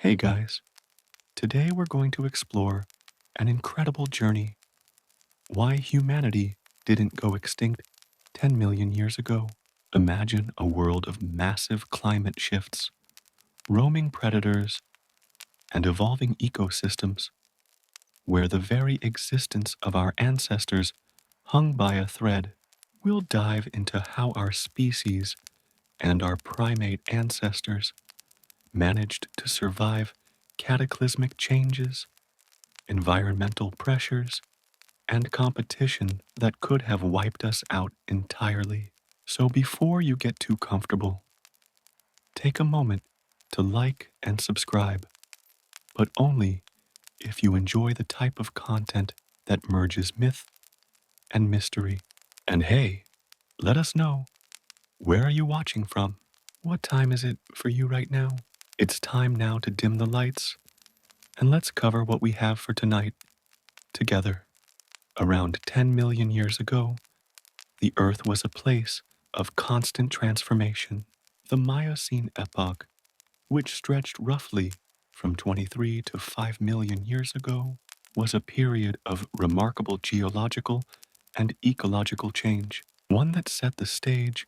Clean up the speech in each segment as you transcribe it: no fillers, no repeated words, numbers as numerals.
Hey guys, today we're going to explore an incredible journey. Why humanity didn't go extinct 10 million years ago. Imagine a world of massive climate shifts, roaming predators, and evolving ecosystems where the very existence of our ancestors hung by a thread. We'll dive into how our species and our primate ancestors managed to survive cataclysmic changes, environmental pressures, and competition that could have wiped us out entirely. So before you get too comfortable, take a moment to like and subscribe, but only if you enjoy the type of content that merges myth and mystery. And hey, let us know, where are you watching from? What time is it for you right now? It's time now to dim the lights, and let's cover what we have for tonight together. Around 10 million years ago, the Earth was a place of constant transformation. The Miocene Epoch, which stretched roughly from 23 to 5 million years ago, was a period of remarkable geological and ecological change, one that set the stage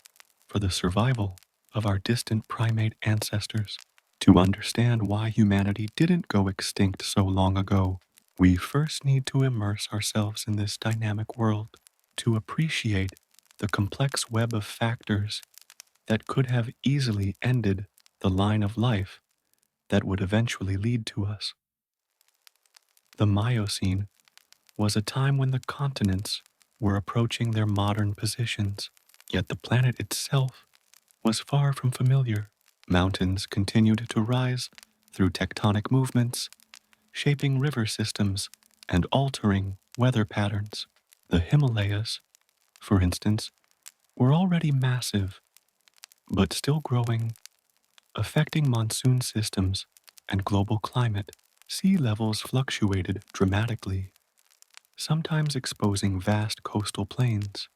for the survival of our distant primate ancestors. To understand why humanity didn't go extinct so long ago, we first need to immerse ourselves in this dynamic world to appreciate the complex web of factors that could have easily ended the line of life that would eventually lead to us. The Miocene was a time when the continents were approaching their modern positions, yet the planet itself was far from familiar. Mountains continued to rise through tectonic movements, shaping river systems and altering weather patterns. The Himalayas, for instance, were already massive, but still growing, affecting monsoon systems and global climate. Sea levels fluctuated dramatically, sometimes exposing vast coastal plains,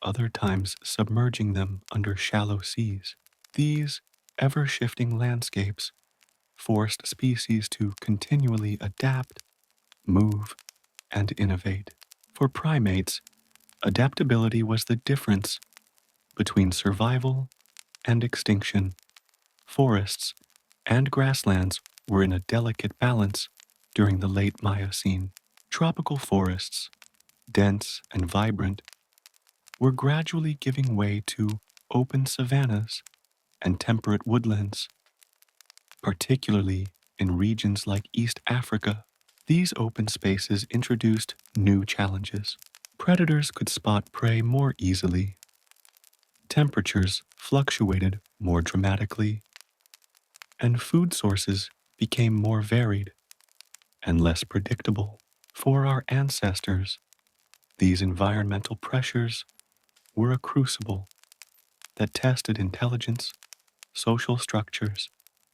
other times submerging them under shallow seas. These ever-shifting landscapes forced species to continually adapt, move, and innovate. For primates, adaptability was the difference between survival and extinction. Forests and grasslands were in a delicate balance during the late Miocene. Tropical forests, dense and vibrant, were gradually giving way to open savannas and temperate woodlands, particularly in regions like East Africa. These open spaces introduced new challenges. Predators could spot prey more easily. Temperatures fluctuated more dramatically, and food sources became more varied and less predictable. For our ancestors, these environmental pressures were a crucible that tested intelligence, social structures,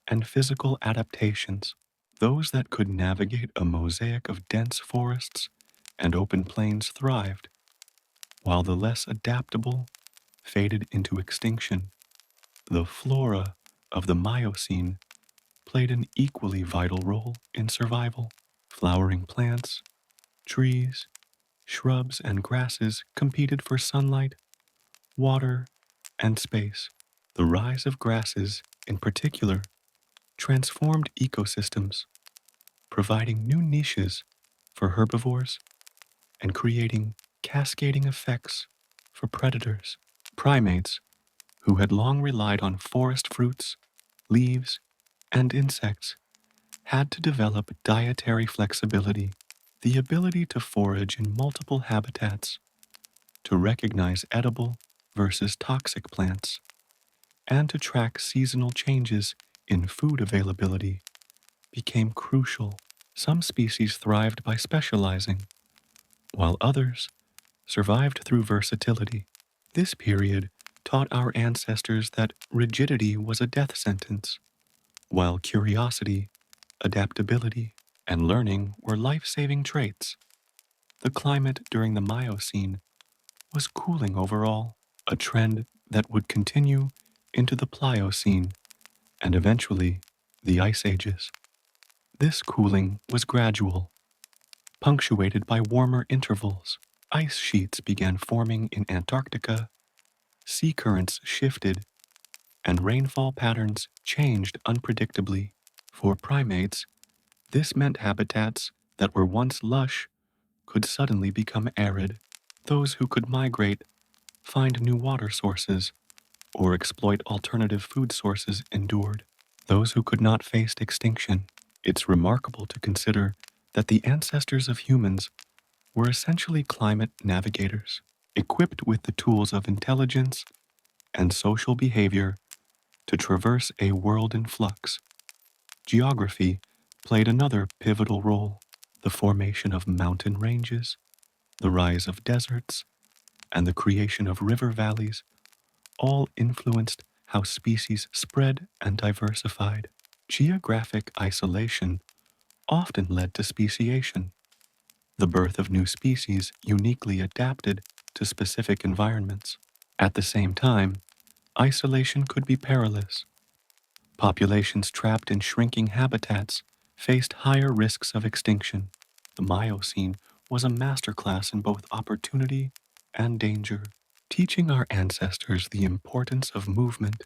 and physical adaptations. Those that could navigate a mosaic of dense forests and open plains thrived, while the less adaptable faded into extinction. The flora of the Miocene played an equally vital role in survival. Flowering plants, trees, shrubs, and grasses competed for sunlight, water, and space. The rise of grasses, in particular, transformed ecosystems, providing new niches for herbivores and creating cascading effects for predators. Primates, who had long relied on forest fruits, leaves, and insects, had to develop dietary flexibility, the ability to forage in multiple habitats, to recognize edible versus toxic plants, and to track seasonal changes in food availability became crucial. Some species thrived by specializing, while others survived through versatility. This period taught our ancestors that rigidity was a death sentence, while curiosity, adaptability, and learning were life-saving traits. The climate during the Miocene was cooling overall, a trend that would continue into the Pliocene and eventually The Ice Ages. This cooling was gradual, punctuated by warmer intervals. Ice sheets began forming in Antarctica, sea currents shifted, and rainfall patterns changed unpredictably. For primates, this meant habitats that were once lush could suddenly become arid. Those who could migrate, find new water sources, or exploit alternative food sources endured. Those who could not faced extinction. It's remarkable to consider that the ancestors of humans were essentially climate navigators, equipped with the tools of intelligence and social behavior to traverse a world in flux. Geography played another pivotal role. The formation of mountain ranges, the rise of deserts, and the creation of river valleys all influenced how species spread and diversified. Geographic isolation often led to speciation, the birth of new species uniquely adapted to specific environments. At the same time, isolation could be perilous. Populations trapped in shrinking habitats faced higher risks of extinction. The Miocene was a masterclass in both opportunity and danger, teaching our ancestors the importance of movement,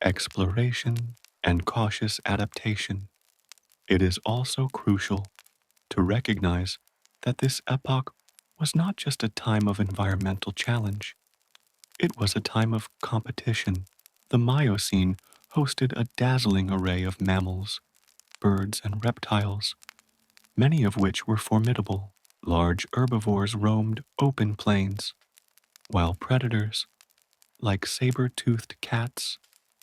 exploration, and cautious adaptation. It is also crucial to recognize that this epoch was not just a time of environmental challenge, it was a time of competition. The Miocene hosted a dazzling array of mammals, birds, and reptiles, many of which were formidable. Large herbivores roamed open plains, while predators, like saber-toothed cats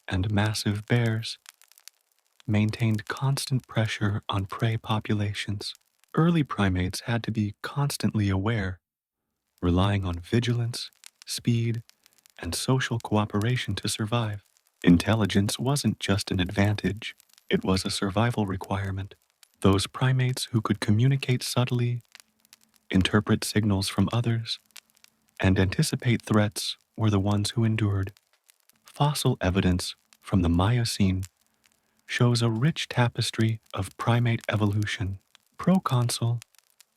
and massive bears, maintained constant pressure on prey populations. Early primates had to be constantly aware, relying on vigilance, speed, and social cooperation to survive. Intelligence wasn't just an advantage, it was a survival requirement. Those primates who could communicate subtly, interpret signals from others, and anticipate threats were the ones who endured. Fossil evidence from the Miocene shows a rich tapestry of primate evolution. Proconsul,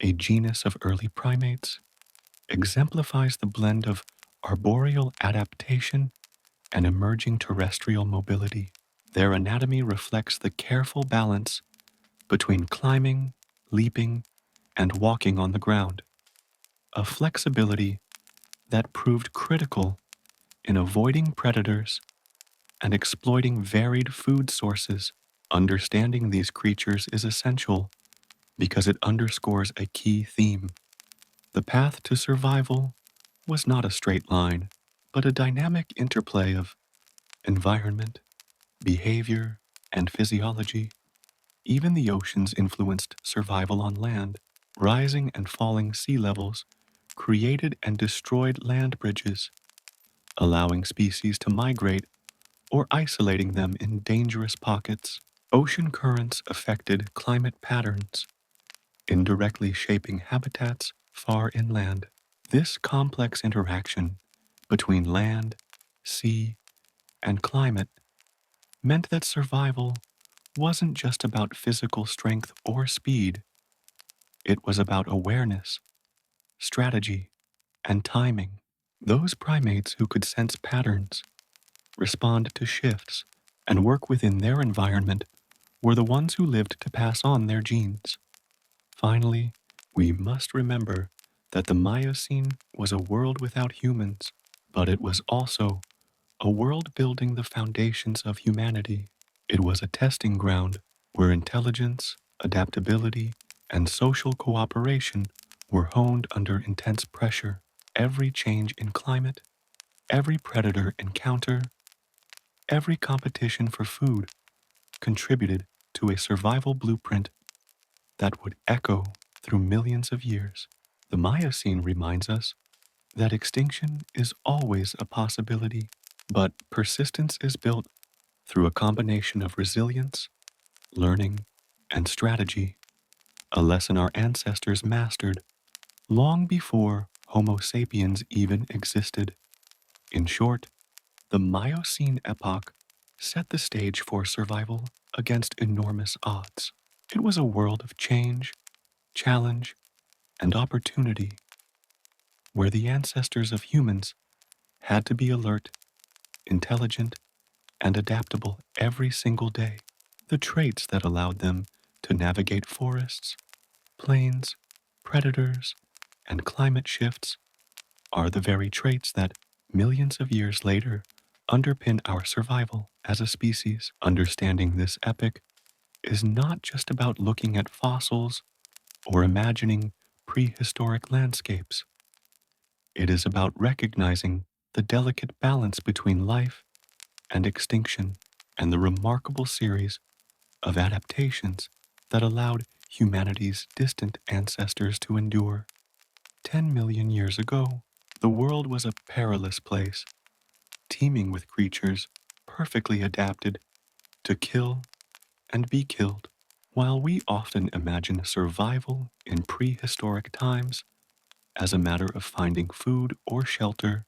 a genus of early primates, exemplifies the blend of arboreal adaptation and emerging terrestrial mobility. Their anatomy reflects the careful balance between climbing, leaping, and walking on the ground, a flexibility that proved critical in avoiding predators and exploiting varied food sources. Understanding these creatures is essential because it underscores a key theme. The path to survival was not a straight line, but a dynamic interplay of environment, behavior, and physiology. Even the oceans influenced survival on land. Rising and falling sea levels created and destroyed land bridges, allowing species to migrate or isolating them in dangerous pockets. Ocean currents affected climate patterns, indirectly shaping habitats far inland. This complex interaction between land, sea, and climate meant that survival wasn't just about physical strength or speed, it was about awareness, strategy, and timing. Those primates who could sense patterns, respond to shifts, and work within their environment were the ones who lived to pass on their genes. Finally, we must remember that the Miocene was a world without humans, but it was also a world building the foundations of humanity. It was a testing ground where intelligence, adaptability, and social cooperation were honed under intense pressure. Every change in climate, every predator encounter, every competition for food contributed to a survival blueprint that would echo through millions of years. The Miocene reminds us that extinction is always a possibility, but persistence is built through a combination of resilience, learning, and strategy, a lesson our ancestors mastered long before Homo sapiens even existed. In short, the Miocene epoch set the stage for survival against enormous odds. It was a world of change, challenge, and opportunity, where the ancestors of humans had to be alert, intelligent, and adaptable every single day. The traits that allowed them to navigate forests, plains, predators, and climate shifts are the very traits that millions of years later underpin our survival as a species. Understanding this epoch is not just about looking at fossils or imagining prehistoric landscapes. It is about recognizing the delicate balance between life and extinction and the remarkable series of adaptations that allowed humanity's distant ancestors to endure. 10 million years ago, the world was a perilous place, teeming with creatures perfectly adapted to kill and be killed. While we often imagine survival in prehistoric times as a matter of finding food or shelter,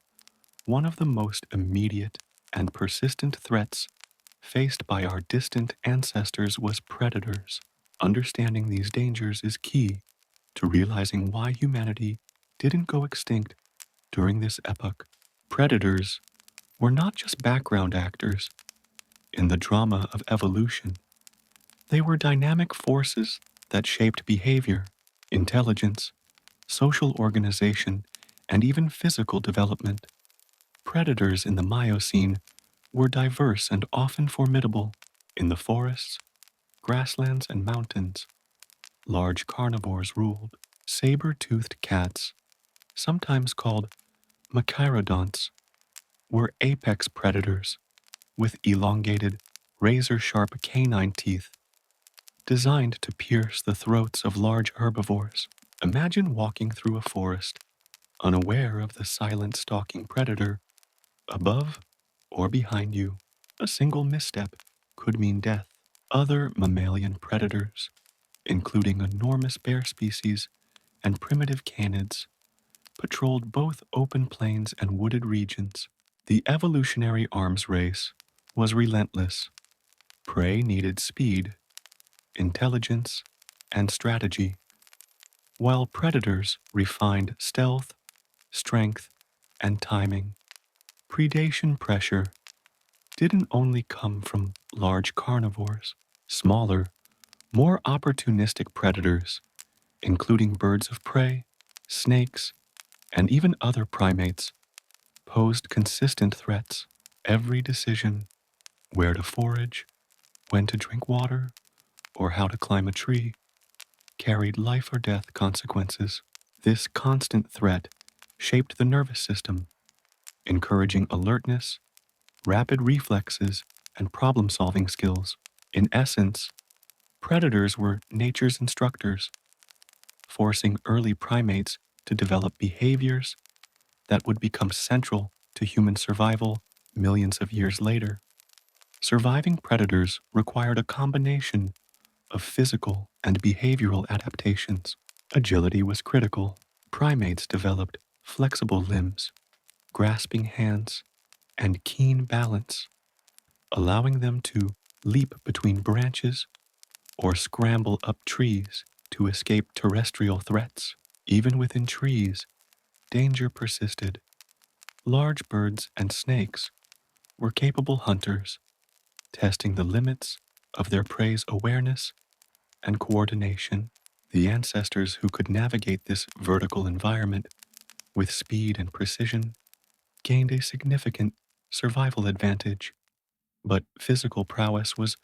one of the most immediate and persistent threats faced by our distant ancestors was predators. Understanding these dangers is key to realizing why humanity didn't go extinct during this epoch. Predators were not just background actors in the drama of evolution, they were dynamic forces that shaped behavior, intelligence, social organization, and even physical development. Predators in the Miocene were diverse and often formidable. In the forests, grasslands, and mountains, large carnivores ruled. Saber-toothed cats, sometimes called machairodonts, were apex predators with elongated, razor-sharp canine teeth designed to pierce the throats of large herbivores. Imagine walking through a forest, unaware of the silent stalking predator above or behind you. A single misstep could mean death. Other mammalian predators, including enormous bear species and primitive canids, patrolled both open plains and wooded regions. The evolutionary arms race was relentless. Prey needed speed, intelligence, and strategy, while predators refined stealth, strength, and timing. Predation pressure didn't only come from large carnivores. Smaller, more opportunistic predators, including birds of prey, snakes, and even other primates, posed consistent threats. Every decision, where to forage, when to drink water, or how to climb a tree, carried life or death consequences. This constant threat shaped the nervous system, encouraging alertness, rapid reflexes, and problem-solving skills. In essence, predators were nature's instructors, forcing early primates to develop behaviors that would become central to human survival millions of years later. Surviving predators required a combination of physical and behavioral adaptations. Agility was critical. Primates developed flexible limbs, grasping hands, and keen balance, allowing them to leap between branches or scramble up trees to escape terrestrial threats. Even within trees, danger persisted. Large birds and snakes were capable hunters, testing the limits of their prey's awareness and coordination. The ancestors who could navigate this vertical environment with speed and precision gained a significant survival advantage. But physical prowess was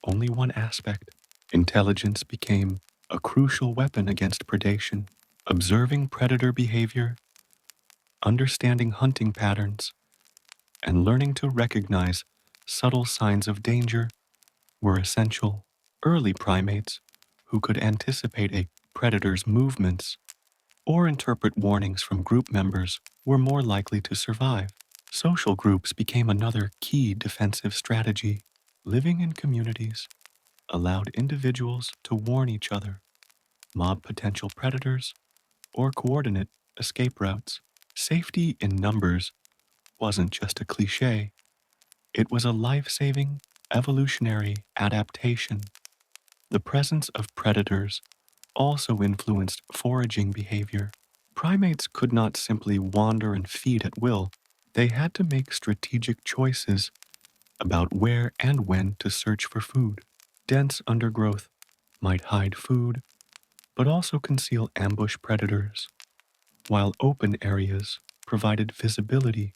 only one aspect. Intelligence became a crucial weapon against predation. Observing predator behavior, understanding hunting patterns, and learning to recognize subtle signs of danger were essential. Early primates, who could anticipate a predator's movements or interpret warnings from group members, were more likely to survive. Social groups became another key defensive strategy. Living in communities allowed individuals to warn each other, mob potential predators, or coordinate escape routes. Safety in numbers wasn't just a cliche, it was a life-saving Evolutionary adaptation. The presence of predators also influenced foraging behavior. Primates could not simply wander and feed at will. They had to make strategic choices about where and when to search for food. Dense undergrowth might hide food, but also conceal ambush predators, while open areas provided visibility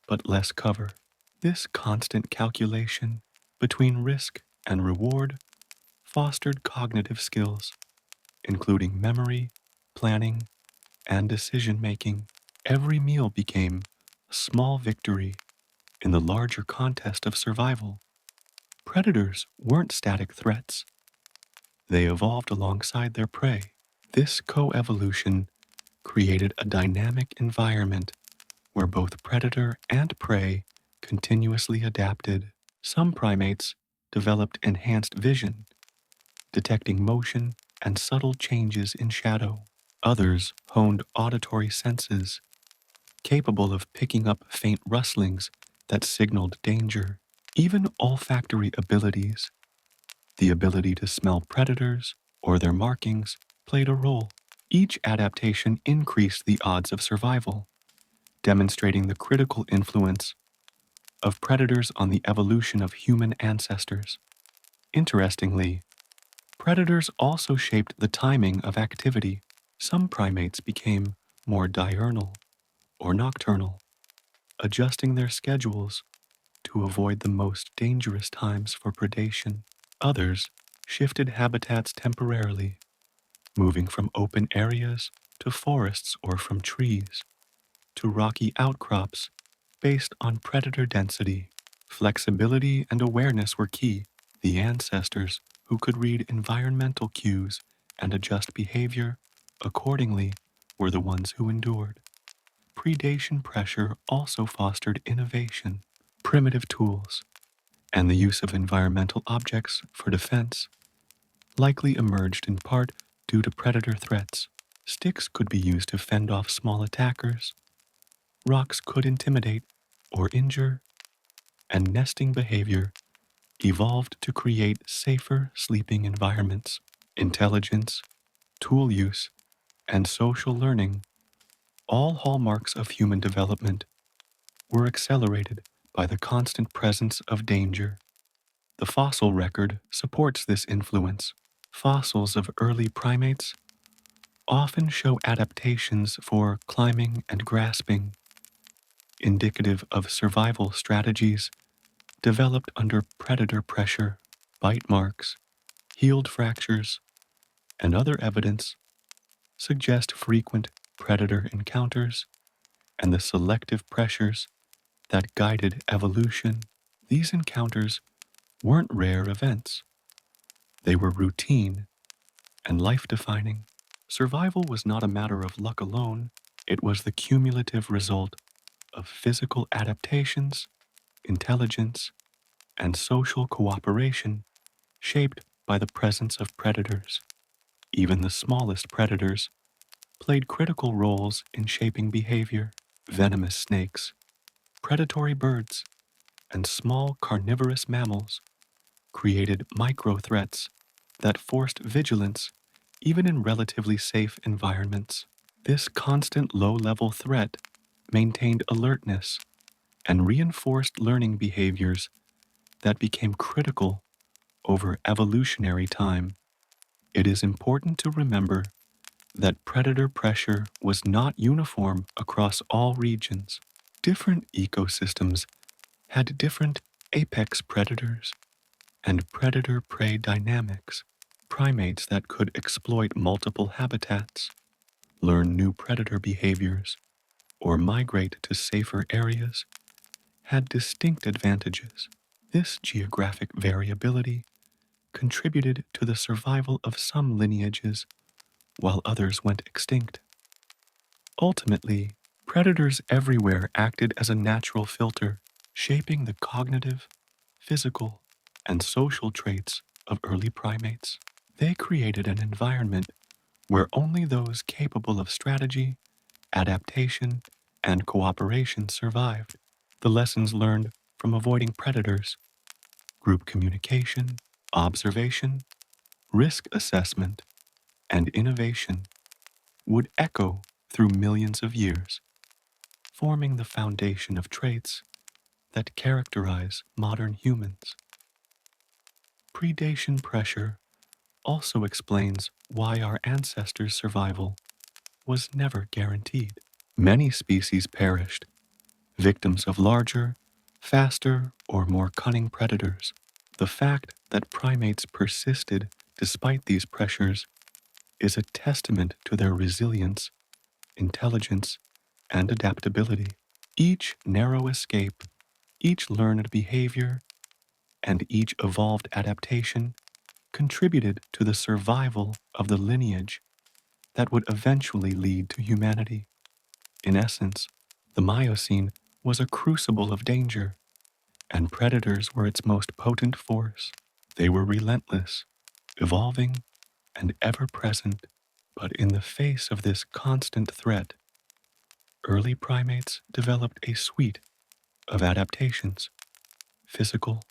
but less cover. This constant calculation between risk and reward fostered cognitive skills, including memory, planning, and decision making. Every meal became a small victory in the larger contest of survival. Predators weren't static threats, they evolved alongside their prey. This coevolution created a dynamic environment where both predator and prey continuously adapted. Some primates developed enhanced vision, detecting motion and subtle changes in shadow. Others honed auditory senses, capable of picking up faint rustlings that signaled danger. Even olfactory abilities, the ability to smell predators or their markings, played a role. Each adaptation increased the odds of survival, demonstrating the critical influence of predators on the evolution of human ancestors. Interestingly, predators also shaped the timing of activity. Some primates became more diurnal or nocturnal, adjusting their schedules to avoid the most dangerous times for predation. Others shifted habitats temporarily, moving from open areas to forests or from trees to rocky outcrops based on predator density. Flexibility and awareness were key. The ancestors who could read environmental cues and adjust behavior accordingly were the ones who endured. Predation pressure also fostered innovation. Primitive tools and the use of environmental objects for defense likely emerged in part due to predator threats. Sticks could be used to fend off small attackers, rocks could intimidate or injure, and nesting behavior evolved to create safer sleeping environments. Intelligence, tool use, and social learning, all hallmarks of human development, were accelerated by the constant presence of danger. The fossil record supports this influence. Fossils of early primates often show adaptations for climbing and grasping, indicative of survival strategies developed under predator pressure. Bite marks, healed fractures, and other evidence suggest frequent predator encounters and the selective pressures that guided evolution. These encounters weren't rare events. They were routine and life-defining. Survival was not a matter of luck alone. It was the cumulative result of physical adaptations, intelligence, and social cooperation shaped by the presence of predators. Even the smallest predators played critical roles in shaping behavior. Venomous snakes, predatory birds, and small carnivorous mammals created micro-threats that forced vigilance even in relatively safe environments. This constant low-level threat maintained alertness and reinforced learning behaviors that became critical over evolutionary time. It is important to remember that predator pressure was not uniform across all regions. Different ecosystems had different apex predators and predator-prey dynamics. Primates that could exploit multiple habitats, learn new predator behaviors, or migrate to safer areas had distinct advantages. This geographic variability contributed to the survival of some lineages while others went extinct. Ultimately, predators everywhere acted as a natural filter, shaping the cognitive, physical, and social traits of early primates. They created an environment where only those capable of strategy, adaptation, and cooperation survived. The lessons learned from avoiding predators Group communication, observation, risk assessment, and innovation would echo through millions of years, forming the foundation of traits that characterize modern humans. Predation pressure also explains why our ancestors' survival was never guaranteed. Many species perished, victims of larger, faster, or more cunning predators. The fact that primates persisted despite these pressures is a testament to their resilience, intelligence, and adaptability. Each narrow escape, each learned behavior, and each evolved adaptation contributed to the survival of the lineage that would eventually lead to humanity. In essence, the Miocene was a crucible of danger, and predators were its most potent force. They were relentless, evolving, and ever present. But in the face of this constant threat, early primates developed a suite of adaptations, physical,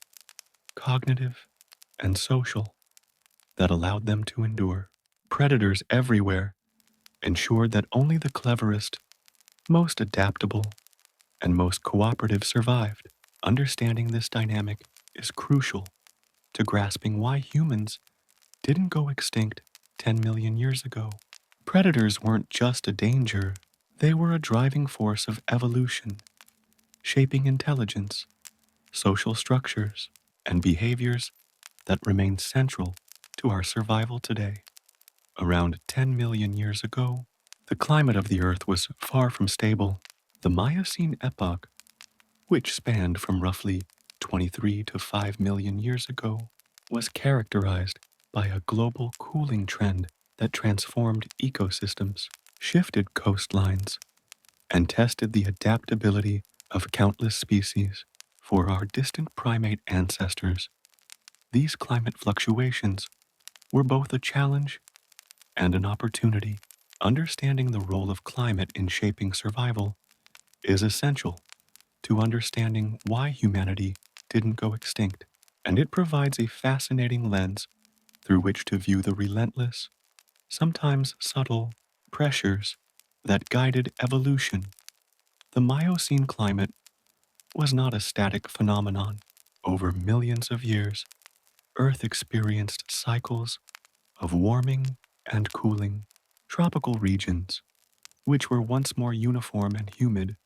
cognitive, and social, that allowed them to endure. Predators everywhere ensured that only the cleverest, most adaptable, and most cooperative survived. Understanding this dynamic is crucial to grasping why humans didn't go extinct 10 million years ago. Predators weren't just a danger, they were a driving force of evolution, shaping intelligence, social structures, and behaviors that remain central to our survival today. Around 10 million years ago, the climate of the Earth was far from stable. The Miocene Epoch, which spanned from roughly 23 to 5 million years ago, was characterized by a global cooling trend that transformed ecosystems, shifted coastlines, and tested the adaptability of countless species. For our distant primate ancestors, these climate fluctuations were both a challenge and an opportunity. Understanding the role of climate in shaping survival is essential to understanding why humanity didn't go extinct, and it provides a fascinating lens through which to view the relentless, sometimes subtle, pressures that guided evolution. The Miocene climate was not a static phenomenon. Over millions of years, Earth experienced cycles of warming and cooling. Tropical regions, which were once more uniform and humid,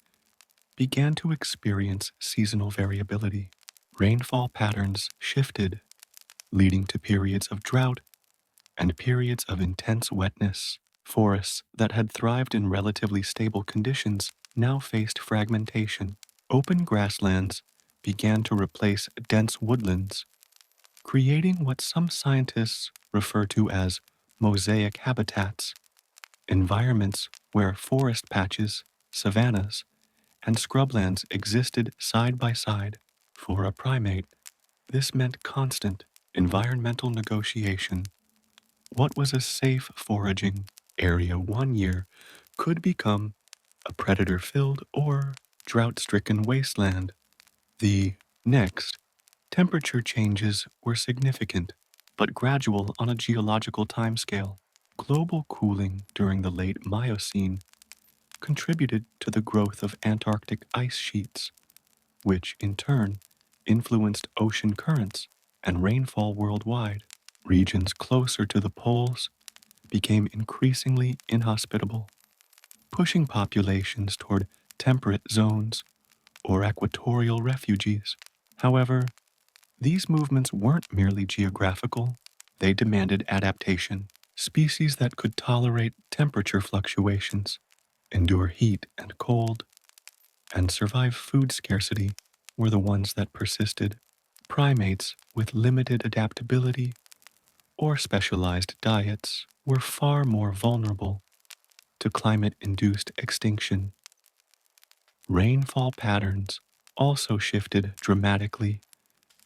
began to experience seasonal variability. Rainfall patterns shifted, leading to periods of drought and periods of intense wetness. Forests that had thrived in relatively stable conditions now faced fragmentation. Open grasslands began to replace dense woodlands, creating what some scientists refer to as mosaic habitats, environments where forest patches, savannas, and scrublands existed side by side. For a primate, this meant constant environmental negotiation. What was a safe foraging area one year could become a predator-filled or drought-stricken wasteland the next. Temperature changes were significant, but gradual on a geological timescale. Global cooling during the late Miocene contributed to the growth of Antarctic ice sheets, which in turn influenced ocean currents and rainfall worldwide. Regions closer to the poles became increasingly inhospitable, pushing populations toward temperate zones or equatorial refuges. However, these movements weren't merely geographical, they demanded adaptation. Species that could tolerate temperature fluctuations, endure heat and cold, and survive food scarcity were the ones that persisted. Primates with limited adaptability or specialized diets were far more vulnerable to climate-induced extinction. Rainfall patterns also shifted dramatically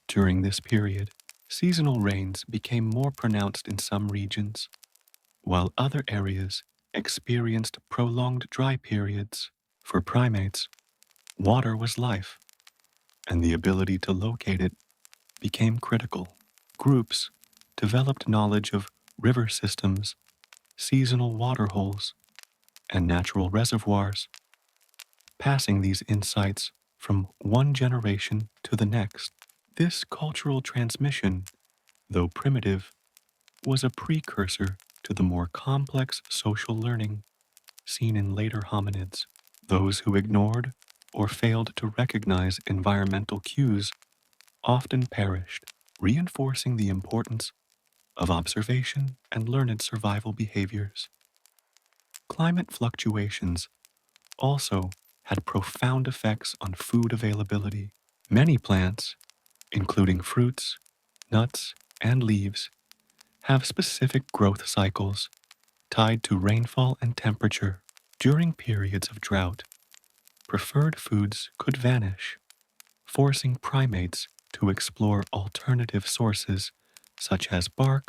during this period. Seasonal rains became more pronounced in some regions, while other areas experienced prolonged dry periods. For primates, water was life, and the ability to locate it became critical. Groups developed knowledge of river systems, seasonal water holes, and natural reservoirs, passing these insights from one generation to the next. This cultural transmission, though primitive, was a precursor to the more complex social learning seen in later hominids. Those who ignored or failed to recognize environmental cues often perished, reinforcing the importance of observation and learned survival behaviors. Climate fluctuations also had profound effects on food availability. Many plants, including fruits, nuts, and leaves, have specific growth cycles tied to rainfall and temperature. During periods of drought, preferred foods could vanish, forcing primates to explore alternative sources such as bark,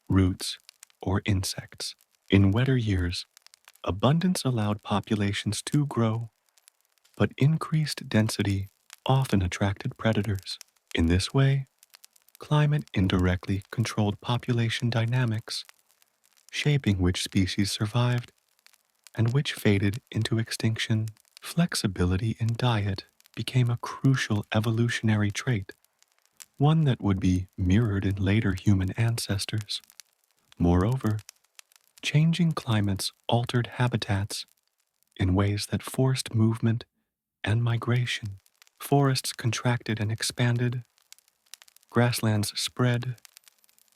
roots, or insects. In wetter years, abundance allowed populations to grow, but increased density often attracted predators. In this way, climate indirectly controlled population dynamics, shaping which species survived and which faded into extinction. Flexibility in diet became a crucial evolutionary trait, one that would be mirrored in later human ancestors. Moreover, changing climates altered habitats in ways that forced movement and migration. Forests contracted and expanded, grasslands spread,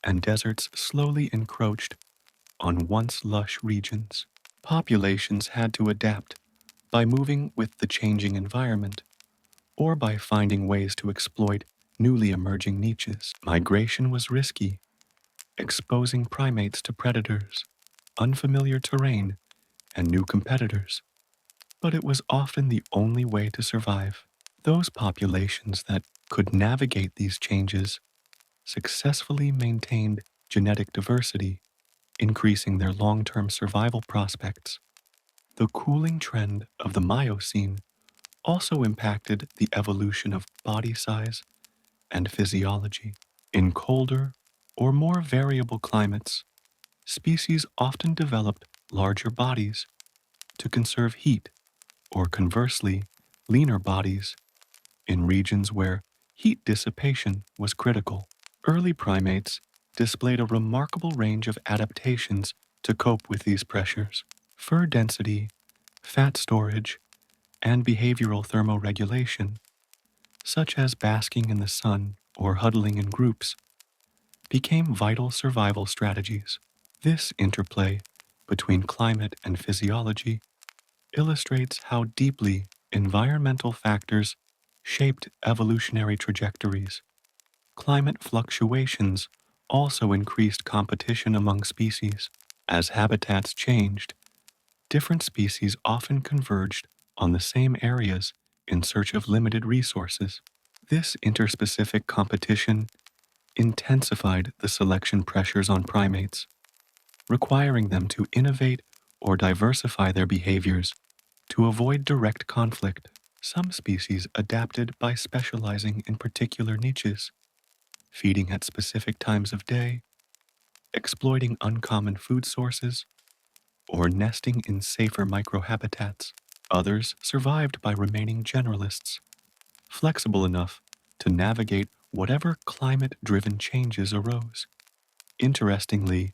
and deserts slowly encroached on once lush regions. Populations had to adapt by moving with the changing environment or by finding ways to exploit newly emerging niches. Migration was risky, exposing primates to predators, unfamiliar terrain, and new competitors. But it was often the only way to survive. Those populations that could navigate these changes successfully maintained genetic diversity, increasing their long-term survival prospects. The cooling trend of the Miocene also impacted the evolution of body size and physiology. In colder or more variable climates, species often developed larger bodies to conserve heat, or conversely, leaner bodies in regions where heat dissipation was critical. Early primates displayed a remarkable range of adaptations to cope with these pressures. Fur density, fat storage, and behavioral thermoregulation, such as basking in the sun or huddling in groups, became vital survival strategies. This interplay between climate and physiology illustrates how deeply environmental factors shaped evolutionary trajectories. Climate fluctuations also increased competition among species. As habitats changed, different species often converged on the same areas in search of limited resources. This interspecific competition intensified the selection pressures on primates, requiring them to innovate or diversify their behaviors to avoid direct conflict. Some species adapted by specializing in particular niches, feeding at specific times of day, exploiting uncommon food sources, or nesting in safer microhabitats. Others survived by remaining generalists, flexible enough to navigate whatever climate-driven changes arose. Interestingly,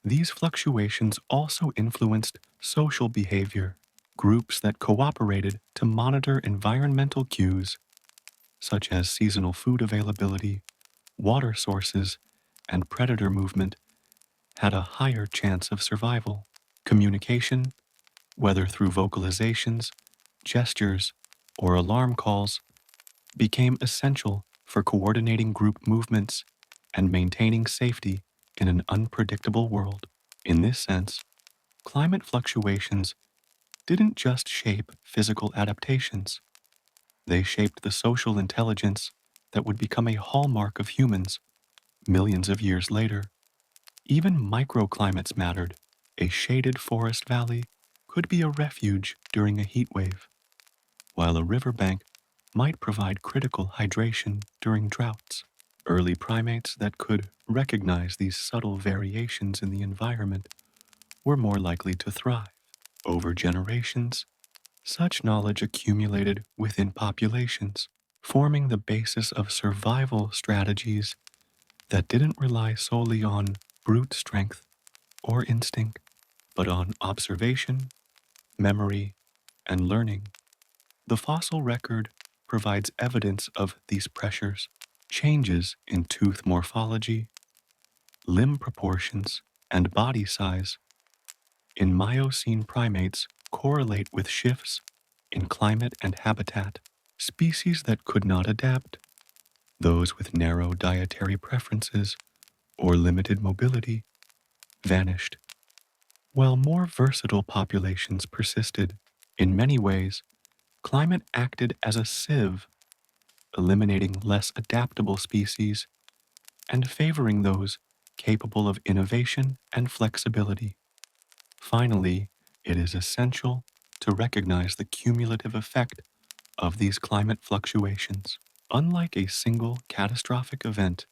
these fluctuations also influenced social behavior. Groups that cooperated to monitor environmental cues, such as seasonal food availability, water sources, and predator movement, had a higher chance of survival. Communication, whether through vocalizations, gestures, or alarm calls, became essential for coordinating group movements and maintaining safety in an unpredictable world. In this sense, climate fluctuations didn't just shape physical adaptations, they shaped the social intelligence that would become a hallmark of humans millions of years later. Even microclimates mattered. A shaded forest valley could be a refuge during a heat wave, while a riverbank might provide critical hydration during droughts. Early primates that could recognize these subtle variations in the environment were more likely to thrive. Over generations, such knowledge accumulated within populations, forming the basis of survival strategies that didn't rely solely on brute strength or instinct, but on observation, memory, and learning. The fossil record provides evidence of these pressures. Changes in tooth morphology, limb proportions, and body size in Miocene primates correlate with shifts in climate and habitat. Species that could not adapt, those with narrow dietary preferences or limited mobility, vanished, while more versatile populations persisted. In many ways, climate acted as a sieve, eliminating less adaptable species and favoring those capable of innovation and flexibility. Finally, it is essential to recognize the cumulative effect of these climate fluctuations. Unlike a single catastrophic event,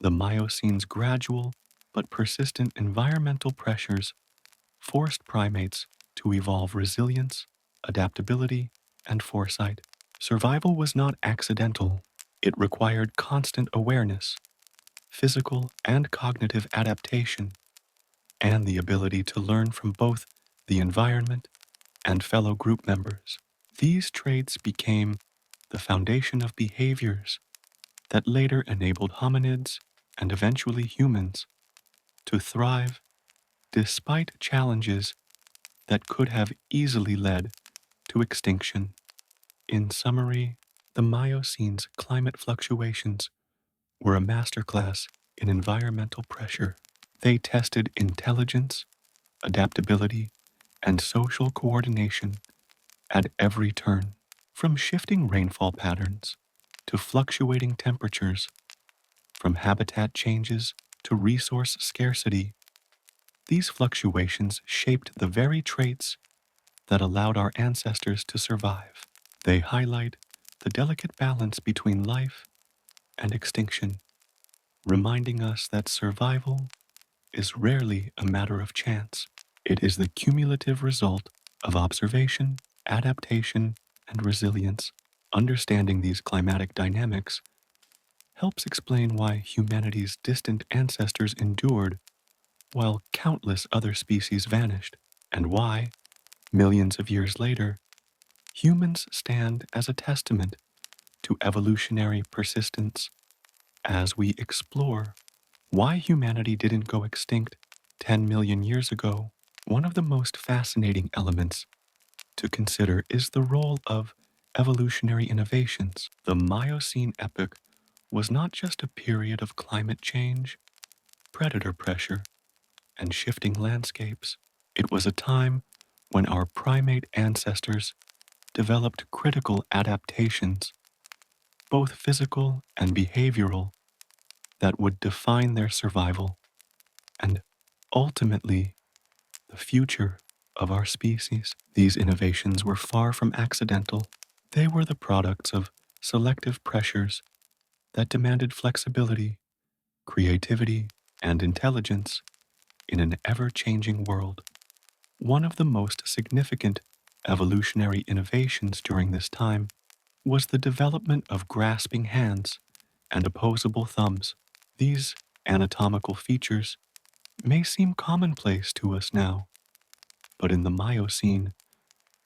the Miocene's gradual but persistent environmental pressures forced primates to evolve resilience, adaptability, and foresight. Survival was not accidental. It required constant awareness, physical and cognitive adaptation, and the ability to learn from both the environment and fellow group members. These traits became the foundation of behaviors that later enabled hominids and eventually humans to thrive despite challenges that could have easily led to extinction. In summary, the Miocene's climate fluctuations were a masterclass in environmental pressure. They tested intelligence, adaptability, and social coordination at every turn, from shifting rainfall patterns to fluctuating temperatures, from habitat changes to resource scarcity. These fluctuations shaped the very traits that allowed our ancestors to survive. They highlight the delicate balance between life and extinction, reminding us that survival is rarely a matter of chance. It is the cumulative result of observation, adaptation, and resilience. Understanding these climatic dynamics helps explain why humanity's distant ancestors endured while countless other species vanished, and why, millions of years later, humans stand as a testament to evolutionary persistence. As we explore why humanity didn't go extinct 10 million years ago, one of the most fascinating elements to consider is the role of evolutionary innovations. The Miocene Epoch was not just a period of climate change, predator pressure, and shifting landscapes. It was a time when our primate ancestors developed critical adaptations, both physical and behavioral, that would define their survival and ultimately the future of our species. These innovations were far from accidental. They were the products of selective pressures that demanded flexibility, creativity, and intelligence in an ever-changing world. One of the most significant evolutionary innovations during this time was the development of grasping hands and opposable thumbs. These anatomical features may seem commonplace to us now, but in the Miocene,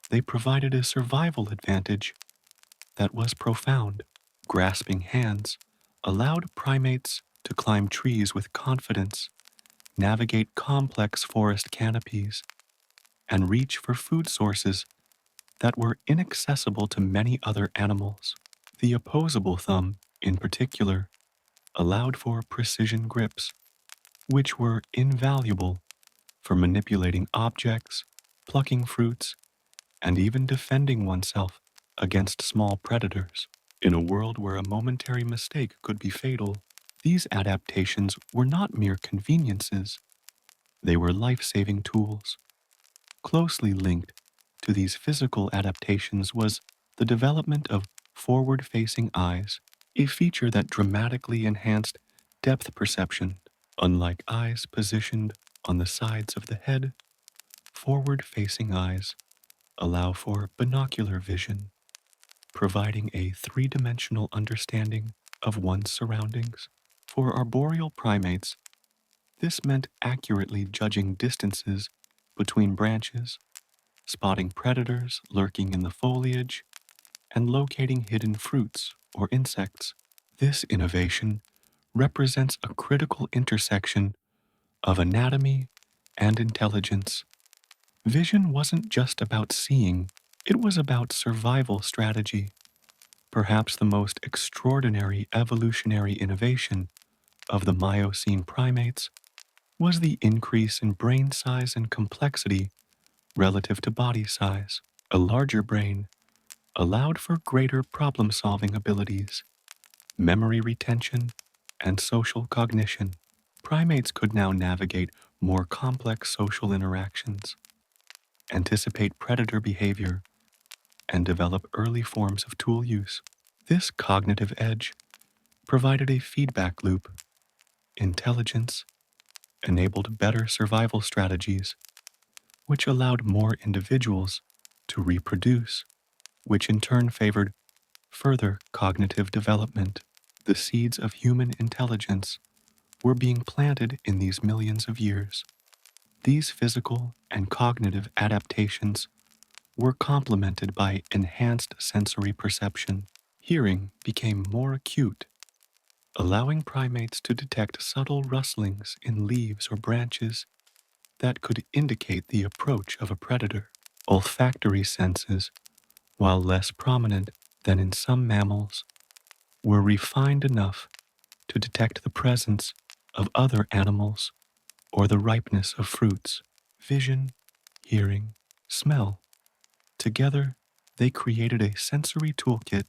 they provided a survival advantage that was profound. Grasping hands allowed primates to climb trees with confidence, navigate complex forest canopies, and reach for food sources that were inaccessible to many other animals. The opposable thumb, in particular, allowed for precision grips, which were invaluable for manipulating objects, plucking fruits, and even defending oneself against small predators. In a world where a momentary mistake could be fatal, these adaptations were not mere conveniences, they were life-saving tools. Closely linked to these physical adaptations was the development of forward-facing eyes. a feature that dramatically enhanced depth perception. Unlike eyes positioned on the sides of the head, forward-facing eyes allow for binocular vision, providing a three-dimensional understanding of one's surroundings. For arboreal primates, this meant accurately judging distances between branches, spotting predators lurking in the foliage, and locating hidden fruits or insects. This innovation represents a critical intersection of anatomy and intelligence. Vision wasn't just about seeing, it was about survival strategy. Perhaps the most extraordinary evolutionary innovation of the Miocene primates was the increase in brain size and complexity relative to body size. A larger brain allowed for greater problem-solving abilities, memory retention, and social cognition. Primates could now navigate more complex social interactions, anticipate predator behavior, and develop early forms of tool use. This cognitive edge provided a feedback loop. Intelligence enabled better survival strategies, which allowed more individuals to reproduce, which in turn favored further cognitive development. The seeds of human intelligence were being planted in these millions of years. These physical and cognitive adaptations were complemented by enhanced sensory perception. Hearing became more acute, allowing primates to detect subtle rustlings in leaves or branches that could indicate the approach of a predator. Olfactory senses, while less prominent than in some mammals, were refined enough to detect the presence of other animals or the ripeness of fruits. Vision, hearing, smell. Together, they created a sensory toolkit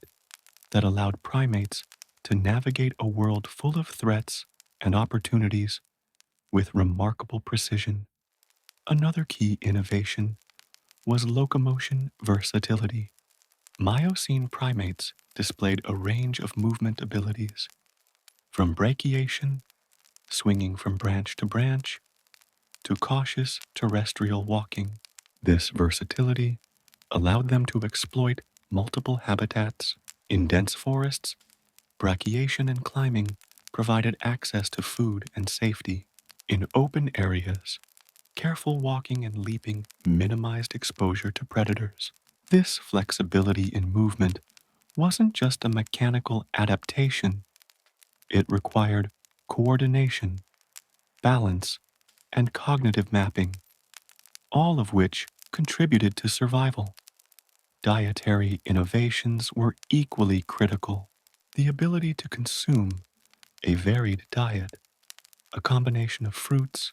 that allowed primates to navigate a world full of threats and opportunities with remarkable precision. Another key innovation was locomotion versatility. Miocene primates displayed a range of movement abilities, from brachiation, swinging from branch to branch, to cautious terrestrial walking. This versatility allowed them to exploit multiple habitats. In dense forests, brachiation and climbing provided access to food and safety. In open areas, careful walking and leaping minimized exposure to predators. This flexibility in movement wasn't just a mechanical adaptation, it required coordination, balance, and cognitive mapping, all of which contributed to survival. Dietary innovations were equally critical. The ability to consume a varied diet, a combination of fruits,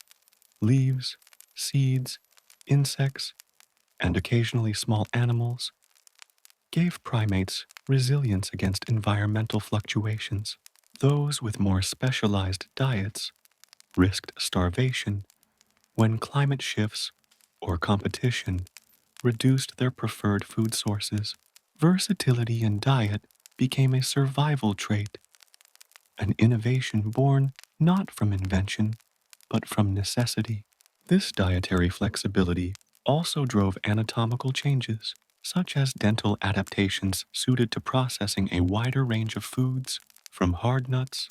leaves, seeds, insects, and occasionally small animals, gave primates resilience against environmental fluctuations. Those with more specialized diets risked starvation when climate shifts or competition reduced their preferred food sources. Versatility in diet became a survival trait, an innovation born not from invention, but from necessity. This dietary flexibility also drove anatomical changes, such as dental adaptations suited to processing a wider range of foods, from hard nuts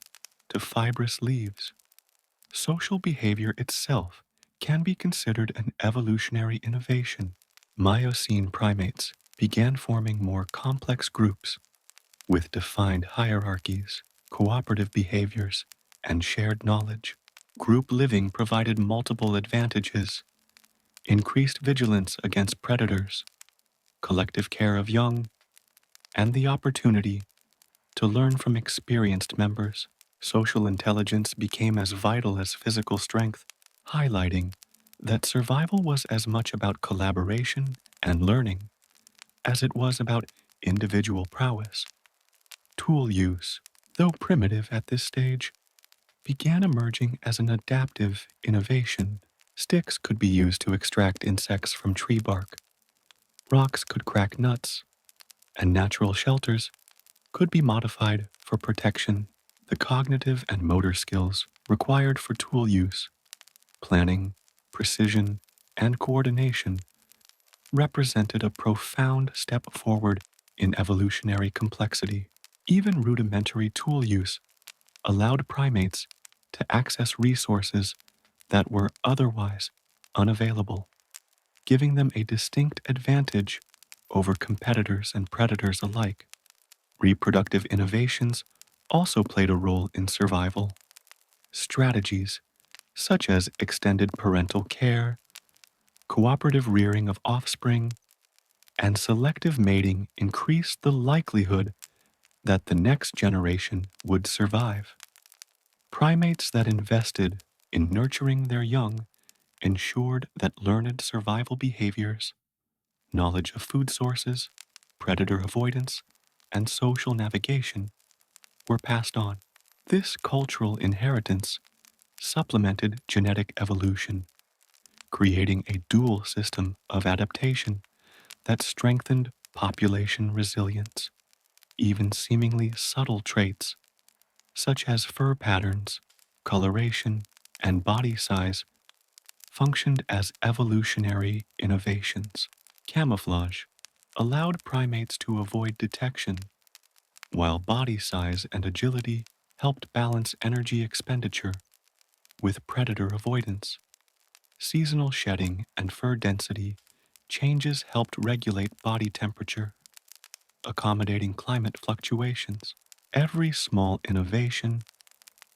to fibrous leaves. Social behavior itself can be considered an evolutionary innovation. Miocene primates began forming more complex groups with defined hierarchies, cooperative behaviors, and shared knowledge. Group living provided multiple advantages: increased vigilance against predators, collective care of young, and the opportunity to learn from experienced members. Social intelligence became as vital as physical strength, highlighting that survival was as much about collaboration and learning as it was about individual prowess. Tool use, though primitive at this stage, began emerging as an adaptive innovation. Sticks could be used to extract insects from tree bark, rocks could crack nuts, and natural shelters could be modified for protection. The cognitive and motor skills required for tool use, planning, precision, and coordination represented a profound step forward in evolutionary complexity. Even rudimentary tool use allowed primates to access resources that were otherwise unavailable, giving them a distinct advantage over competitors and predators alike. Reproductive innovations also played a role in survival. Strategies such as extended parental care, cooperative rearing of offspring, and selective mating increased the likelihood that the next generation would survive. Primates that invested in nurturing their young ensured that learned survival behaviors, knowledge of food sources, predator avoidance, and social navigation were passed on. This cultural inheritance supplemented genetic evolution, creating a dual system of adaptation that strengthened population resilience. Even seemingly subtle traits, such as fur patterns, coloration, and body size, functioned as evolutionary innovations. Camouflage allowed primates to avoid detection, while body size and agility helped balance energy expenditure with predator avoidance. Seasonal shedding and fur density changes helped regulate body temperature, accommodating climate fluctuations. Every small innovation,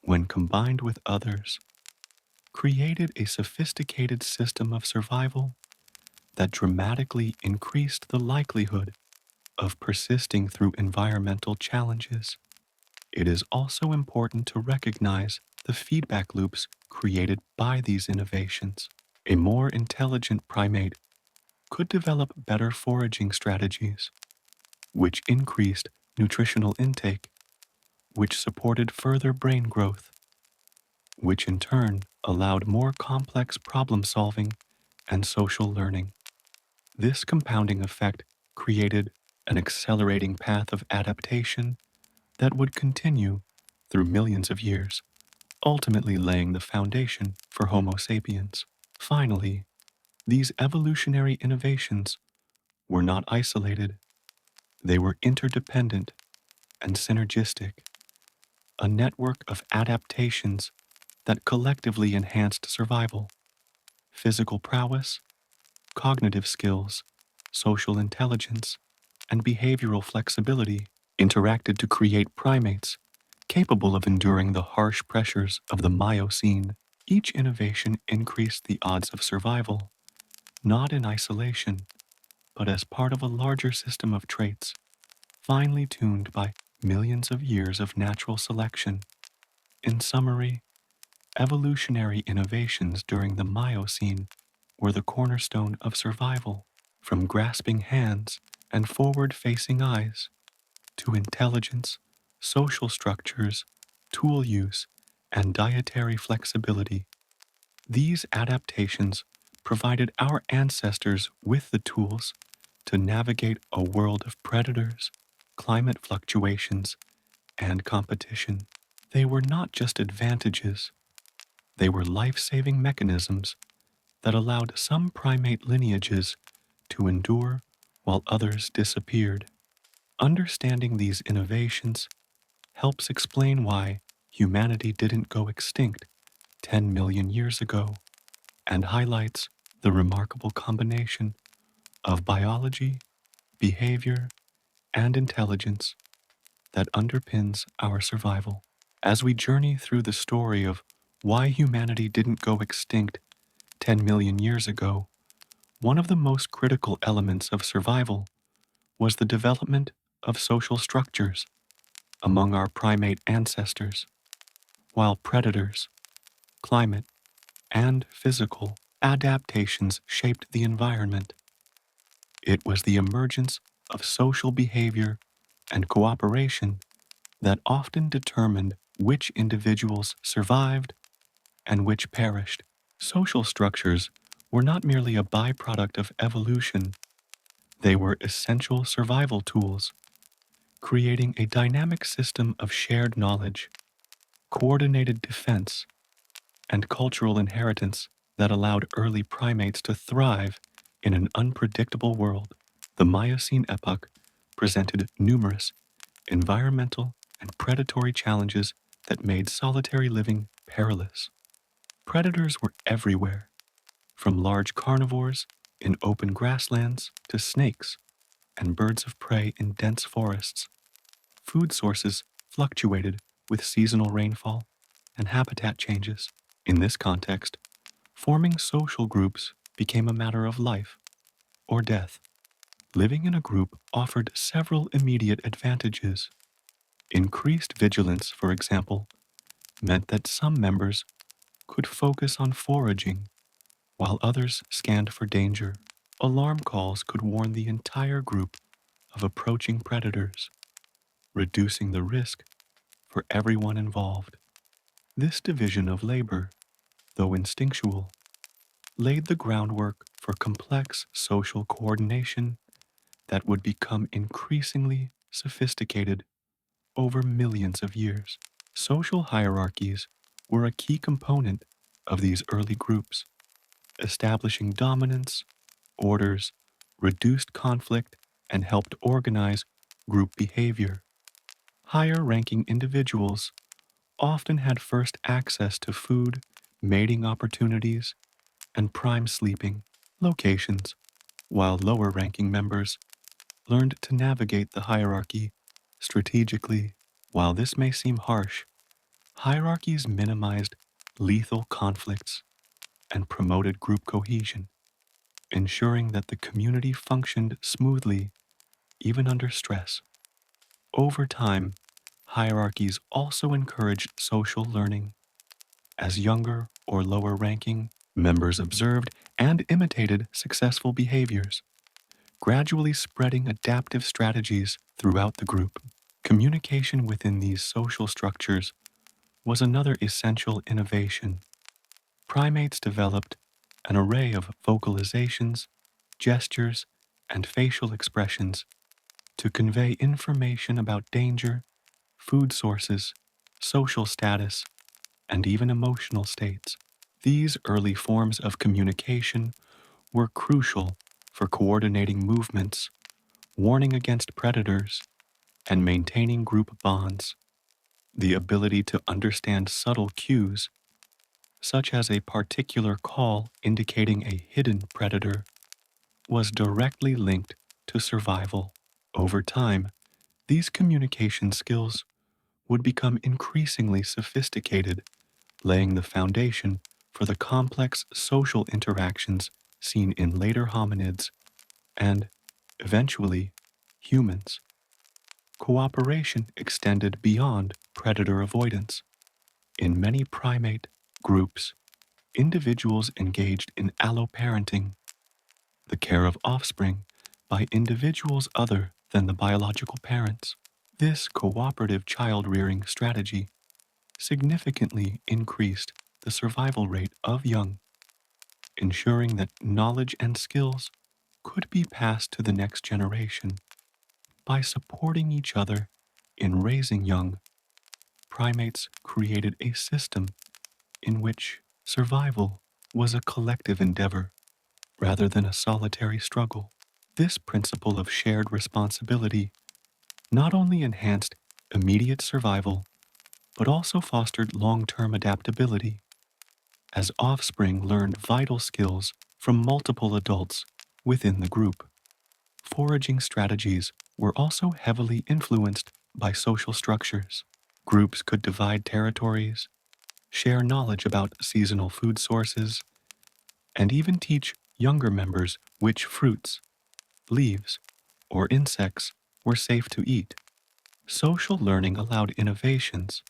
when combined with others, created a sophisticated system of survival that dramatically increased the likelihood of persisting through environmental challenges. It is also important to recognize the feedback loops created by these innovations. A more intelligent primate could develop better foraging strategies, which increased nutritional intake, which supported further brain growth, which in turn allowed more complex problem solving and social learning. This compounding effect created an accelerating path of adaptation that would continue through millions of years, ultimately laying the foundation for Homo sapiens. Finally, these evolutionary innovations were not isolated, they were interdependent and synergistic, a network of adaptations that collectively enhanced survival, physical prowess, cognitive skills, social intelligence, and behavioral flexibility interacted to create primates capable of enduring the harsh pressures of the Miocene. Each innovation increased the odds of survival, not in isolation, but as part of a larger system of traits, finely tuned by millions of years of natural selection. In summary, evolutionary innovations during the Miocene were the cornerstone of survival, from grasping hands and forward-facing eyes to intelligence, social structures, tool use, and dietary flexibility. These adaptations provided our ancestors with the tools to navigate a world of predators, climate fluctuations, and competition. They were not just advantages, they were life-saving mechanisms that allowed some primate lineages to endure while others disappeared. Understanding these innovations helps explain why humanity didn't go extinct 10 million years ago and highlights the remarkable combination of biology, behavior, and intelligence that underpins our survival. As we journey through the story of why humanity didn't go extinct 10 million years ago, one of the most critical elements of survival was the development of social structures among our primate ancestors. While predators, climate, and physical adaptations shaped the environment, it was the emergence of social behavior and cooperation that often determined which individuals survived and which perished. Social structures were not merely a byproduct of evolution, they were essential survival tools, creating a dynamic system of shared knowledge, coordinated defense, and cultural inheritance that allowed early primates to thrive in an unpredictable world. The Miocene Epoch presented numerous environmental and predatory challenges that made solitary living perilous. Predators were everywhere, from large carnivores in open grasslands to snakes and birds of prey in dense forests. Food sources fluctuated with seasonal rainfall and habitat changes. In this context, forming social groups became a matter of life or death. Living in a group offered several immediate advantages. Increased vigilance, for example, meant that some members could focus on foraging while others scanned for danger. Alarm calls could warn the entire group of approaching predators, reducing the risk for everyone involved. This division of labor, though instinctual, laid the groundwork for complex social coordination that would become increasingly sophisticated over millions of years. Social hierarchies were a key component of these early groups, establishing dominance, orders, reduced conflict, and helped organize group behavior. Higher ranking individuals often had first access to food, mating opportunities, and prime sleeping locations, while lower ranking members learned to navigate the hierarchy strategically. While this may seem harsh, hierarchies minimized lethal conflicts and promoted group cohesion, ensuring that the community functioned smoothly even under stress. Over time, hierarchies also encouraged social learning, as younger or lower ranking members observed and imitated successful behaviors, gradually spreading adaptive strategies throughout the group. Communication within these social structures was another essential innovation. Primates developed an array of vocalizations, gestures, and facial expressions to convey information about danger, food sources, social status, and even emotional states. These early forms of communication were crucial for coordinating movements, warning against predators, and maintaining group bonds. The ability to understand subtle cues, such as a particular call indicating a hidden predator, was directly linked to survival. Over time, these communication skills would become increasingly sophisticated, laying the foundation for the complex social interactions seen in later hominids and, eventually, humans. Cooperation extended beyond predator avoidance. In many primate groups, individuals engaged in alloparenting, the care of offspring by individuals other than the biological parents. This cooperative child-rearing strategy significantly increased the survival rate of young, ensuring that knowledge and skills could be passed to the next generation. By supporting each other in raising young, primates created a system in which survival was a collective endeavor rather than a solitary struggle. This principle of shared responsibility not only enhanced immediate survival, but also fostered long-term adaptability, as offspring learned vital skills from multiple adults within the group. Foraging strategies were also heavily influenced by social structures. Groups could divide territories, share knowledge about seasonal food sources, and even teach younger members which fruits, leaves, or insects were safe to eat. Social learning allowed innovations,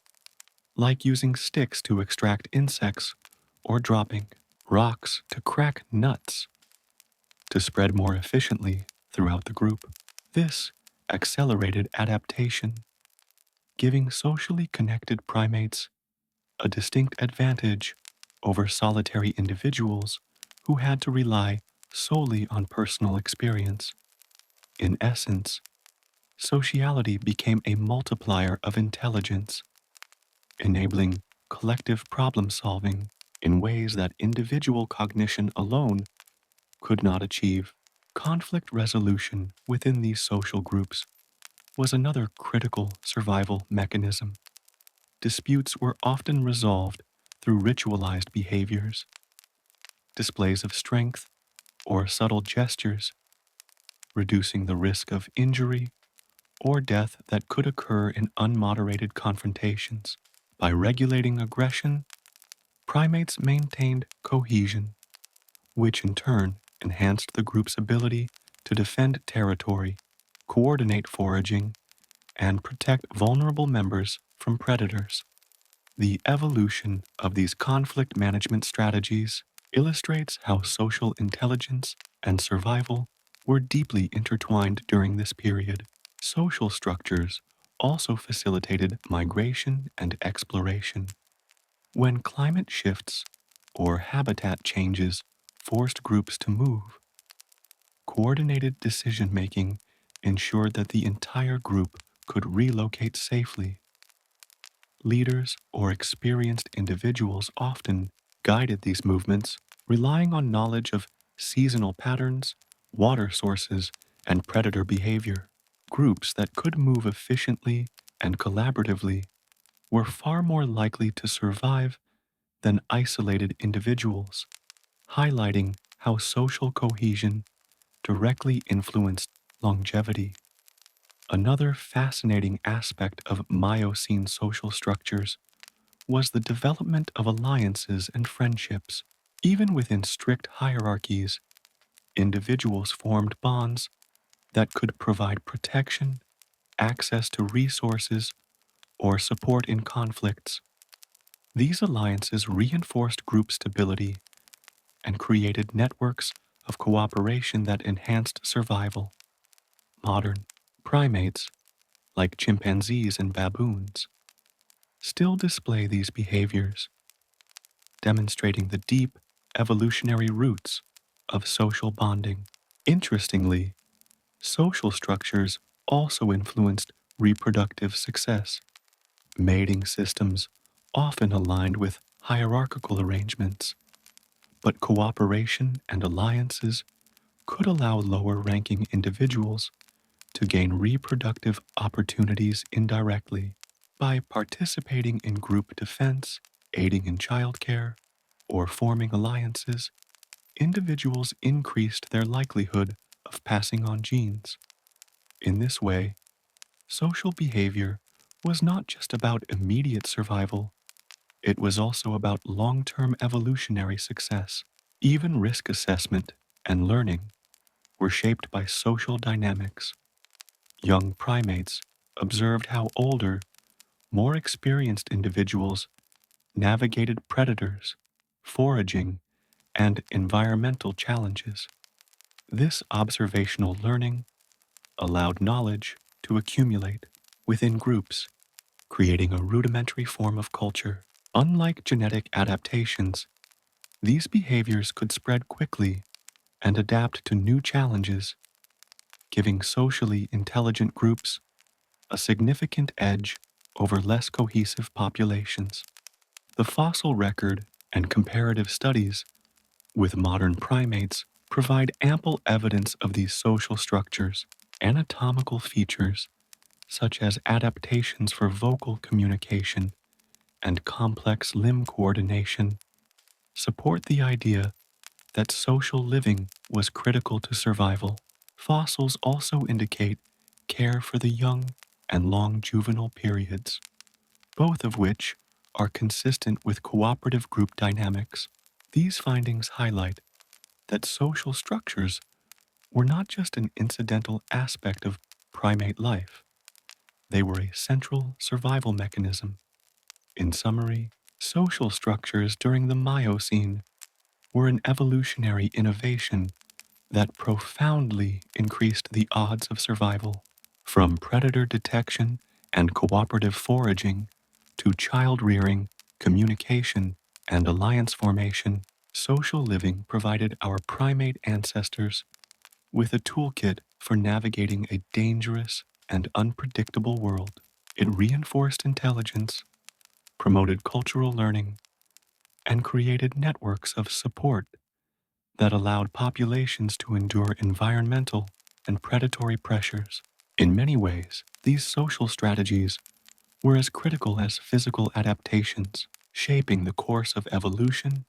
like using sticks to extract insects or dropping rocks to crack nuts, to spread more efficiently throughout the group. This accelerated adaptation, giving socially connected primates a distinct advantage over solitary individuals who had to rely solely on personal experience. In essence, Sociality became a multiplier of intelligence, enabling collective problem solving in ways that individual cognition alone could not achieve. Conflict resolution within these social groups was another critical survival mechanism. Disputes were often resolved through ritualized behaviors, displays of strength, or subtle gestures, reducing the risk of injury or death that could occur in unmoderated confrontations. By regulating aggression, primates maintained cohesion, which in turn enhanced the group's ability to defend territory, coordinate foraging, and protect vulnerable members from predators. The evolution of these conflict management strategies illustrates how social intelligence and survival were deeply intertwined during this period. Social structures also facilitated migration and exploration. When climate shifts or habitat changes forced groups to move, coordinated decision making ensured that the entire group could relocate safely. Leaders or experienced individuals often guided these movements, relying on knowledge of seasonal patterns, water sources, and predator behavior. Groups that could move efficiently and collaboratively were far more likely to survive than isolated individuals, highlighting how social cohesion directly influenced longevity. Another fascinating aspect of Miocene social structures was the development of alliances and friendships. Even within strict hierarchies, individuals formed bonds that could provide protection, access to resources, or support in conflicts. These alliances reinforced group stability and created networks of cooperation that enhanced survival. Modern primates, like chimpanzees and baboons, still display these behaviors, demonstrating the deep evolutionary roots of social bonding. Interestingly, social structures also influenced reproductive success. Mating systems often aligned with hierarchical arrangements, but cooperation and alliances could allow lower ranking individuals to gain reproductive opportunities indirectly. By participating in group defense, aiding in childcare, or forming alliances, individuals increased their likelihood of passing on genes. In this way, social behavior was not just about immediate survival, it was also about long-term evolutionary success. Even risk assessment and learning were shaped by social dynamics. Young primates observed how older, more experienced individuals navigated predators, foraging, and environmental challenges. This observational learning allowed knowledge to accumulate within groups, creating a rudimentary form of culture. Unlike genetic adaptations, these behaviors could spread quickly and adapt to new challenges, giving socially intelligent groups a significant edge over less cohesive populations. The fossil record and comparative studies with modern primates provide ample evidence of these social structures. Anatomical features, such as adaptations for vocal communication and complex limb coordination, support the idea that social living was critical to survival. Fossils also indicate care for the young and long juvenile periods, both of which are consistent with cooperative group dynamics. These findings highlight that social structures were not just an incidental aspect of primate life, they were a central survival mechanism. In summary, social structures during the Miocene were an evolutionary innovation that profoundly increased the odds of survival. From predator detection and cooperative foraging to child rearing, communication, and alliance formation, social living provided our primate ancestors with a toolkit for navigating a dangerous and unpredictable world. It reinforced intelligence, promoted cultural learning, and created networks of support that allowed populations to endure environmental and predatory pressures. In many ways, these social strategies were as critical as physical adaptations, shaping the course of evolution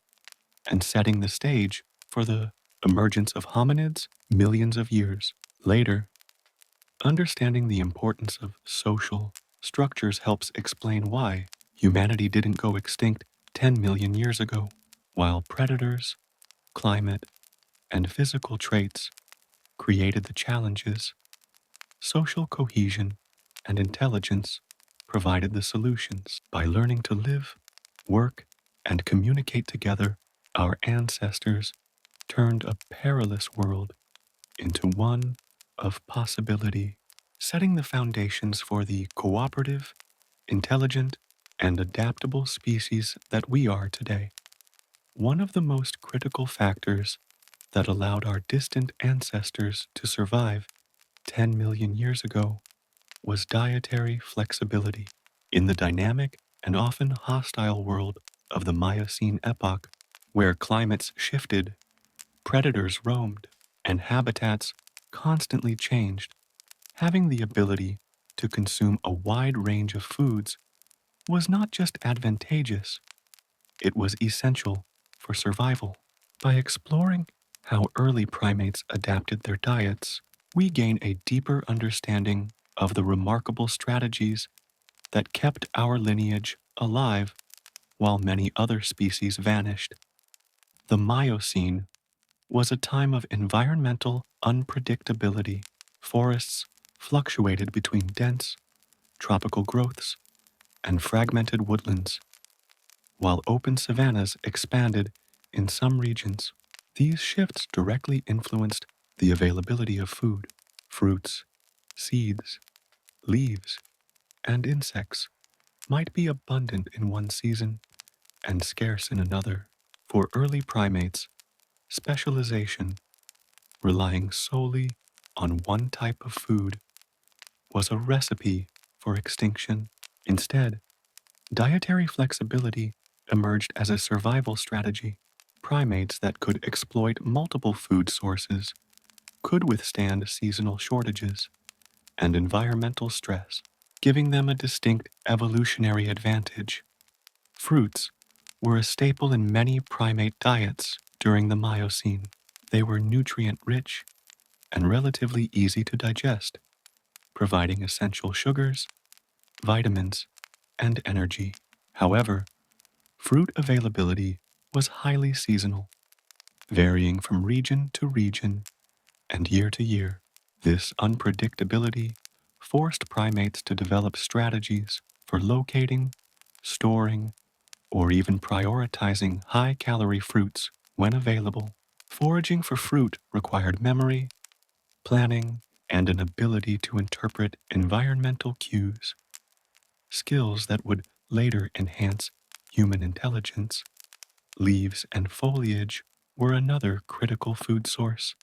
and setting the stage for the emergence of hominids millions of years later. Understanding the importance of social structures helps explain why humanity didn't go extinct 10 million years ago. While predators, climate, and physical traits created the challenges, social cohesion and intelligence provided the solutions. By learning to live, work, and communicate together, our ancestors turned a perilous world into one of possibility, setting the foundations for the cooperative, intelligent, and adaptable species that we are today. One of the most critical factors that allowed our distant ancestors to survive 10 million years ago was dietary flexibility. In the dynamic and often hostile world of the Miocene Epoch, where climates shifted, predators roamed, and habitats constantly changed, having the ability to consume a wide range of foods was not just advantageous, it was essential for survival. By exploring how early primates adapted their diets, we gain a deeper understanding of the remarkable strategies that kept our lineage alive while many other species vanished. The Miocene was a time of environmental unpredictability. Forests fluctuated between dense, tropical growths and fragmented woodlands, while open savannas expanded in some regions. These shifts directly influenced the availability of food. Fruits, seeds, leaves, and insects might be abundant in one season and scarce in another. For early primates, specialization, relying solely on one type of food, was a recipe for extinction. Instead, dietary flexibility emerged as a survival strategy. Primates that could exploit multiple food sources could withstand seasonal shortages and environmental stress, giving them a distinct evolutionary advantage. Fruits were a staple in many primate diets during the Miocene. They were nutrient-rich and relatively easy to digest, providing essential sugars, vitamins, and energy. However, fruit availability was highly seasonal, varying from region to region and year to year. This unpredictability forced primates to develop strategies for locating, storing, or even prioritizing high-calorie fruits when available. Foraging for fruit required memory, planning, and an ability to interpret environmental cues, skills that would later enhance human intelligence. Leaves and foliage were another critical food source,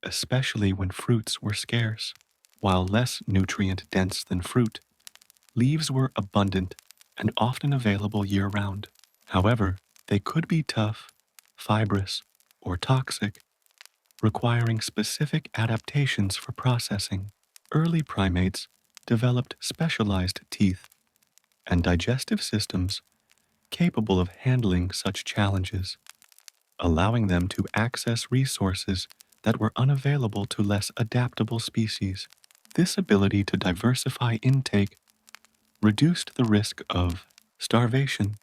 especially when fruits were scarce. While less nutrient-dense than fruit, leaves were abundant and often available year-round. However, they could be tough, fibrous, or toxic, requiring specific adaptations for processing. Early primates developed specialized teeth and digestive systems capable of handling such challenges, allowing them to access resources that were unavailable to less adaptable species. This ability to diversify intake reduced the risk of starvation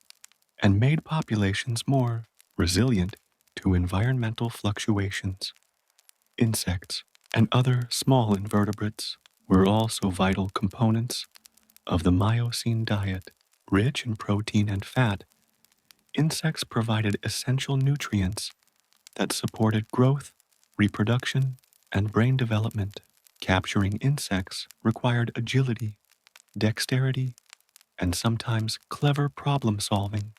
and made populations more resilient to environmental fluctuations. Insects and other small invertebrates were also vital components of the Miocene diet. Rich in protein and fat, insects provided essential nutrients that supported growth, reproduction, and brain development. Capturing insects required agility, dexterity, and sometimes clever problem solving,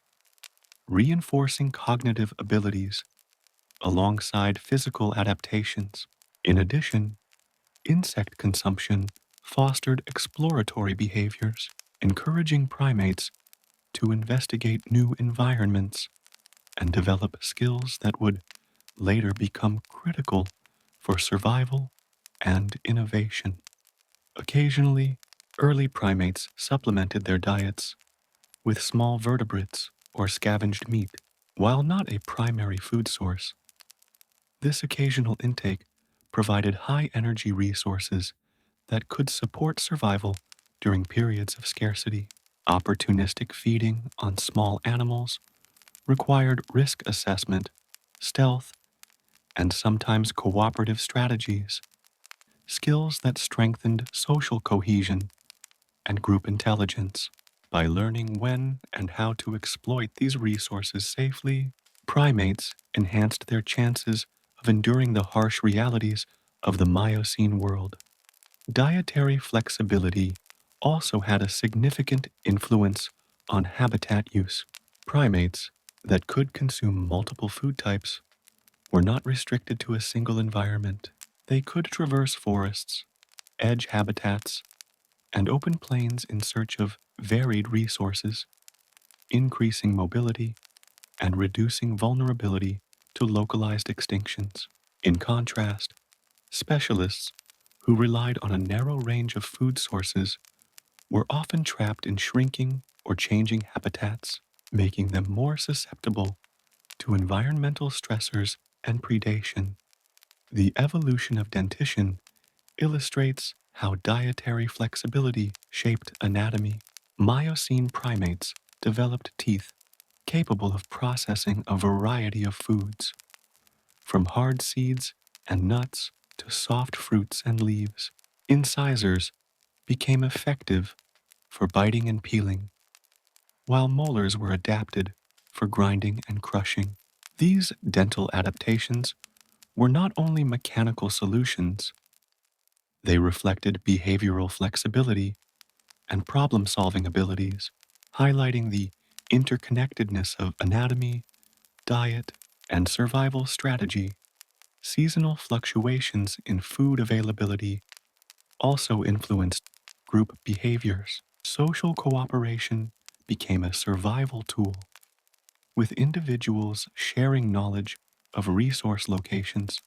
reinforcing cognitive abilities alongside physical adaptations. In addition, insect consumption fostered exploratory behaviors, encouraging primates to investigate new environments and develop skills that would later become critical for survival and innovation. Occasionally, early primates supplemented their diets with small vertebrates or scavenged meat. While not a primary food source, this occasional intake provided high energy resources that could support survival during periods of scarcity. Opportunistic feeding on small animals required risk assessment, stealth, and sometimes cooperative strategies, skills that strengthened social cohesion and group intelligence. By learning when and how to exploit these resources safely, primates enhanced their chances of enduring the harsh realities of the Miocene world. Dietary flexibility also had a significant influence on habitat use. Primates that could consume multiple food types were not restricted to a single environment. They could traverse forests, edge habitats, and open plains in search of varied resources, increasing mobility and reducing vulnerability to localized extinctions. In contrast, specialists who relied on a narrow range of food sources were often trapped in shrinking or changing habitats, making them more susceptible to environmental stressors and predation. The evolution of dentition illustrates how dietary flexibility shaped anatomy. Miocene primates developed teeth capable of processing a variety of foods, from hard seeds and nuts to soft fruits and leaves. Incisors became effective for biting and peeling, while molars were adapted for grinding and crushing. These dental adaptations were not only mechanical solutions, they reflected behavioral flexibility and problem solving abilities, highlighting the interconnectedness of anatomy, diet, and survival strategy. Seasonal fluctuations in food availability also influenced group behaviors. Social cooperation became a survival tool, with individuals sharing knowledge of resource locations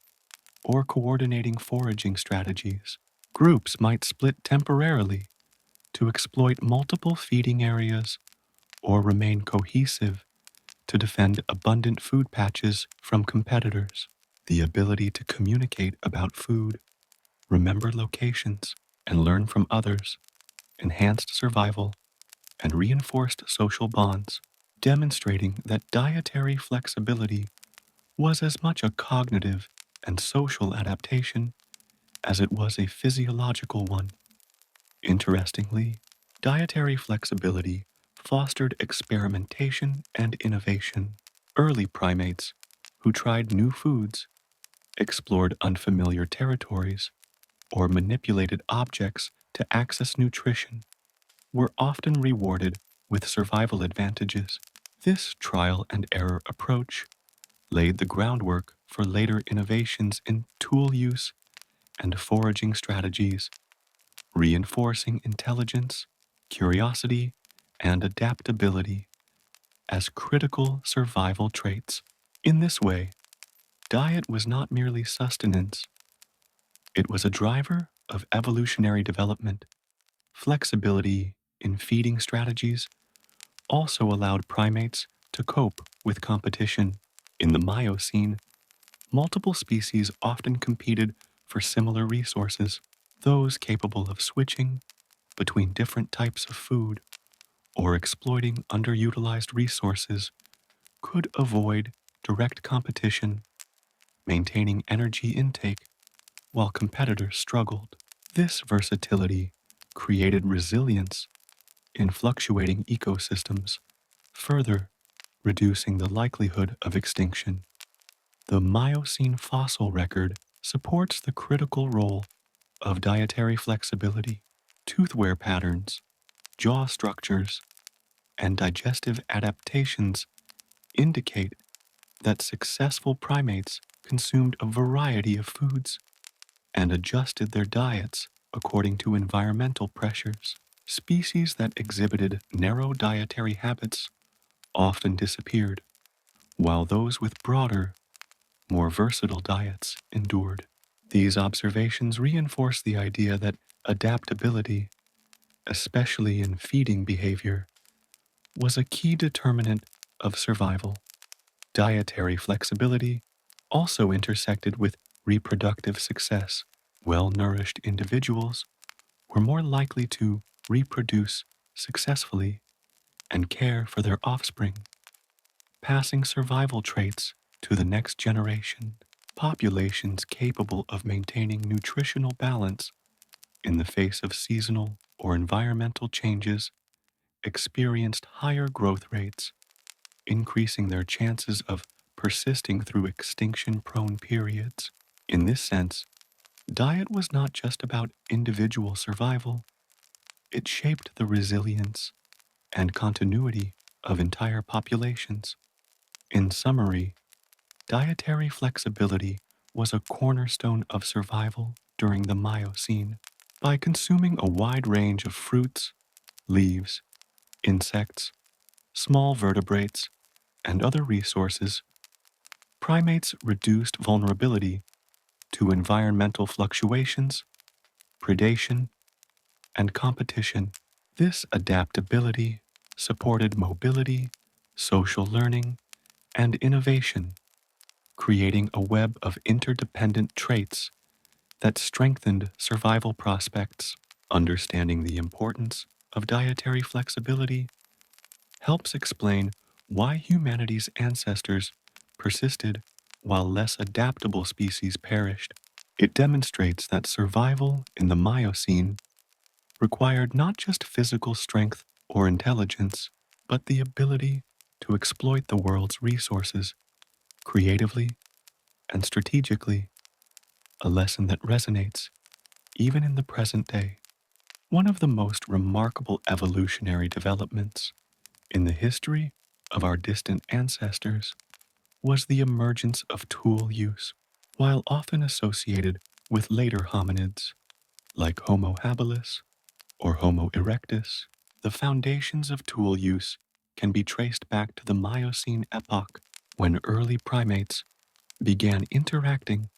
or coordinating foraging strategies. Groups might split temporarily to exploit multiple feeding areas or remain cohesive to defend abundant food patches from competitors. The ability to communicate about food, remember locations, and learn from others enhanced survival and reinforced social bonds, demonstrating that dietary flexibility was as much a cognitive and social adaptation as it was a physiological one. Interestingly, dietary flexibility fostered experimentation and innovation. Early primates who tried new foods, explored unfamiliar territories, or manipulated objects to access nutrition were often rewarded with survival advantages. This trial and error approach laid the groundwork for later innovations in tool use and foraging strategies, reinforcing intelligence, curiosity, and adaptability as critical survival traits. In this way, diet was not merely sustenance, it was a driver of evolutionary development. Flexibility in feeding strategies also allowed primates to cope with competition. In the Miocene, multiple species often competed for similar resources. Those capable of switching between different types of food or exploiting underutilized resources could avoid direct competition, maintaining energy intake while competitors struggled. This versatility created resilience in fluctuating ecosystems, further reducing the likelihood of extinction. The Miocene fossil record supports the critical role of dietary flexibility. Tooth wear patterns, jaw structures, and digestive adaptations indicate that successful primates consumed a variety of foods and adjusted their diets according to environmental pressures. Species that exhibited narrow dietary habits often disappeared, while those with broader, more versatile diets endured. These observations reinforce the idea that adaptability, especially in feeding behavior, was a key determinant of survival. Dietary flexibility also intersected with reproductive success. Well-nourished individuals were more likely to reproduce successfully and care for their offspring, passing survival traits to the next generation. Populations capable of maintaining nutritional balance in the face of seasonal or environmental changes experienced higher growth rates, increasing their chances of persisting through extinction-prone periods. In this sense, diet was not just about individual survival, it shaped the resilience and continuity of entire populations. In summary, dietary flexibility was a cornerstone of survival during the Miocene. By consuming a wide range of fruits, leaves, insects, small vertebrates, and other resources, primates reduced vulnerability to environmental fluctuations, predation, and competition. This adaptability supported mobility, social learning, and innovation, creating a web of interdependent traits that strengthened survival prospects. Understanding the importance of dietary flexibility helps explain why humanity's ancestors persisted while less adaptable species perished. It demonstrates that survival in the Miocene required not just physical strength or intelligence, but the ability to exploit the world's resources creatively and strategically, a lesson that resonates even in the present day. One of the most remarkable evolutionary developments in the history of our distant ancestors was the emergence of tool use. While often associated with later hominids like Homo habilis or Homo erectus, the foundations of tool use can be traced back to the Miocene epoch, when early primates began interacting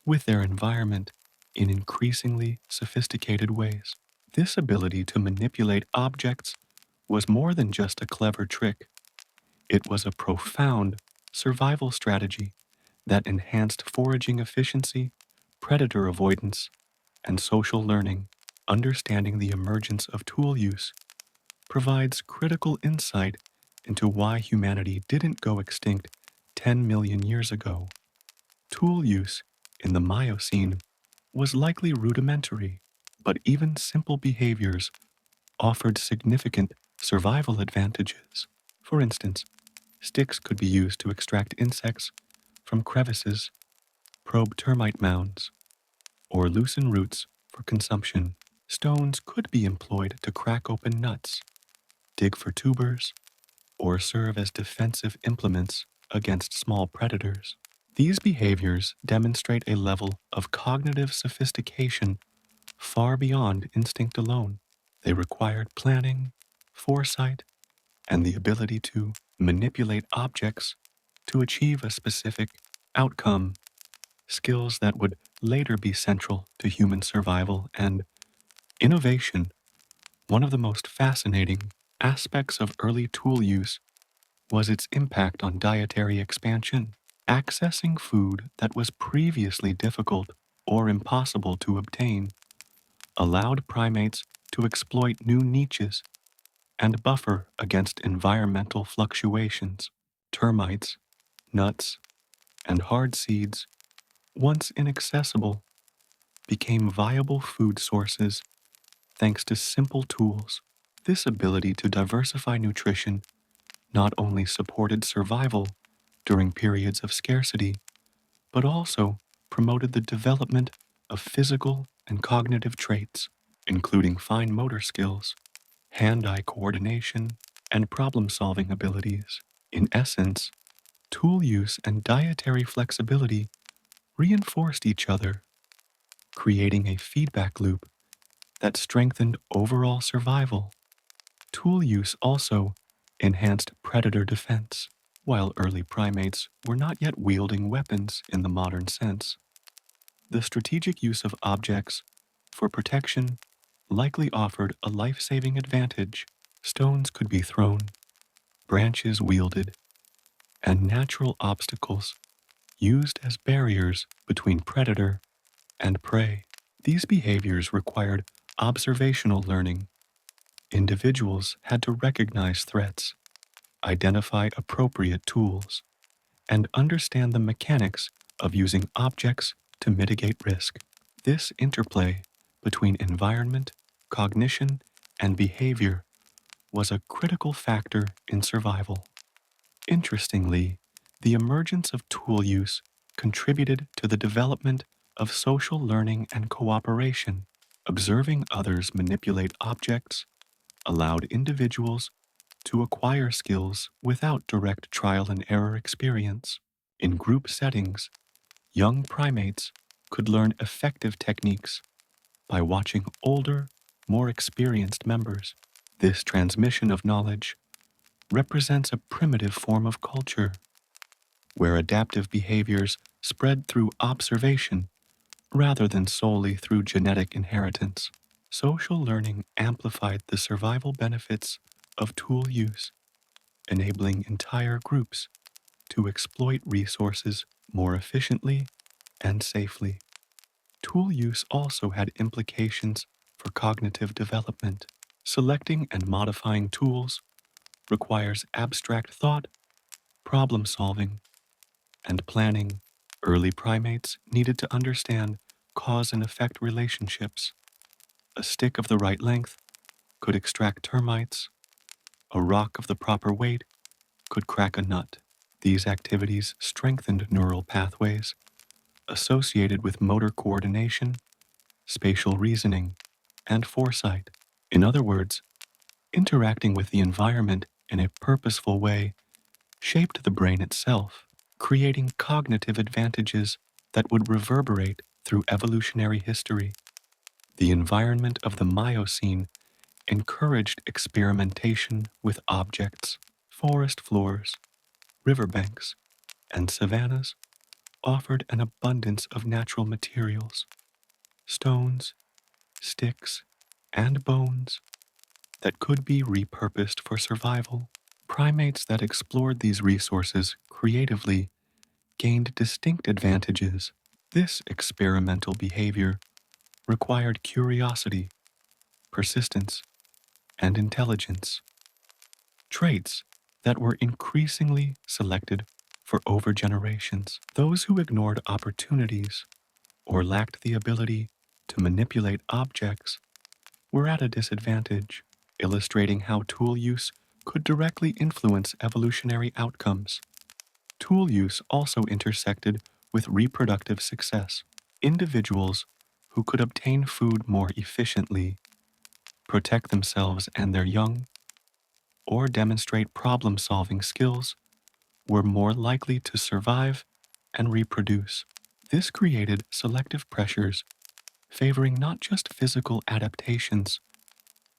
with their environment in increasingly sophisticated ways. This ability to manipulate objects was more than just a clever trick. It was a profound survival strategy that enhanced foraging efficiency, predator avoidance, and social learning. Understanding the emergence of tool use provides critical insight into why humanity didn't go extinct 10 million years ago. Tool use in the Miocene was likely rudimentary, but even simple behaviors offered significant survival advantages. For instance, sticks could be used to extract insects from crevices, probe termite mounds, or loosen roots for consumption. Stones could be employed to crack open nuts, dig for tubers, or serve as defensive implements against small predators. These behaviors demonstrate a level of cognitive sophistication far beyond instinct alone. They required planning, foresight, and the ability to manipulate objects to achieve a specific outcome, skills that would later be central to human survival and innovation. One of the most fascinating aspects of early tool use was its impact on dietary expansion. Accessing food that was previously difficult or impossible to obtain allowed primates to exploit new niches and buffer against environmental fluctuations. Termites, nuts, and hard seeds, once inaccessible, became viable food sources thanks to simple tools. This ability to diversify nutrition not only supported survival during periods of scarcity, but also promoted the development of physical and cognitive traits, including fine motor skills, hand-eye coordination, and problem-solving abilities. In essence, tool use and dietary flexibility reinforced each other, creating a feedback loop that strengthened overall survival. Tool use also enhanced predator defense. While early primates were not yet wielding weapons in the modern sense, the strategic use of objects for protection likely offered a life-saving advantage. Stones could be thrown, branches wielded, and natural obstacles used as barriers between predator and prey. These behaviors required observational learning. Individuals had to recognize threats, identify appropriate tools, and understand the mechanics of using objects to mitigate risk. This interplay between environment, cognition, and behavior was a critical factor in survival. Interestingly, the emergence of tool use contributed to the development of social learning and cooperation. Observing others manipulate objects allowed individuals to acquire skills without direct trial and error experience. In group settings, young primates could learn effective techniques by watching older, more experienced members. This transmission of knowledge represents a primitive form of culture, where adaptive behaviors spread through observation rather than solely through genetic inheritance. Social learning amplified the survival benefits of tool use, enabling entire groups to exploit resources more efficiently and safely. Tool use also had implications for cognitive development. Selecting and modifying tools requires abstract thought, problem solving, and planning. Early primates needed to understand cause and effect relationships. A stick of the right length could extract termites, a rock of the proper weight could crack a nut. These activities strengthened neural pathways associated with motor coordination, spatial reasoning, and foresight. In other words, interacting with the environment in a purposeful way shaped the brain itself, creating cognitive advantages that would reverberate through evolutionary history. The environment of the Miocene encouraged experimentation with objects. Forest floors, riverbanks, and savannas offered an abundance of natural materials, stones, sticks, and bones that could be repurposed for survival. Primates that explored these resources creatively gained distinct advantages. This experimental behavior required curiosity, persistence, and intelligence, traits that were increasingly selected for over generations. Those who ignored opportunities or lacked the ability to manipulate objects were at a disadvantage, illustrating how tool use could directly influence evolutionary outcomes. Tool use also intersected with reproductive success. Individuals who could obtain food more efficiently, protect themselves and their young, or demonstrate problem-solving skills were more likely to survive and reproduce. This created selective pressures favoring not just physical adaptations,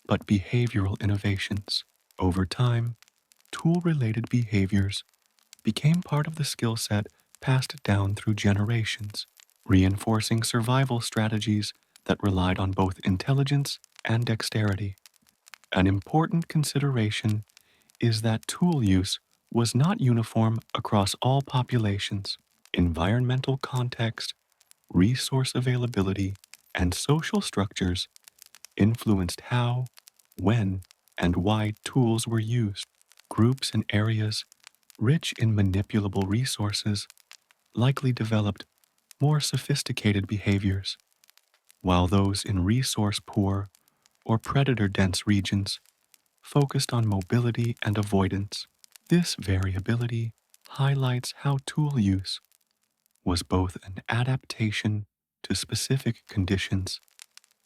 but behavioral innovations. Over time, tool-related behaviors became part of the skill set passed down through generations, reinforcing survival strategies that relied on both intelligence and dexterity. An important consideration is that tool use was not uniform across all populations. Environmental context, resource availability, and social structures influenced how, when, and why tools were used. Groups and areas rich in manipulable resources likely developed more sophisticated behaviors, while those in resource-poor or predator-dense regions focused on mobility and avoidance. This variability highlights how tool use was both an adaptation to specific conditions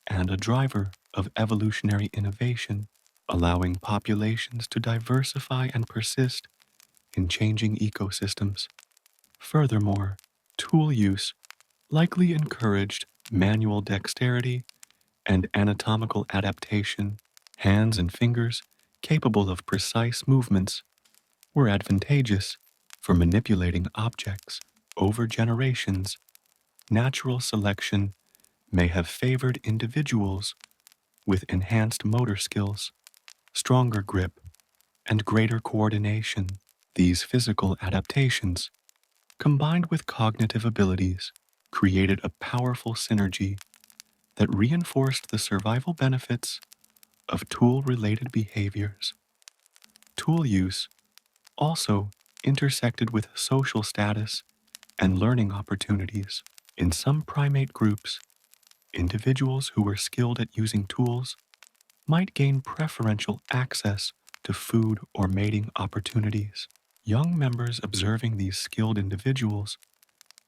and a driver of evolutionary innovation, allowing populations to diversify and persist in changing ecosystems. Furthermore, tool use likely encouraged manual dexterity and anatomical adaptation. Hands and fingers capable of precise movements were advantageous for manipulating objects over generations. Natural selection may have favored individuals with enhanced motor skills, stronger grip, and greater coordination. These physical adaptations, combined with cognitive abilities, created a powerful synergy that reinforced the survival benefits of tool-related behaviors. Tool use also intersected with social status and learning opportunities. In some primate groups, individuals who were skilled at using tools might gain preferential access to food or mating opportunities. Young members observing these skilled individuals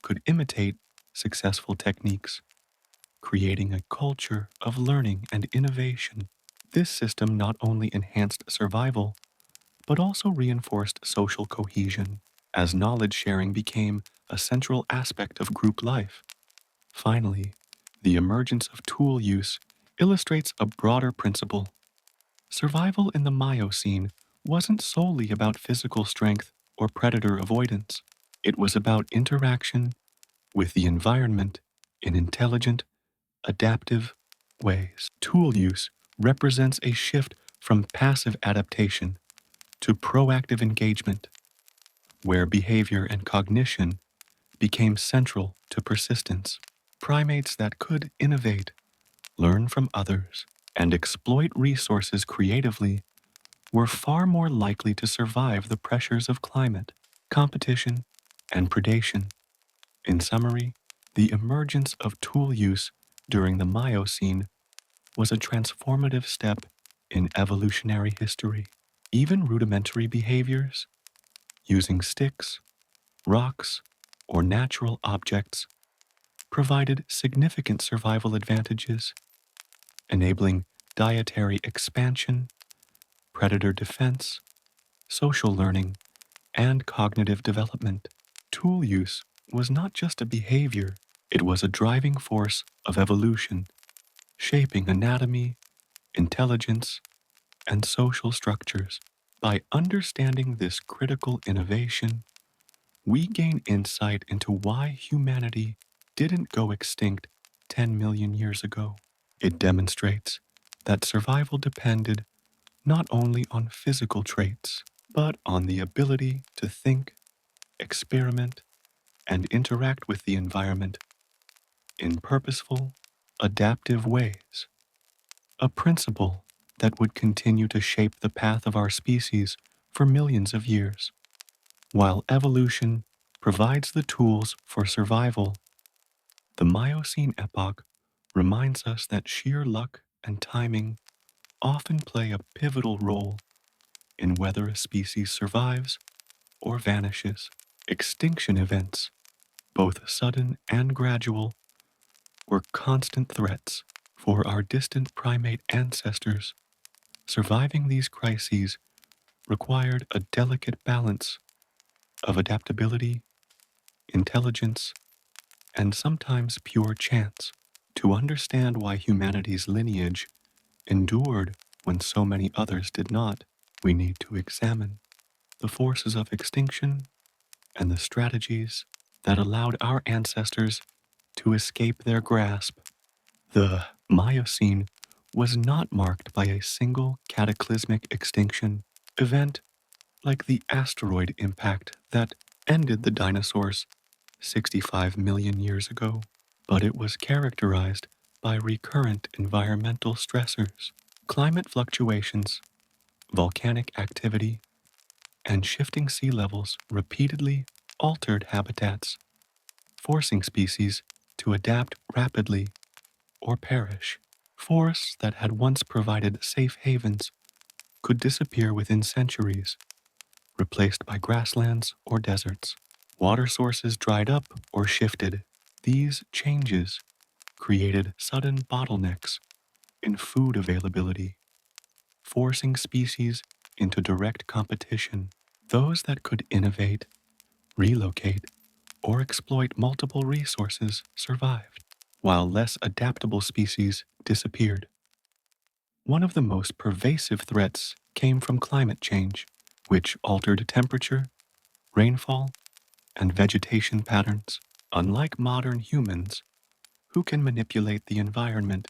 could imitate successful techniques, creating a culture of learning and innovation. This system not only enhanced survival, but also reinforced social cohesion, as knowledge sharing became a central aspect of group life. Finally, the emergence of tool use illustrates a broader principle. Survival in the Miocene wasn't solely about physical strength or predator avoidance. It was about interaction with the environment in intelligent, adaptive ways. Tool use represents a shift from passive adaptation to proactive engagement, where behavior and cognition became central to persistence. Primates that could innovate, learn from others, and exploit resources creatively were far more likely to survive the pressures of climate, competition, and predation. In summary, the emergence of tool use during the Miocene was a transformative step in evolutionary history. Even rudimentary behaviors, using sticks, rocks, or natural objects, provided significant survival advantages, enabling dietary expansion, predator defense, social learning, and cognitive development. Tool use was not just a behavior, it was a driving force of evolution, shaping anatomy, intelligence, and social structures. By understanding this critical innovation, we gain insight into why humanity didn't go extinct 10 million years ago. It demonstrates that survival depended not only on physical traits, but on the ability to think, experiment, and interact with the environment in purposeful, adaptive ways. A principle that would continue to shape the path of our species for millions of years. While evolution provides the tools for survival, the Miocene epoch reminds us that sheer luck and timing often play a pivotal role in whether a species survives or vanishes. Extinction events, both sudden and gradual, were constant threats for our distant primate ancestors. Surviving these crises required a delicate balance of adaptability, intelligence, and sometimes pure chance. To understand why humanity's lineage endured when so many others did not, we need to examine the forces of extinction and the strategies that allowed our ancestors to escape their grasp. The Miocene was not marked by a single cataclysmic extinction event like the asteroid impact that ended the dinosaurs 65 million years ago, but it was characterized by recurrent environmental stressors, climate fluctuations, volcanic activity, and shifting sea levels repeatedly altered habitats, forcing species to adapt rapidly or perish. Forests that had once provided safe havens could disappear within centuries, replaced by grasslands or deserts. Water sources dried up or shifted. These changes created sudden bottlenecks in food availability, forcing species into direct competition. Those that could innovate, relocate, or exploit multiple resources survived. while less adaptable species disappeared. One of the most pervasive threats came from climate change, which altered temperature, rainfall, and vegetation patterns. Unlike modern humans, who can manipulate the environment,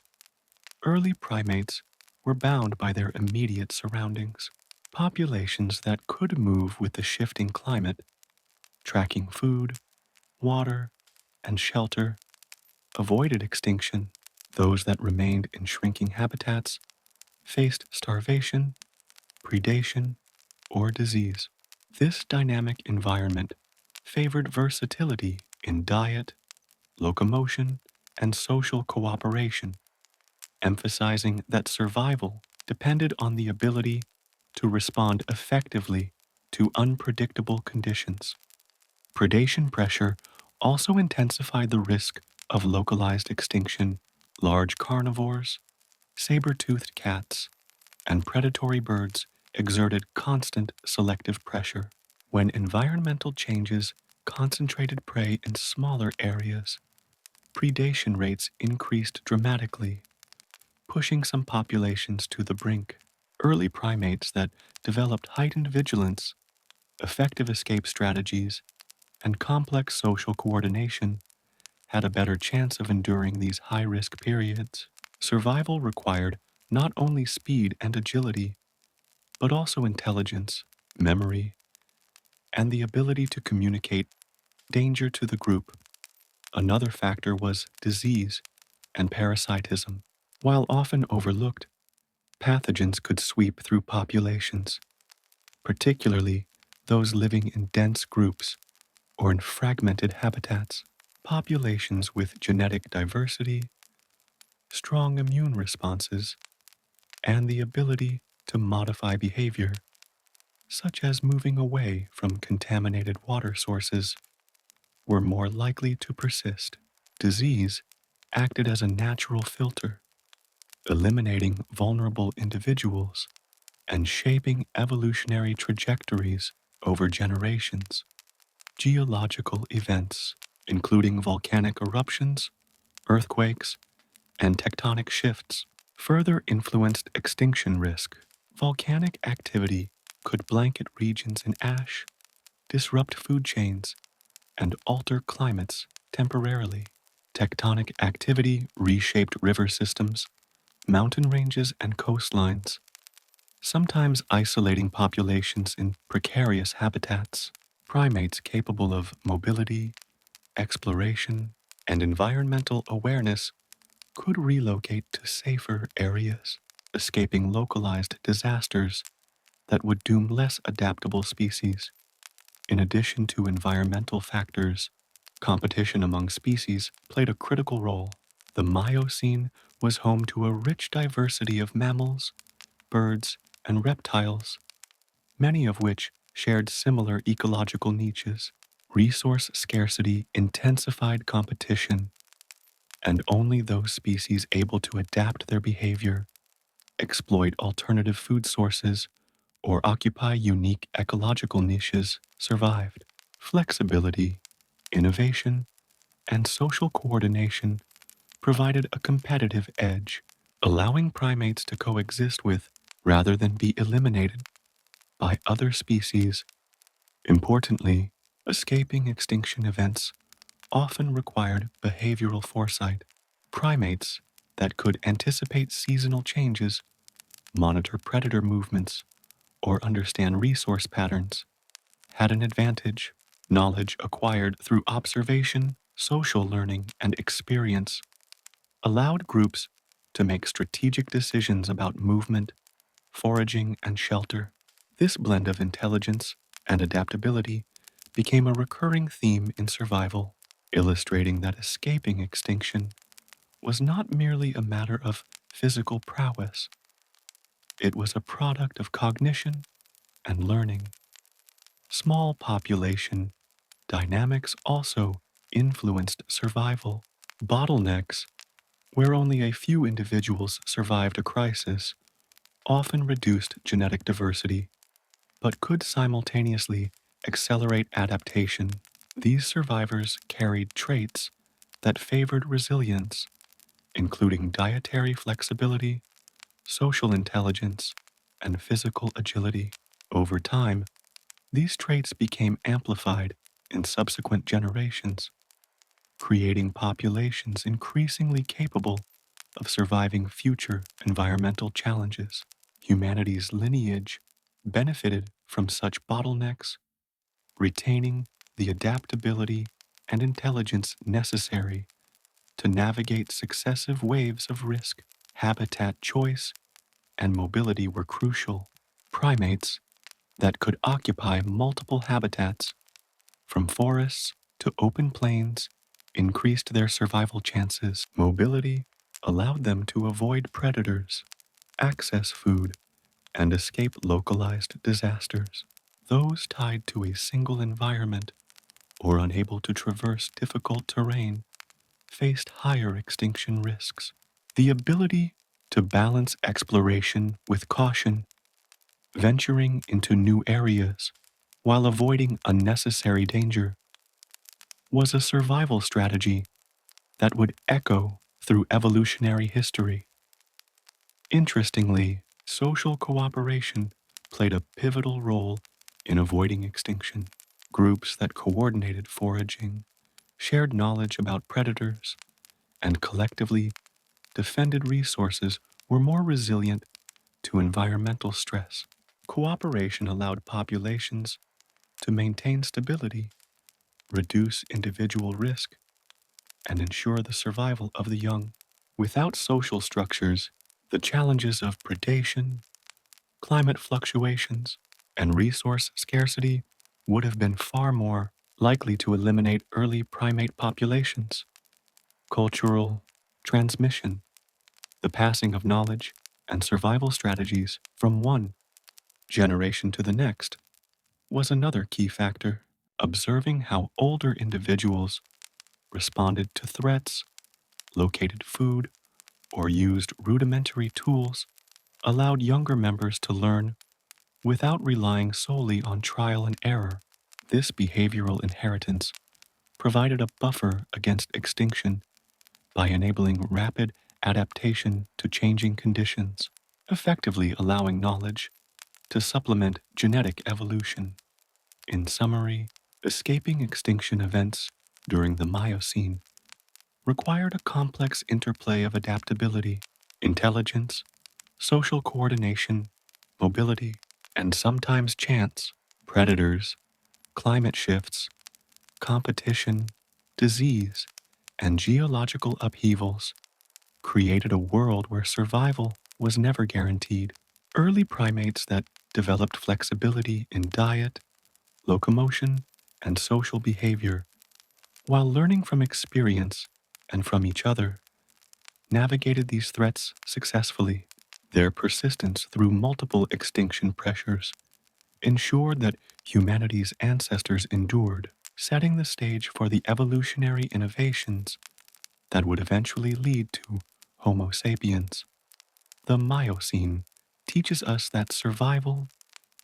early primates were bound by their immediate surroundings. Populations that could move with the shifting climate, tracking food, water, and shelter, avoided extinction. Those that remained in shrinking habitats faced starvation, predation, or disease. This dynamic environment favored versatility in diet, locomotion, and social cooperation, emphasizing that survival depended on the ability to respond effectively to unpredictable conditions. Predation pressure also intensified the risk of localized extinction. Large carnivores, saber-toothed cats, and predatory birds exerted constant selective pressure. When environmental changes concentrated prey in smaller areas, predation rates increased dramatically, pushing some populations to the brink. Early primates that developed heightened vigilance, effective escape strategies, and complex social coordination had a better chance of enduring these high-risk periods. Survival required not only speed and agility, but also intelligence, memory, and the ability to communicate danger to the group. Another factor was disease and parasitism. While often overlooked, pathogens could sweep through populations, particularly those living in dense groups or in fragmented habitats. Populations with genetic diversity, strong immune responses, and the ability to modify behavior, such as moving away from contaminated water sources, were more likely to persist. Disease acted as a natural filter, eliminating vulnerable individuals and shaping evolutionary trajectories over generations. Geological events, including volcanic eruptions, earthquakes, and tectonic shifts, further influenced extinction risk. Volcanic activity could blanket regions in ash, disrupt food chains, and alter climates temporarily. Tectonic activity reshaped river systems, mountain ranges, and coastlines, sometimes isolating populations in precarious habitats. Primates capable of mobility, exploration, and environmental awareness could relocate to safer areas, escaping localized disasters that would doom less adaptable species. In addition to environmental factors, competition among species played a critical role. The Miocene was home to a rich diversity of mammals, birds, and reptiles, many of which shared similar ecological niches. Resource scarcity intensified competition, and only those species able to adapt their behavior, exploit alternative food sources, or occupy unique ecological niches survived. Flexibility, innovation, and social coordination provided a competitive edge, allowing primates to coexist with, rather than be eliminated, by other species. Importantly, escaping extinction events often required behavioral foresight. Primates that could anticipate seasonal changes, monitor predator movements, or understand resource patterns had an advantage. Knowledge acquired through observation, social learning, and experience allowed groups to make strategic decisions about movement, foraging, and shelter. This blend of intelligence and adaptability became a recurring theme in survival, illustrating that escaping extinction was not merely a matter of physical prowess, it was a product of cognition and learning. Small population dynamics also influenced survival. Bottlenecks, where only a few individuals survived a crisis, often reduced genetic diversity, but could simultaneously accelerate adaptation. These survivors carried traits that favored resilience, including dietary flexibility, social intelligence, and physical agility. Over time, these traits became amplified in subsequent generations, creating populations increasingly capable of surviving future environmental challenges. Humanity's lineage benefited from such bottlenecks, retaining the adaptability and intelligence necessary to navigate successive waves of risk. Habitat choice and mobility were crucial. Primates that could occupy multiple habitats, from forests to open plains, increased their survival chances. Mobility allowed them to avoid predators, access food, and escape localized disasters. Those tied to a single environment or unable to traverse difficult terrain faced higher extinction risks. The ability to balance exploration with caution, venturing into new areas while avoiding unnecessary danger, was a survival strategy that would echo through evolutionary history. Interestingly, social cooperation played a pivotal role in avoiding extinction. Groups that coordinated foraging, shared knowledge about predators, and collectively defended resources were more resilient to environmental stress. Cooperation allowed populations to maintain stability, reduce individual risk, and ensure the survival of the young. Without social structures, the challenges of predation, climate fluctuations, and resource scarcity would have been far more likely to eliminate early primate populations. Cultural transmission, the passing of knowledge and survival strategies from one generation to the next, was another key factor. Observing how older individuals responded to threats, located food, or used rudimentary tools allowed younger members to learn without relying solely on trial and error. This behavioral inheritance provided a buffer against extinction by enabling rapid adaptation to changing conditions, effectively allowing knowledge to supplement genetic evolution. In summary, escaping extinction events during the Miocene required a complex interplay of adaptability, intelligence, social coordination, mobility, and sometimes chance. Predators, climate shifts, competition, disease, and geological upheavals created a world where survival was never guaranteed. Early primates that developed flexibility in diet, locomotion, and social behavior, while learning from experience and from each other, navigated these threats successfully. Their persistence through multiple extinction pressures ensured that humanity's ancestors endured, setting the stage for the evolutionary innovations that would eventually lead to Homo sapiens. The Miocene teaches us that survival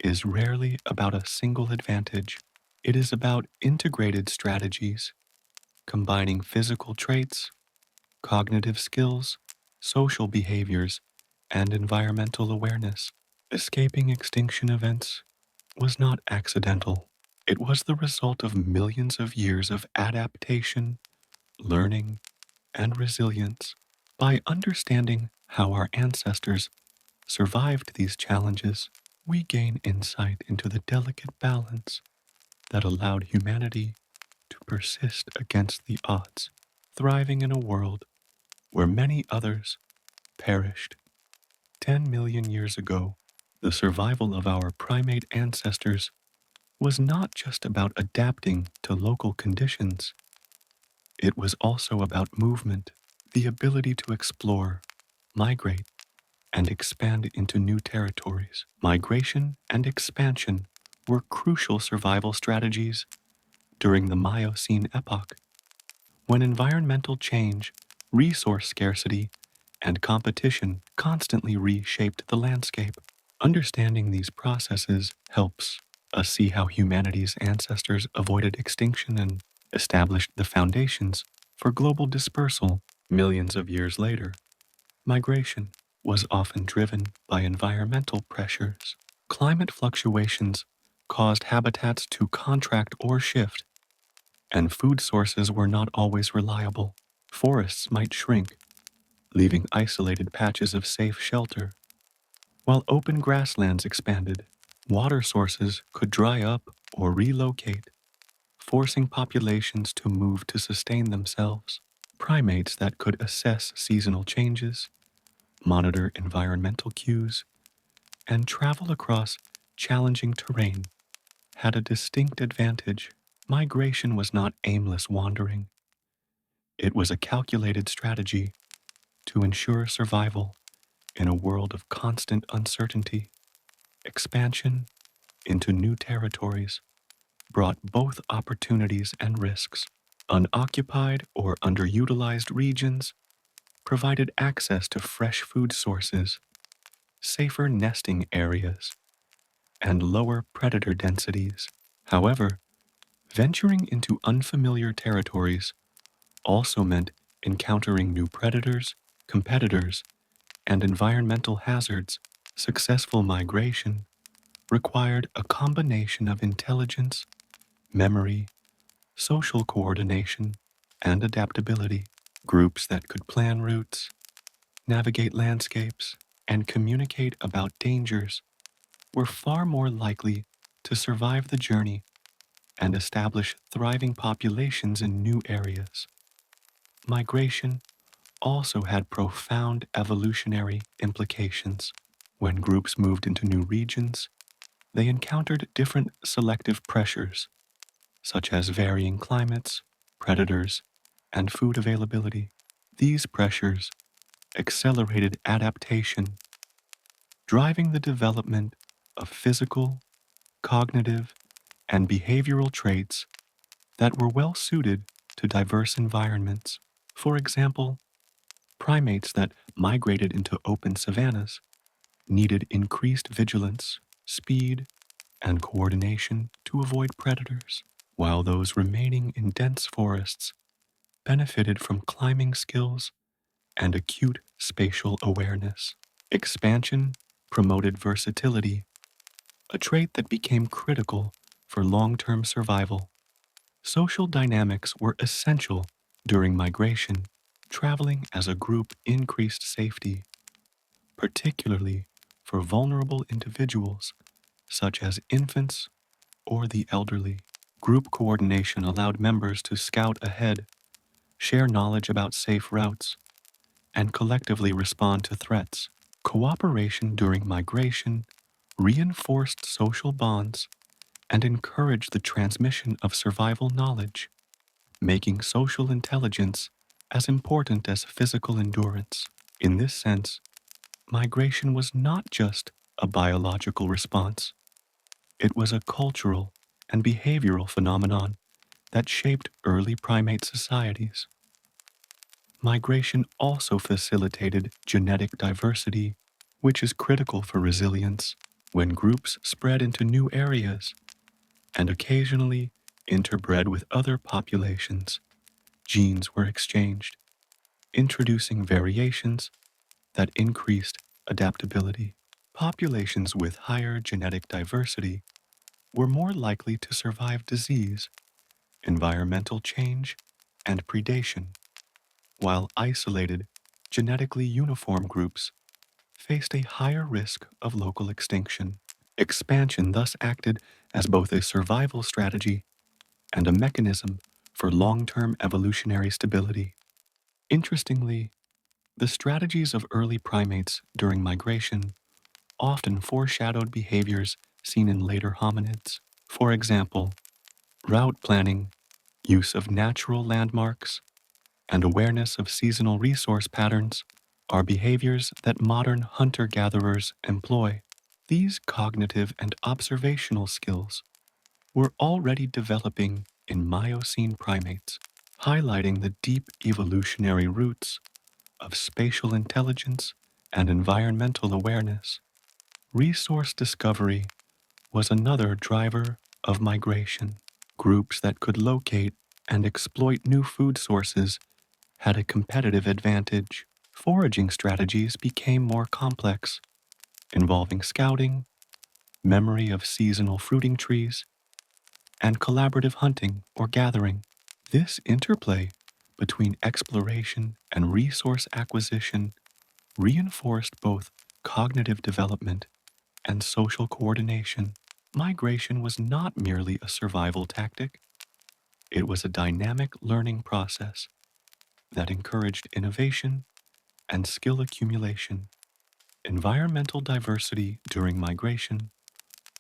is rarely about a single advantage. It is about integrated strategies, combining physical traits, cognitive skills, social behaviors, and environmental awareness. Escaping extinction events was not accidental. It was the result of millions of years of adaptation, learning, and resilience. By understanding how our ancestors survived these challenges, we gain insight into the delicate balance that allowed humanity to persist against the odds, thriving in a world where many others perished. 10 million years ago, the survival of our primate ancestors was not just about adapting to local conditions, it was also about movement, the ability to explore, migrate, and expand into new territories. Migration and expansion were crucial survival strategies during the Miocene Epoch, when environmental change, resource scarcity, and competition constantly reshaped the landscape. Understanding these processes helps us see how humanity's ancestors avoided extinction and established the foundations For global dispersal, millions of years later, migration was often driven by environmental pressures. Climate fluctuations caused habitats to contract or shift, and food sources were not always reliable. Forests might shrink, leaving isolated patches of safe shelter, while open grasslands expanded. Water sources could dry up or relocate, forcing populations to move to sustain themselves. Primates that could assess seasonal changes, monitor environmental cues, and travel across challenging terrain had a distinct advantage. Migration was not aimless wandering. It was a calculated strategy to ensure survival in a world of constant uncertainty. Expansion into new territories brought both opportunities and risks. Unoccupied or underutilized regions provided access to fresh food sources, safer nesting areas, and lower predator densities. However, venturing into unfamiliar territories also meant encountering new predators, competitors, and environmental hazards. Successful migration required a combination of intelligence, memory, social coordination, and adaptability. Groups that could plan routes, navigate landscapes, and communicate about dangers were far more likely to survive the journey and establish thriving populations in new areas. Migration also had profound evolutionary implications. When groups moved into new regions, they encountered different selective pressures, such as varying climates, predators, and food availability. These pressures accelerated adaptation, driving the development of physical, cognitive, and behavioral traits that were well suited to diverse environments. For example, primates that migrated into open savannas needed increased vigilance, speed, and coordination to avoid predators, while those remaining in dense forests benefited from climbing skills and acute spatial awareness. Expansion promoted versatility, a trait that became critical for long-term survival. Social dynamics were essential during migration. Traveling as a group increased safety, particularly for vulnerable individuals such as infants or the elderly. Group coordination allowed members to scout ahead, share knowledge about safe routes, and collectively respond to threats. Cooperation during migration reinforced social bonds and encouraged the transmission of survival knowledge, making social intelligence as important as physical endurance. In this sense, migration was not just a biological response, it was a cultural and behavioral phenomenon that shaped early primate societies. Migration also facilitated genetic diversity, which is critical for resilience. When groups spread into new areas and occasionally interbred with other populations, genes were exchanged, introducing variations that increased adaptability. Populations with higher genetic diversity were more likely to survive disease, environmental change, and predation, while isolated, genetically uniform groups faced a higher risk of local extinction. Expansion thus acted as both a survival strategy and a mechanism for long-term evolutionary stability. Interestingly, the strategies of early primates during migration often foreshadowed behaviors seen in later hominids. For example, route planning, use of natural landmarks, and awareness of seasonal resource patterns are behaviors that modern hunter-gatherers employ. These cognitive and observational skills were already developing in Miocene primates, highlighting the deep evolutionary roots of spatial intelligence and environmental awareness. Resource discovery was another driver of migration. Groups that could locate and exploit new food sources had a competitive advantage. Foraging strategies became more complex, involving scouting, memory of seasonal fruiting trees, and collaborative hunting or gathering. This interplay between exploration and resource acquisition reinforced both cognitive development and social coordination. Migration was not merely a survival tactic, it was a dynamic learning process that encouraged innovation and skill accumulation. Environmental diversity during migration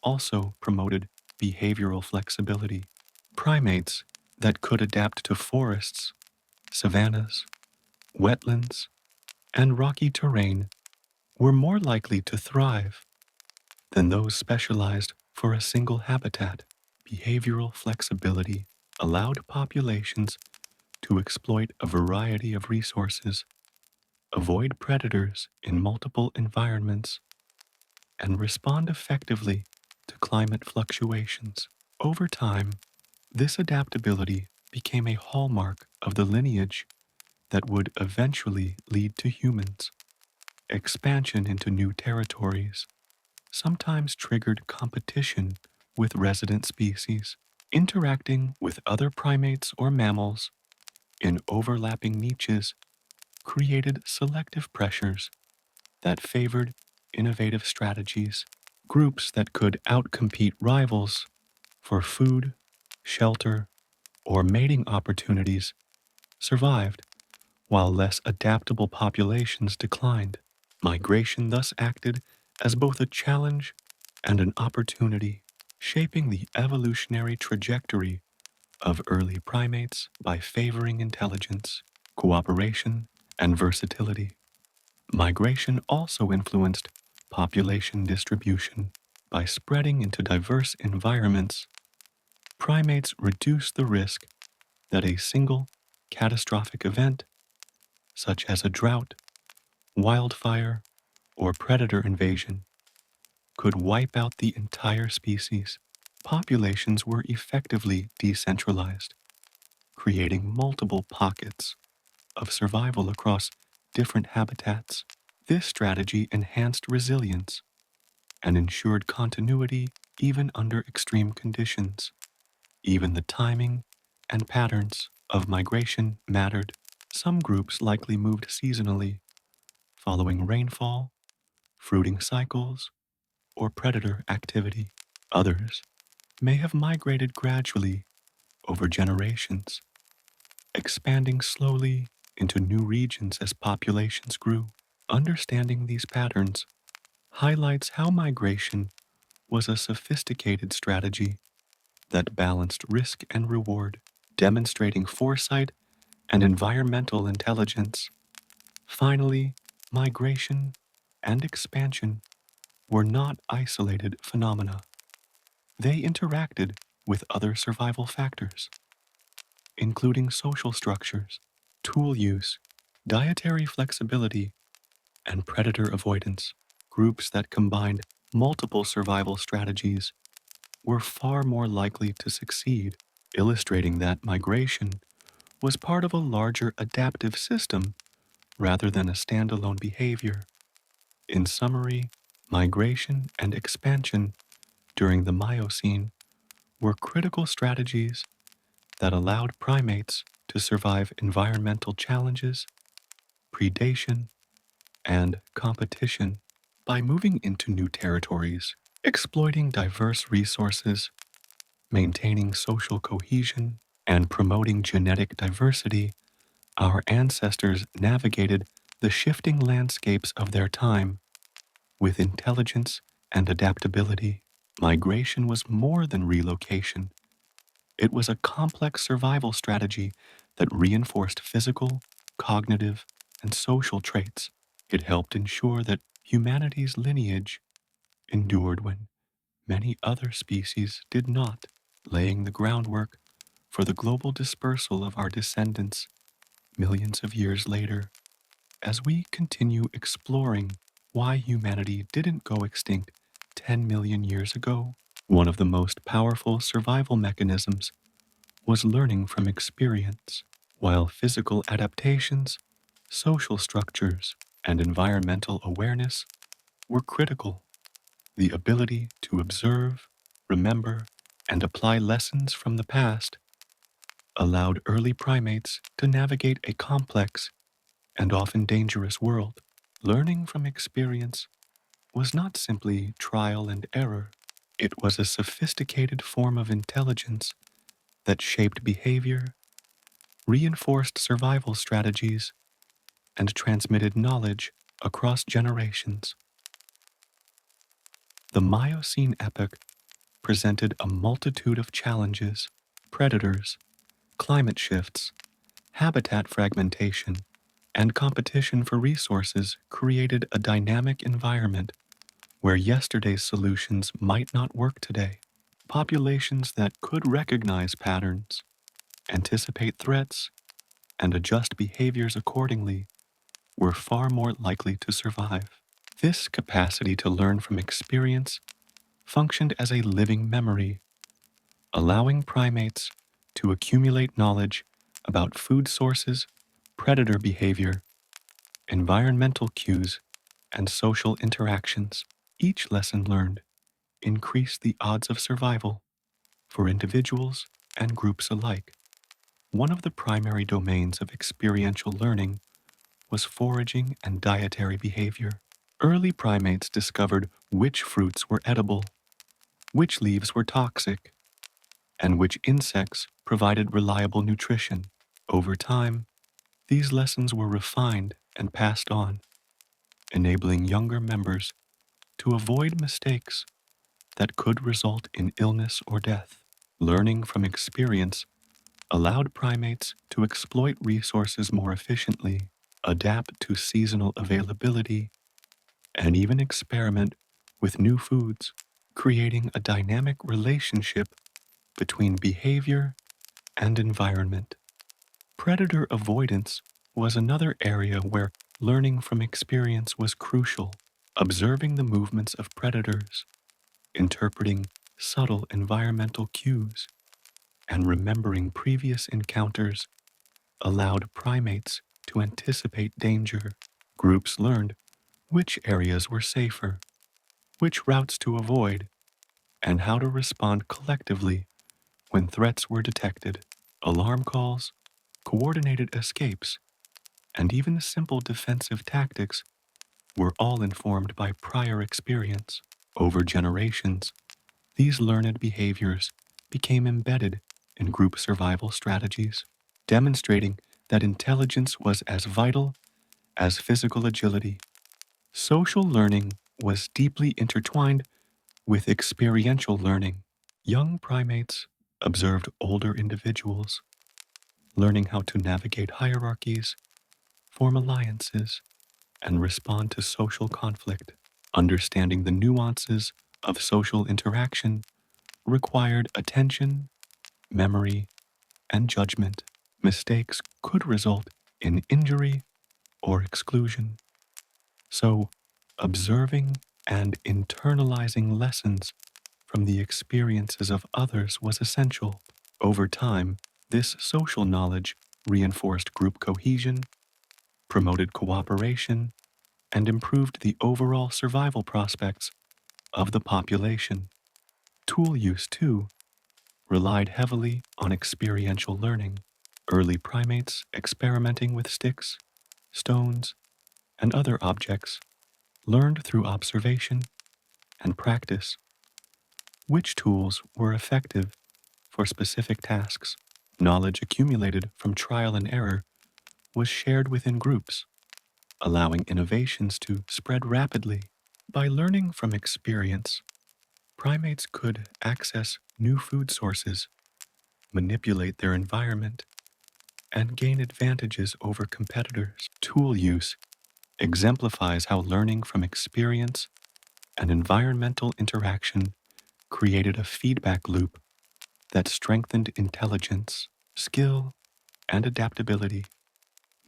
also promoted behavioral flexibility. Primates that could adapt to forests, savannas, wetlands, and rocky terrain were more likely to thrive than those specialized for a single habitat. Behavioral flexibility allowed populations to exploit a variety of resources, avoid predators in multiple environments, and respond effectively to climate fluctuations. Over time, this adaptability became a hallmark of the lineage that would eventually lead to humans. Expansion into new territories sometimes triggered competition with resident species. Interacting with other primates or mammals in overlapping niches created selective pressures that favored innovative strategies. Groups that could outcompete rivals for food, shelter, or mating opportunities survived, while less adaptable populations declined. Migration thus acted as both a challenge and an opportunity, shaping the evolutionary trajectory of early primates by favoring intelligence, cooperation, and versatility. Migration also influenced population distribution. By spreading into diverse environments, primates reduced the risk that a single catastrophic event, such as a drought, wildfire, or predator invasion, could wipe out the entire species. Populations were effectively decentralized, creating multiple pockets of survival across different habitats. This strategy enhanced resilience and ensured continuity even under extreme conditions. Even the timing and patterns of migration mattered. Some groups likely moved seasonally, following rainfall, fruiting cycles, or predator activity. Others may have migrated gradually over generations, expanding slowly into new regions as populations grew. Understanding these patterns highlights how migration was a sophisticated strategy that balanced risk and reward, demonstrating foresight and environmental intelligence. Finally, migration and expansion were not isolated phenomena. They interacted with other survival factors, including social structures, tool use, dietary flexibility, and predator avoidance. Groups that combined multiple survival strategies were far more likely to succeed, illustrating that migration was part of a larger adaptive system rather than a standalone behavior. In summary, migration and expansion during the Miocene were critical strategies that allowed primates to survive environmental challenges, predation, and competition. By moving into new territories, exploiting diverse resources, maintaining social cohesion, and promoting genetic diversity, our ancestors navigated the shifting landscapes of their time with intelligence and adaptability. Migration was more than relocation. It was a complex survival strategy that reinforced physical, cognitive, and social traits. It helped ensure that humanity's lineage endured when many other species did not, laying the groundwork for the global dispersal of our descendants millions of years later. As we continue exploring why humanity didn't go extinct 10 million years ago, one of the most powerful survival mechanisms was learning from experience, while physical adaptations, social structures, and environmental awareness were critical. The ability to observe, remember, and apply lessons from the past allowed early primates to navigate a complex and often dangerous world. Learning from experience was not simply trial and error, it was a sophisticated form of intelligence that shaped behavior, reinforced survival strategies, and transmitted knowledge across generations. The Miocene Epoch presented a multitude of challenges: predators, climate shifts, habitat fragmentation, and competition for resources created a dynamic environment where yesterday's solutions might not work today. Populations that could recognize patterns, anticipate threats, and adjust behaviors accordingly were far more likely to survive. This capacity to learn from experience functioned as a living memory, allowing primates to accumulate knowledge about food sources, predator behavior, environmental cues, and social interactions. Each lesson learned increased the odds of survival for individuals and groups alike. One of the primary domains of experiential learning was foraging and dietary behavior. Early primates discovered which fruits were edible, which leaves were toxic, and which insects provided reliable nutrition. Over time, these lessons were refined and passed on, enabling younger members to avoid mistakes that could result in illness or death. Learning from experience allowed primates to exploit resources more efficiently, adapt to seasonal availability, and even experiment with new foods, creating a dynamic relationship between behavior and environment. Predator avoidance was another area where learning from experience was crucial. Observing the movements of predators, interpreting subtle environmental cues, and remembering previous encounters allowed primates to anticipate danger. Groups learned which areas were safer, which routes to avoid, and how to respond collectively when threats were detected. Alarm calls, coordinated escapes, and even simple defensive tactics were all informed by prior experience. Over generations, these learned behaviors became embedded in group survival strategies, demonstrating that intelligence was as vital as physical agility. Social learning was deeply intertwined with experiential learning. Young primates observed older individuals, learning how to navigate hierarchies, form alliances, and respond to social conflict. Understanding the nuances of social interaction required attention, memory, and judgment. Mistakes could result in injury or exclusion. So, observing and internalizing lessons from the experiences of others was essential. Over time, this social knowledge reinforced group cohesion, promoted cooperation, and improved the overall survival prospects of the population. Tool use, too, relied heavily on experiential learning. Early primates experimenting with sticks, stones, and other objects learned through observation and practice which tools were effective for specific tasks. Knowledge accumulated from trial and error was shared within groups, allowing innovations to spread rapidly. By learning from experience, primates could access new food sources, manipulate their environment, and gain advantages over competitors. Tool use exemplifies how learning from experience and environmental interaction created a feedback loop that strengthened intelligence, skill, and adaptability.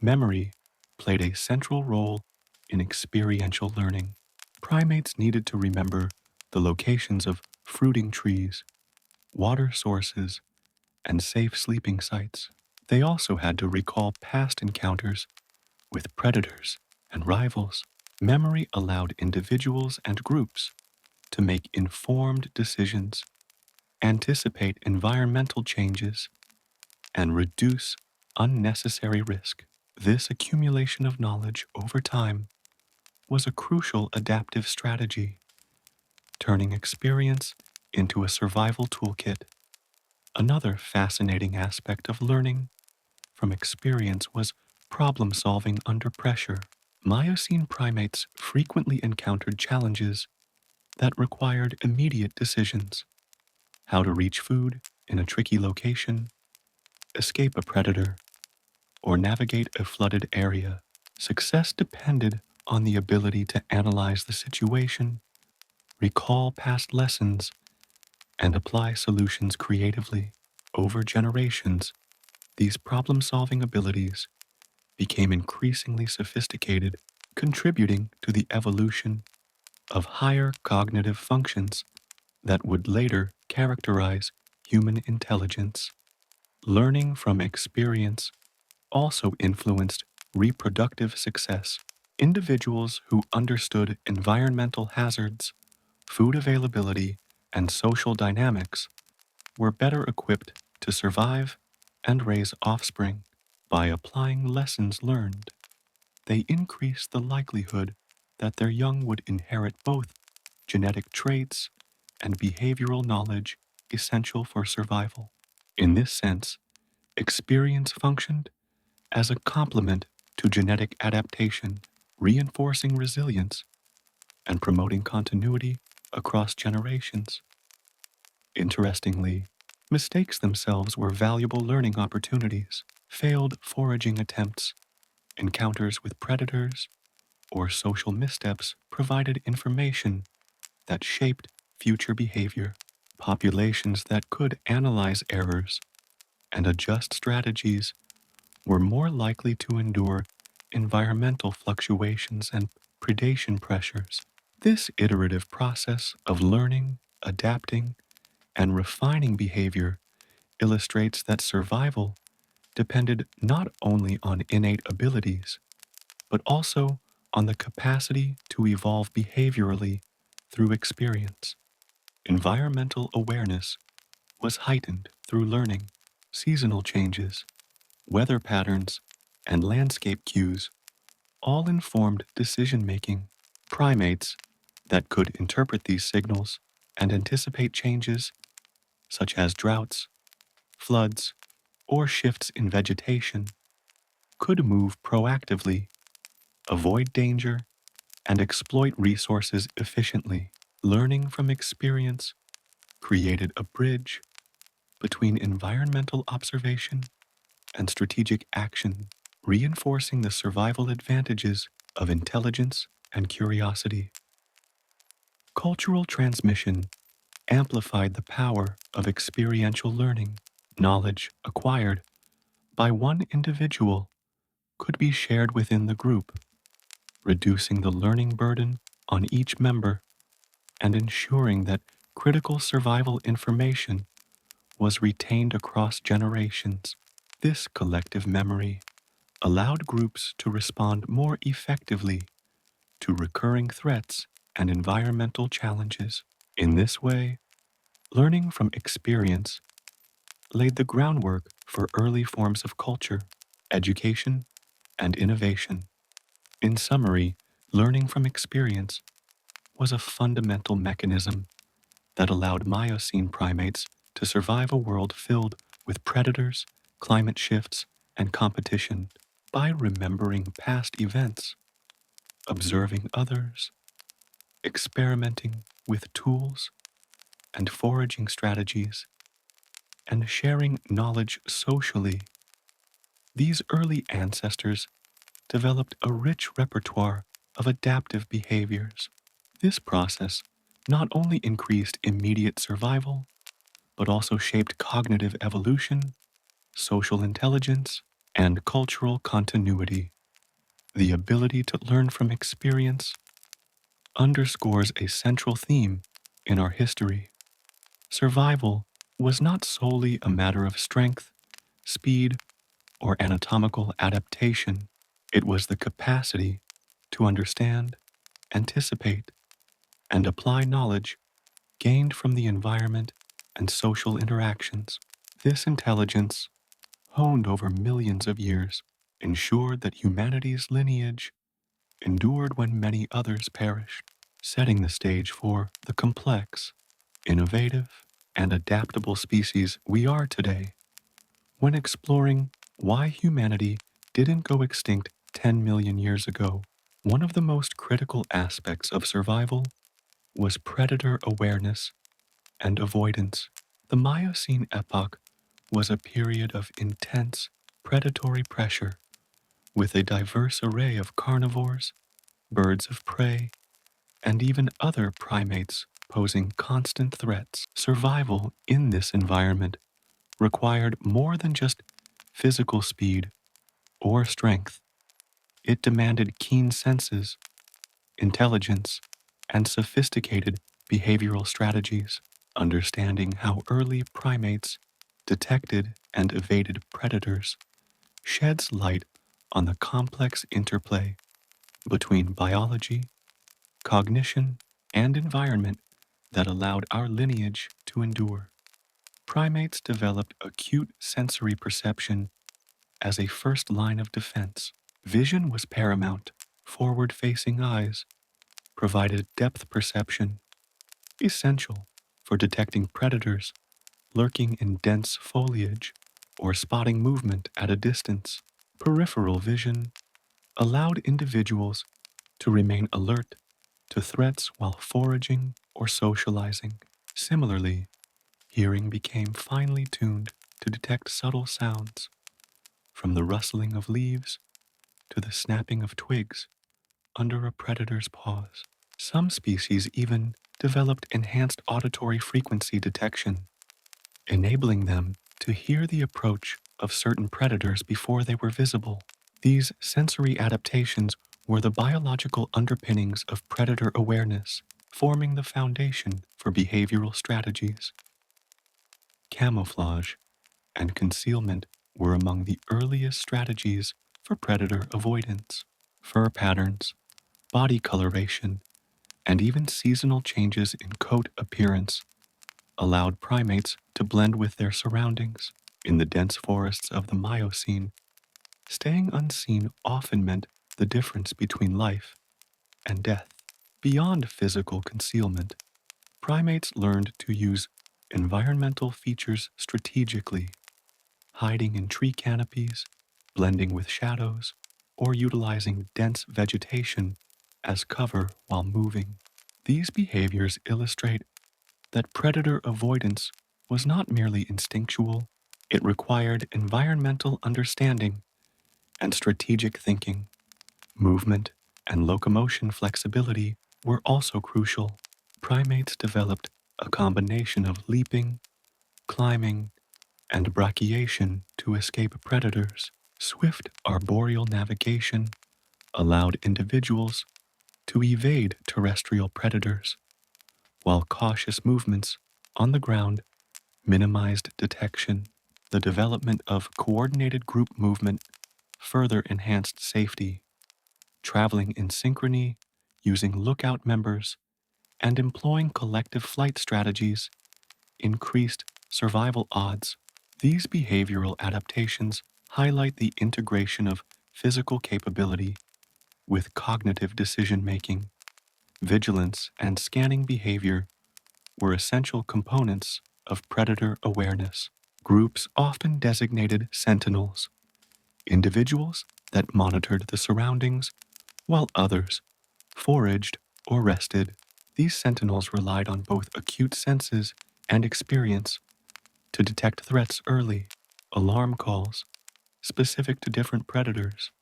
Memory played a central role in experiential learning. Primates needed to remember the locations of fruiting trees, water sources, and safe sleeping sites. They also had to recall past encounters with predators and rivals. Memory allowed individuals and groups to make informed decisions, anticipate environmental changes, and reduce unnecessary risk. This accumulation of knowledge over time was a crucial adaptive strategy, turning experience into a survival toolkit. Another fascinating aspect of learning from experience was problem solving under pressure. Miocene primates frequently encountered challenges that required immediate decisions: how to reach food in a tricky location, escape a predator, or navigate a flooded area. Success depended on the ability to analyze the situation, recall past lessons, and apply solutions creatively. Over generations, these problem solving abilities became increasingly sophisticated, contributing to the evolution of higher cognitive functions that would later characterize human intelligence. Learning from experience also influenced reproductive success. Individuals who understood environmental hazards, food availability, and social dynamics were better equipped to survive and raise offspring. By applying lessons learned, they increased the likelihood that their young would inherit both genetic traits and behavioral knowledge essential for survival. In this sense, experience functioned as a complement to genetic adaptation, reinforcing resilience and promoting continuity across generations. Interestingly, mistakes themselves were valuable learning opportunities. Failed foraging attempts, encounters with predators, or social missteps provided information that shaped future behavior. Populations that could analyze errors and adjust strategies were more likely to endure environmental fluctuations and predation pressures. This iterative process of learning, adapting, and refining behavior illustrates that survival depended not only on innate abilities, but also on the capacity to evolve behaviorally through experience. Environmental awareness was heightened through learning. Seasonal changes, weather patterns, and landscape cues all informed decision making. Primates that could interpret these signals and anticipate changes such as droughts, floods, or shifts in vegetation could move proactively, avoid danger, and exploit resources efficiently. Learning from experience created a bridge between environmental observation and strategic action, reinforcing the survival advantages of intelligence and curiosity. Cultural transmission amplified the power of experiential learning. Knowledge acquired by one individual could be shared within the group, reducing the learning burden on each member and ensuring that critical survival information was retained across generations. This collective memory allowed groups to respond more effectively to recurring threats and environmental challenges. In this way, learning from experience laid the groundwork for early forms of culture, education, and innovation. In summary, learning from experience was a fundamental mechanism that allowed Miocene primates to survive a world filled with predators, climate shifts, and competition. By remembering past events, observing others, experimenting with tools and foraging strategies, and sharing knowledge socially, these early ancestors developed a rich repertoire of adaptive behaviors. This process not only increased immediate survival, but also shaped cognitive evolution, social intelligence, and cultural continuity. The ability to learn from experience underscores a central theme in our history. Survival was not solely a matter of strength, speed, or anatomical adaptation. It was the capacity to understand, anticipate, and apply knowledge gained from the environment and social interactions. This intelligence, honed over millions of years, ensured that humanity's lineage endured when many others perished, setting the stage for the complex, innovative, and adaptable species we are today. When exploring why humanity didn't go extinct 10 million years ago, one of the most critical aspects of survival was predator awareness and avoidance. The Miocene Epoch was a period of intense predatory pressure with a diverse array of carnivores, birds of prey, and even other primates posing constant threats. Survival in this environment required more than just physical speed or strength. It demanded keen senses, intelligence, and sophisticated behavioral strategies. Understanding how early primates detected and evaded predators sheds light on the complex interplay between biology, cognition, and environment that allowed our lineage to endure. Primates developed acute sensory perception as a first line of defense. Vision was paramount. Forward-facing eyes provided depth perception, essential for detecting predators lurking in dense foliage or spotting movement at a distance. Peripheral vision allowed individuals to remain alert to threats while foraging or socializing. Similarly, hearing became finely tuned to detect subtle sounds, from the rustling of leaves to the snapping of twigs under a predator's paws. Some species even developed enhanced auditory frequency detection, enabling them to hear the approach of certain predators before they were visible. These sensory adaptations were the biological underpinnings of predator awareness, forming the foundation for behavioral strategies. Camouflage and concealment were among the earliest strategies for predator avoidance. Fur patterns, body coloration, and even seasonal changes in coat appearance allowed primates to blend with their surroundings. In the dense forests of the Miocene, staying unseen often meant the difference between life and death. Beyond physical concealment, primates learned to use environmental features strategically, hiding in tree canopies, blending with shadows, or utilizing dense vegetation as cover while moving. These behaviors illustrate that predator avoidance was not merely instinctual, it required environmental understanding and strategic thinking. Movement and locomotion flexibility were also crucial. Primates developed a combination of leaping, climbing, and brachiation to escape predators. Swift arboreal navigation allowed individuals to evade terrestrial predators, while cautious movements on the ground minimized detection. The development of coordinated group movement further enhanced safety. Traveling in synchrony, using lookout members, and employing collective flight strategies increased survival odds. These behavioral adaptations highlight the integration of physical capability with cognitive decision making. Vigilance and scanning behavior were essential components of predator awareness. Groups often designated sentinels, individuals that monitored the surroundings, while others foraged or rested. These sentinels relied on both acute senses and experience to detect threats early. Alarm calls, specific to different predators,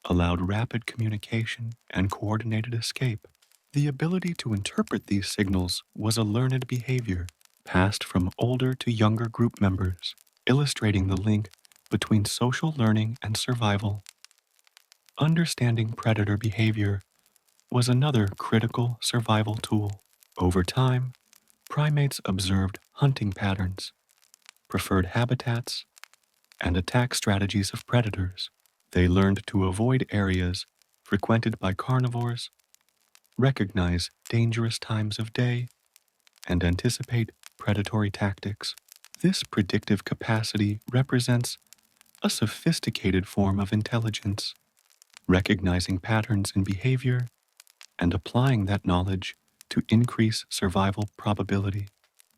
allowed rapid communication and coordinated escape. The ability to interpret these signals was a learned behavior passed from older to younger group members, illustrating the link between social learning and survival. Understanding predator behavior was another critical survival tool. Over time, primates observed hunting patterns, preferred habitats, and attack strategies of predators. They learned to avoid areas frequented by carnivores, recognize dangerous times of day, and anticipate predatory tactics. This predictive capacity represents a sophisticated form of intelligence, recognizing patterns in behavior and applying that knowledge to increase survival probability.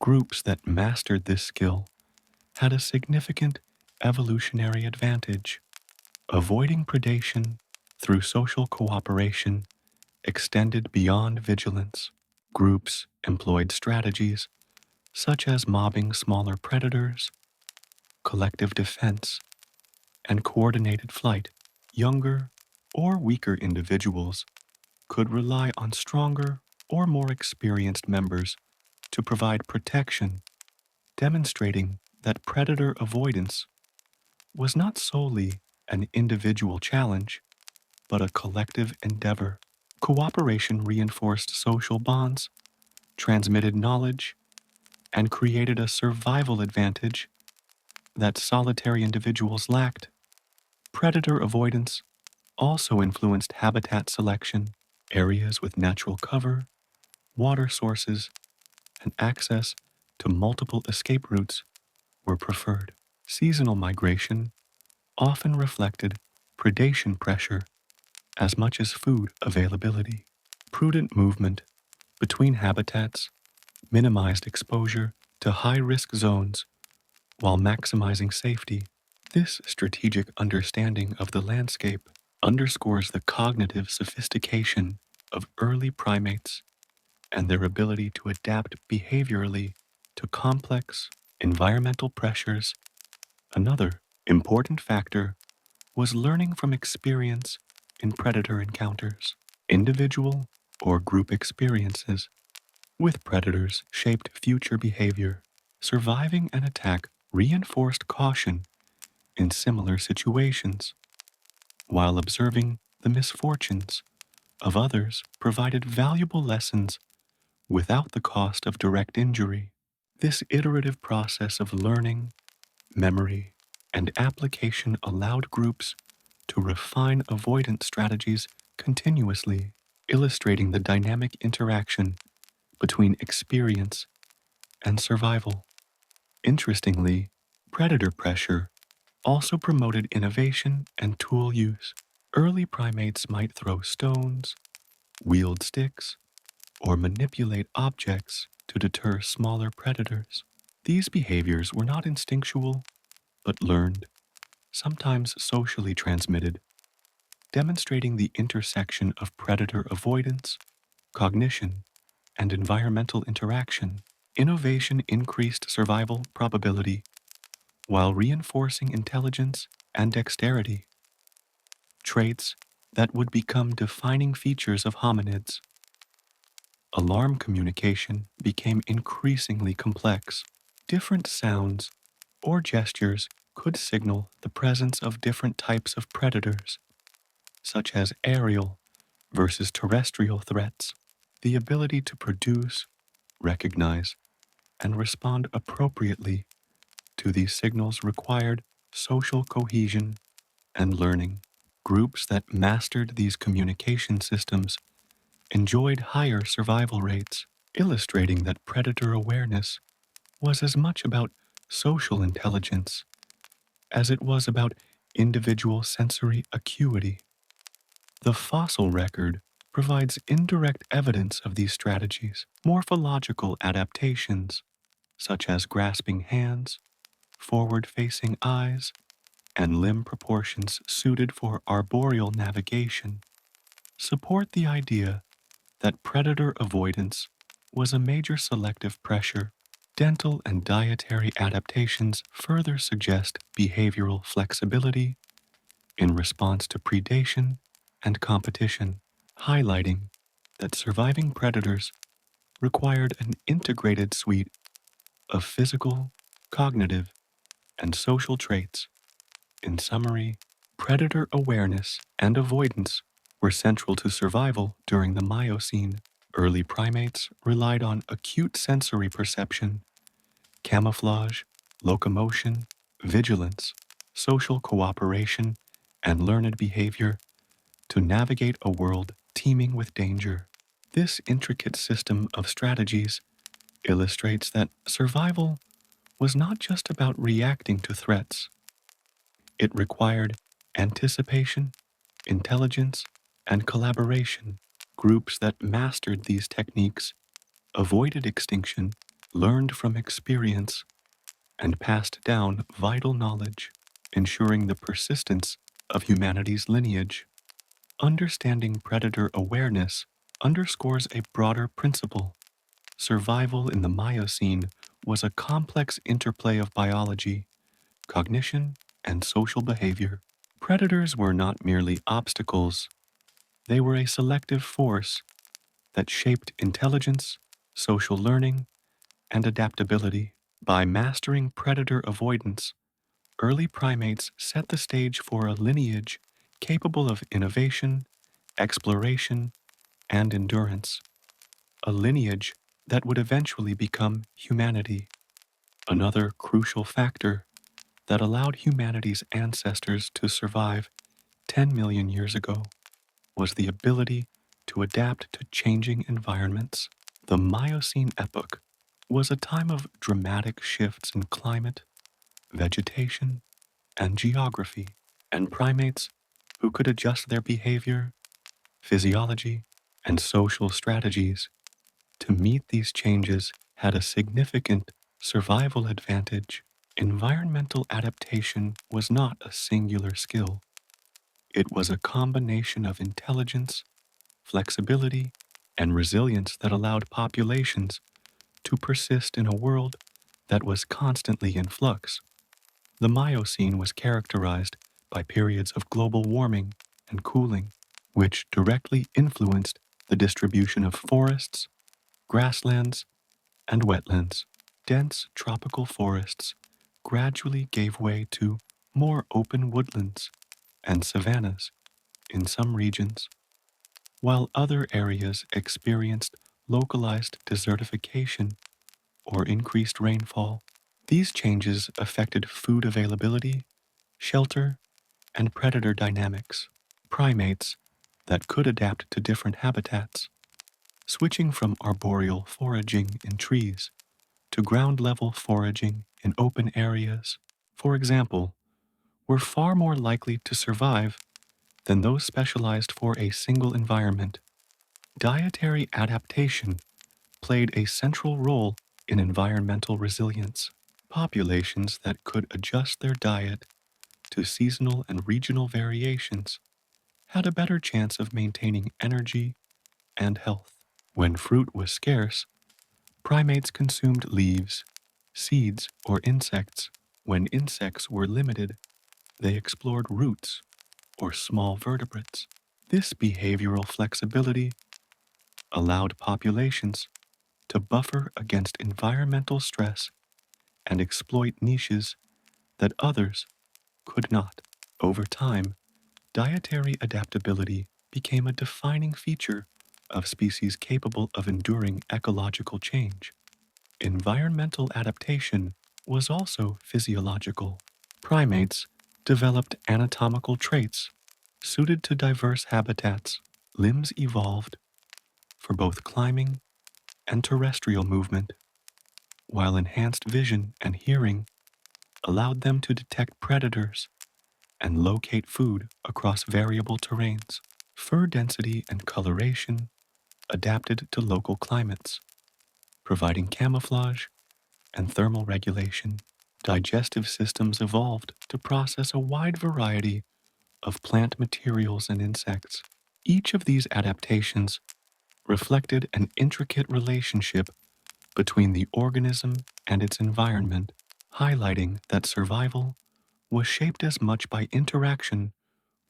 Groups that mastered this skill had a significant evolutionary advantage. Avoiding predation through social cooperation extended beyond vigilance. Groups employed strategies such as mobbing smaller predators, collective defense, and coordinated flight. Younger or weaker individuals could rely on stronger or more experienced members to provide protection, demonstrating that predator avoidance was not solely an individual challenge, but a collective endeavor. Cooperation reinforced social bonds, transmitted knowledge, and created a survival advantage that solitary individuals lacked. Predator avoidance also influenced habitat selection. Areas with natural cover, water sources, and access to multiple escape routes were preferred. Seasonal migration often reflected predation pressure as much as food availability. Prudent movement between habitats minimized exposure to high-risk zones while maximizing safety. This strategic understanding of the landscape underscores the cognitive sophistication of early primates and their ability to adapt behaviorally to complex environmental pressures. Another important factor was learning from experience in predator encounters. Individual or group experiences with predators shaped future behavior. Surviving an attack reinforced caution in similar situations, while observing the misfortunes of others provided valuable lessons without the cost of direct injury. This iterative process of learning, memory, and application allowed groups to refine avoidance strategies continuously, illustrating the dynamic interaction between experience and survival. Interestingly, predator pressure also promoted innovation and tool use. Early primates might throw stones, wield sticks, or manipulate objects to deter smaller predators. These behaviors were not instinctual, but learned, sometimes socially transmitted, demonstrating the intersection of predator avoidance, cognition, and environmental interaction. Innovation increased survival probability while reinforcing intelligence and dexterity, traits that would become defining features of hominids. Alarm communication became increasingly complex. Different sounds or gestures could signal the presence of different types of predators, such as aerial versus terrestrial threats. The ability to produce, recognize, and respond appropriately to these signals required social cohesion and learning. Groups that mastered these communication systems enjoyed higher survival rates, illustrating that predator awareness was as much about social intelligence as it was about individual sensory acuity. The fossil record provides indirect evidence of these strategies. Morphological adaptations, such as grasping hands, forward-facing eyes, and limb proportions suited for arboreal navigation, support the idea that predator avoidance was a major selective pressure. Dental and dietary adaptations further suggest behavioral flexibility in response to predation and competition, highlighting that surviving predators required an integrated suite of physical, cognitive, and social traits. In summary, predator awareness and avoidance were central to survival during the Miocene. Early primates relied on acute sensory perception camouflage, locomotion, vigilance, social cooperation, and learned behavior to navigate a world teeming with danger. This intricate system of strategies illustrates that survival was not just about reacting to threats. It required anticipation, intelligence, and collaboration. Groups that mastered these techniques avoided extinction, learned from experience, and passed down vital knowledge, ensuring the persistence of humanity's lineage. Understanding predator awareness underscores a broader principle. Survival in the Miocene was a complex interplay of biology, cognition, and social behavior. Predators were not merely obstacles, they were a selective force that shaped intelligence, social learning, and adaptability. By mastering predator avoidance, early primates set the stage for a lineage capable of innovation, exploration, and endurance, a lineage that would eventually become humanity. Another crucial factor that allowed humanity's ancestors to survive 10 million years ago was the ability to adapt to changing environments. The Miocene Epoch was a time of dramatic shifts in climate, vegetation, and geography, and primates who could adjust their behavior, physiology, and social strategies to meet these changes had a significant survival advantage. Environmental adaptation was not a singular skill. It was a combination of intelligence, flexibility, and resilience that allowed populations to persist in a world that was constantly in flux. The Miocene was characterized by periods of global warming and cooling, which directly influenced the distribution of forests, grasslands, and wetlands. Dense tropical forests gradually gave way to more open woodlands and savannas in some regions, while other areas experienced localized desertification or increased rainfall. These changes affected food availability, shelter, and predator dynamics. Primates that could adapt to different habitats, switching from arboreal foraging in trees to ground level foraging in open areas, for example, were far more likely to survive than those specialized for a single environment. Dietary adaptation played a central role in environmental resilience. Populations that could adjust their diet to seasonal and regional variations had a better chance of maintaining energy and health. When fruit was scarce, primates consumed leaves, seeds, or insects. When insects were limited, they explored roots or small vertebrates. This behavioral flexibility allowed populations to buffer against environmental stress and exploit niches that others could not. Over time, dietary adaptability became a defining feature of species capable of enduring ecological change. Environmental adaptation was also physiological. Primates developed anatomical traits suited to diverse habitats. Limbs evolved for both climbing and terrestrial movement, while enhanced vision and hearing allowed them to detect predators and locate food across variable terrains. Fur density and coloration adapted to local climates, providing camouflage and thermal regulation. Digestive systems evolved to process a wide variety of plant materials and insects. Each of these adaptations reflected an intricate relationship between the organism and its environment, highlighting that survival was shaped as much by interaction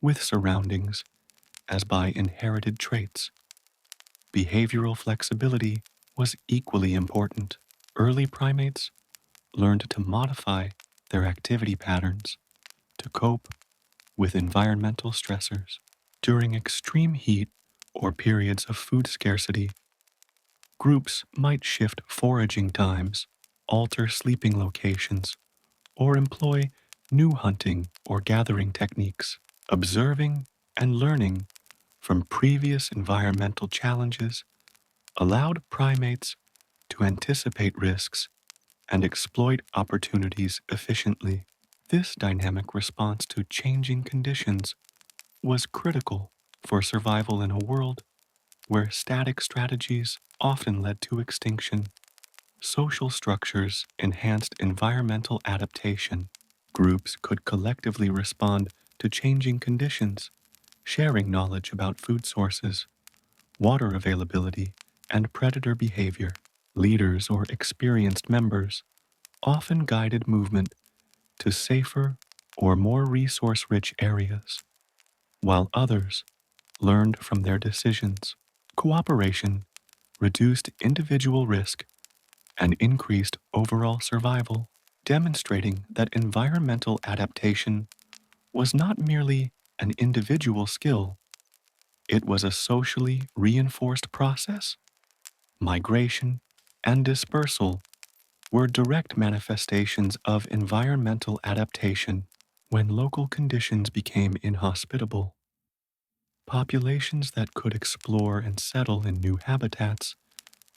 with surroundings as by inherited traits. Behavioral flexibility was equally important. Early primates learned to modify their activity patterns to cope with environmental stressors. During extreme heat or periods of food scarcity, groups might shift foraging times, alter sleeping locations or employ new hunting or gathering techniques. Observing and learning from previous environmental challenges allowed primates to anticipate risks and exploit opportunities efficiently. This dynamic response to changing conditions was critical for survival in a world where static strategies often led to extinction. Social structures enhanced environmental adaptation. Groups could collectively respond to changing conditions, sharing knowledge about food sources, water availability, and predator behavior. Leaders or experienced members often guided movement to safer or more resource rich areas, while others learned from their decisions. Cooperation reduced individual risk and increased overall survival, demonstrating that environmental adaptation was not merely an individual skill, it was a socially reinforced process. Migration and dispersal were direct manifestations of environmental adaptation. When local conditions became inhospitable, populations that could explore and settle in new habitats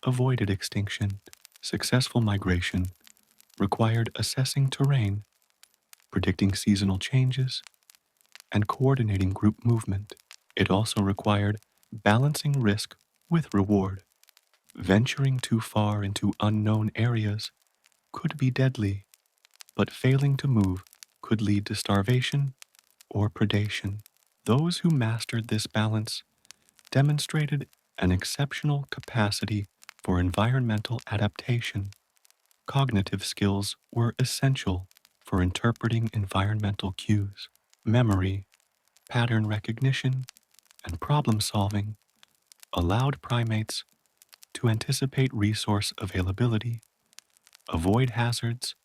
avoided extinction. Successful migration required assessing terrain, predicting seasonal changes, and coordinating group movement. It also required balancing risk with reward. Venturing too far into unknown areas could be deadly, but failing to move could lead to starvation or predation. Those who mastered this balance demonstrated an exceptional capacity for environmental adaptation. Cognitive skills were essential for interpreting environmental cues. Memory, pattern recognition, and problem solving allowed primates to anticipate resource availability, avoid hazards,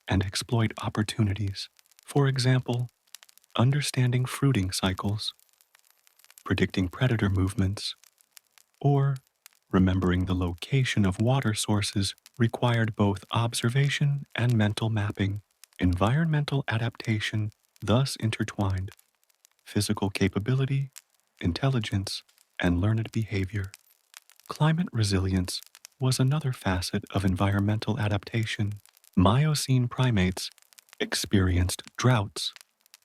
and exploit opportunities. For example, understanding fruiting cycles, predicting predator movements, or remembering the location of water sources required both observation and mental mapping. Environmental adaptation thus intertwined physical capability, intelligence, and learned behavior. Climate resilience was another facet of environmental adaptation. Miocene primates experienced droughts,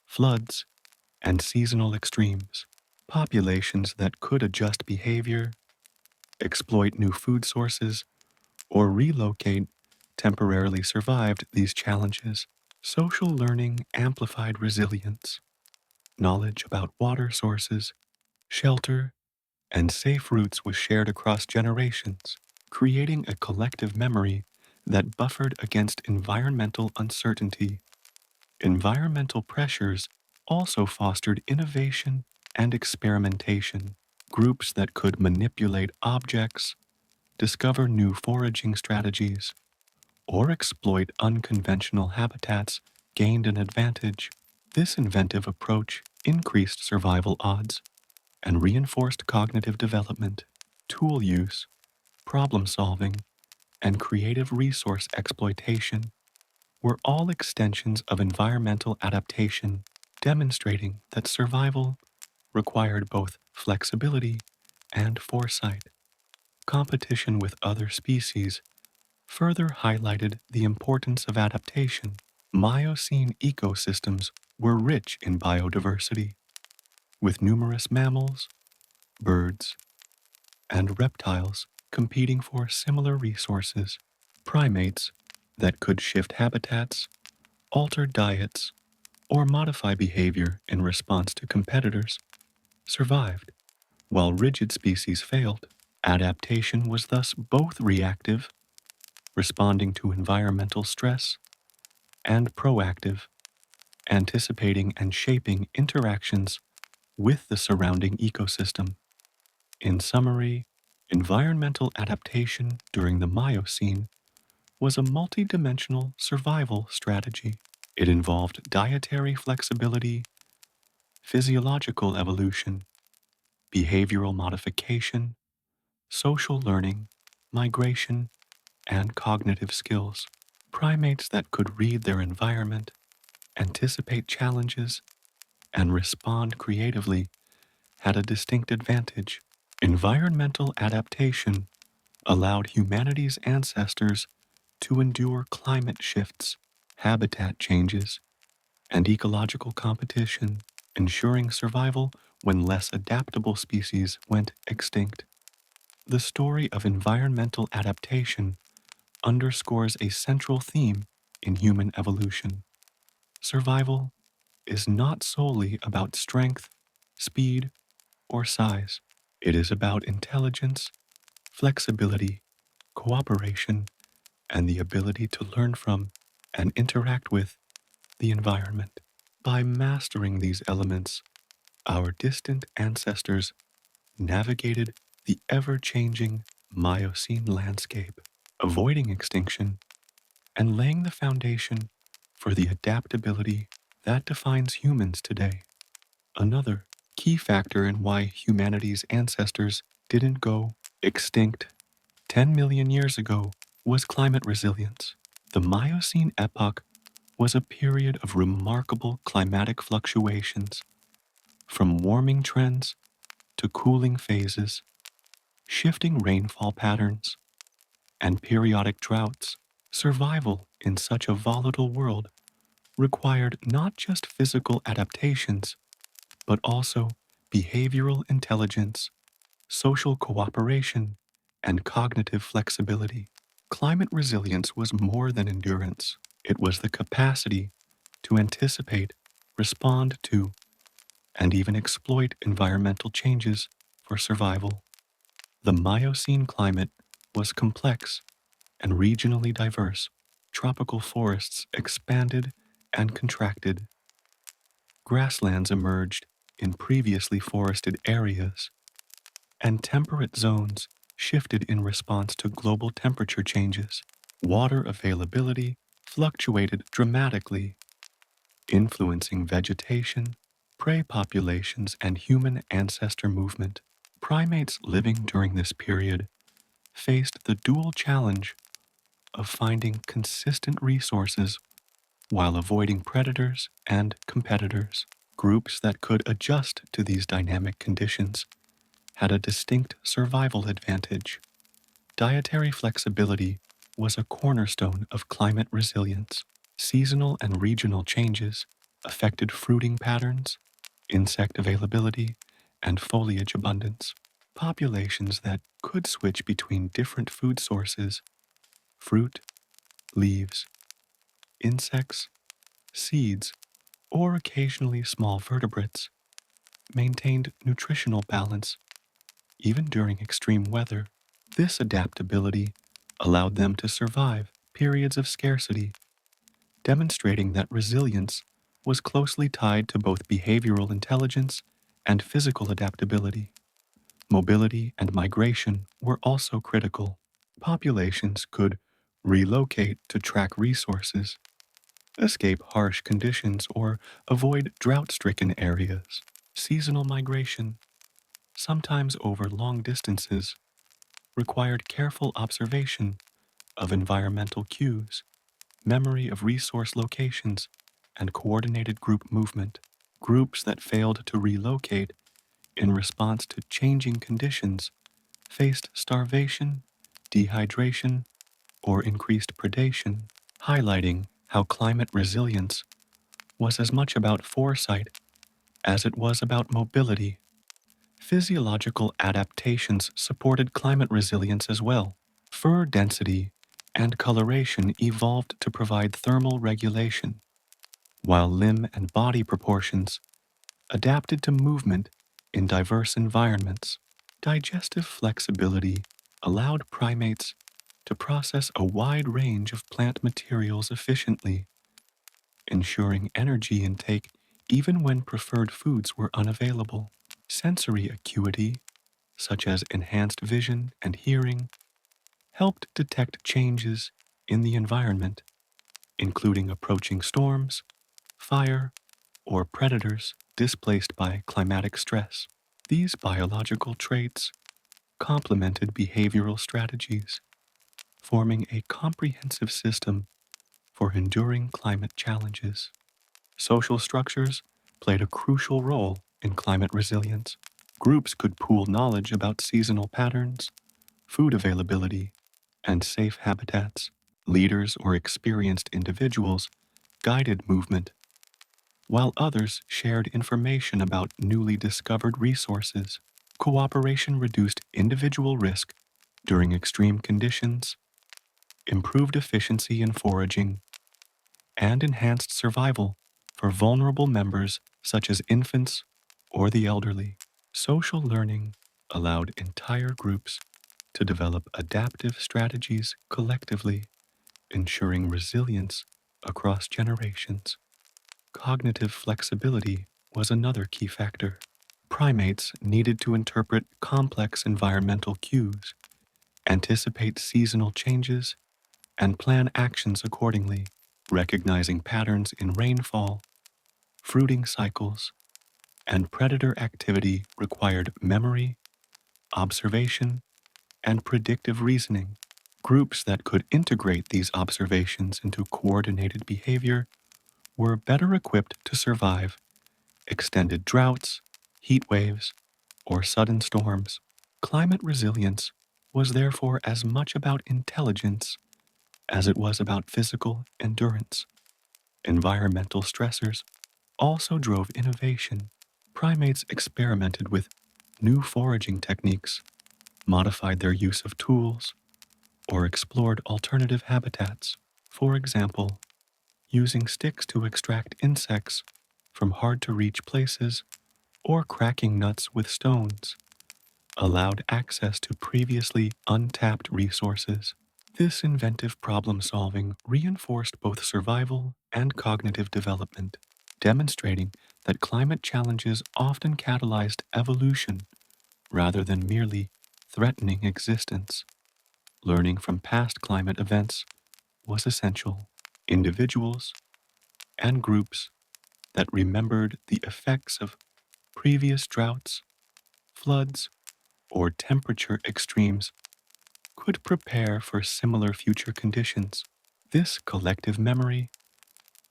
floods, and seasonal extremes. Populations that could adjust behavior, exploit new food sources, or relocate temporarily survived these challenges. Social learning amplified resilience. Knowledge about water sources, shelter, and safe routes was shared across generations, creating a collective memory that buffered against environmental uncertainty. Environmental pressures also fostered innovation and experimentation. Groups that could manipulate objects, discover new foraging strategies, or exploit unconventional habitats gained an advantage. This inventive approach increased survival odds and reinforced cognitive development. Tool use, problem solving, and creative resource exploitation were all extensions of environmental adaptation, demonstrating that survival required both flexibility and foresight. Competition with other species further highlighted the importance of adaptation. Miocene ecosystems were rich in biodiversity, with numerous mammals, birds, and reptiles competing for similar resources. Primates that could shift habitats, alter diets, or modify behavior in response to competitors survived, while rigid species failed. Adaptation was thus both reactive, responding to environmental stress, and proactive, anticipating and shaping interactions with the surrounding ecosystem. In summary, environmental adaptation during the Miocene was a multidimensional survival strategy. It involved dietary flexibility, physiological evolution, behavioral modification, social learning, migration, and cognitive skills. Primates that could read their environment, anticipate challenges, and respond creatively had a distinct advantage. Environmental adaptation allowed humanity's ancestors to endure climate shifts, habitat changes, and ecological competition, ensuring survival when less adaptable species went extinct. The story of environmental adaptation underscores a central theme in human evolution. Survival is not solely about strength, speed, or size. It is about intelligence, flexibility, cooperation, and the ability to learn from and interact with the environment. By mastering these elements, our distant ancestors navigated the ever changing Miocene landscape, avoiding extinction and laying the foundation for the adaptability that defines humans today. Another key factor in why humanity's ancestors didn't go extinct 10 million years ago was climate resilience. The Miocene Epoch was a period of remarkable climatic fluctuations, from warming trends to cooling phases, shifting rainfall patterns, and periodic droughts. Survival in such a volatile world required not just physical adaptations, but also behavioral intelligence, social cooperation, and cognitive flexibility. Climate resilience was more than endurance. It was the capacity to anticipate, respond to, and even exploit environmental changes for survival. The Miocene climate was complex and regionally diverse. Tropical forests expanded and contracted. Grasslands emerged in previously forested areas, and temperate zones shifted in response to global temperature changes. Water availability fluctuated dramatically, influencing vegetation, prey populations, and human ancestor movement. Primates living during this period faced the dual challenge of finding consistent resources while avoiding predators and competitors. Groups that could adjust to these dynamic conditions had a distinct survival advantage. Dietary flexibility was a cornerstone of climate resilience. Seasonal and regional changes affected fruiting patterns, insect availability, and foliage abundance. Populations that could switch between different food sources, fruit, leaves, insects, seeds, or occasionally small vertebrates, maintained nutritional balance even during extreme weather. This adaptability allowed them to survive periods of scarcity, demonstrating that resilience was closely tied to both behavioral intelligence and physical adaptability. Mobility and migration were also critical. Populations could relocate to track resources, escape harsh conditions, or avoid drought-stricken areas. Seasonal migration, sometimes over long distances, required careful observation of environmental cues, memory of resource locations, and coordinated group movement. Groups that failed to relocate in response to changing conditions faced starvation, dehydration, or increased predation, highlighting how climate resilience was as much about foresight as it was about mobility. Physiological adaptations supported climate resilience as well. Fur density and coloration evolved to provide thermal regulation, while limb and body proportions adapted to movement in diverse environments. Digestive flexibility allowed primates to process a wide range of plant materials efficiently, ensuring energy intake even when preferred foods were unavailable. Sensory acuity, such as enhanced vision and hearing, helped detect changes in the environment, including approaching storms, fire, or predators displaced by climatic stress. These biological traits complemented behavioral strategies, forming a comprehensive system for enduring climate challenges. Social structures played a crucial role in climate resilience. Groups could pool knowledge about seasonal patterns, food availability, and safe habitats. Leaders or experienced individuals guided movement, while others shared information about newly discovered resources. Cooperation reduced individual risk during extreme conditions, improved efficiency in foraging, and enhanced survival for vulnerable members such as infants or the elderly. Social learning allowed entire groups to develop adaptive strategies collectively, ensuring resilience across generations. Cognitive flexibility was another key factor. Primates needed to interpret complex environmental cues, anticipate seasonal changes, and plan actions accordingly. Recognizing patterns in rainfall, fruiting cycles, and predator activity required memory, observation, and predictive reasoning. Groups that could integrate these observations into coordinated behavior were better equipped to survive extended droughts, heat waves, or sudden storms. Climate resilience was therefore as much about intelligence as it was about physical endurance. Environmental stressors also drove innovation. Primates experimented with new foraging techniques, modified their use of tools, or explored alternative habitats. For example, using sticks to extract insects from hard to reach places or cracking nuts with stones allowed access to previously untapped resources. This inventive problem solving reinforced both survival and cognitive development, demonstrating that climate challenges often catalyzed evolution rather than merely threatening existence. Learning from past climate events was essential. Individuals and groups that remembered the effects of previous droughts, floods, or temperature extremes could prepare for similar future conditions. This collective memory,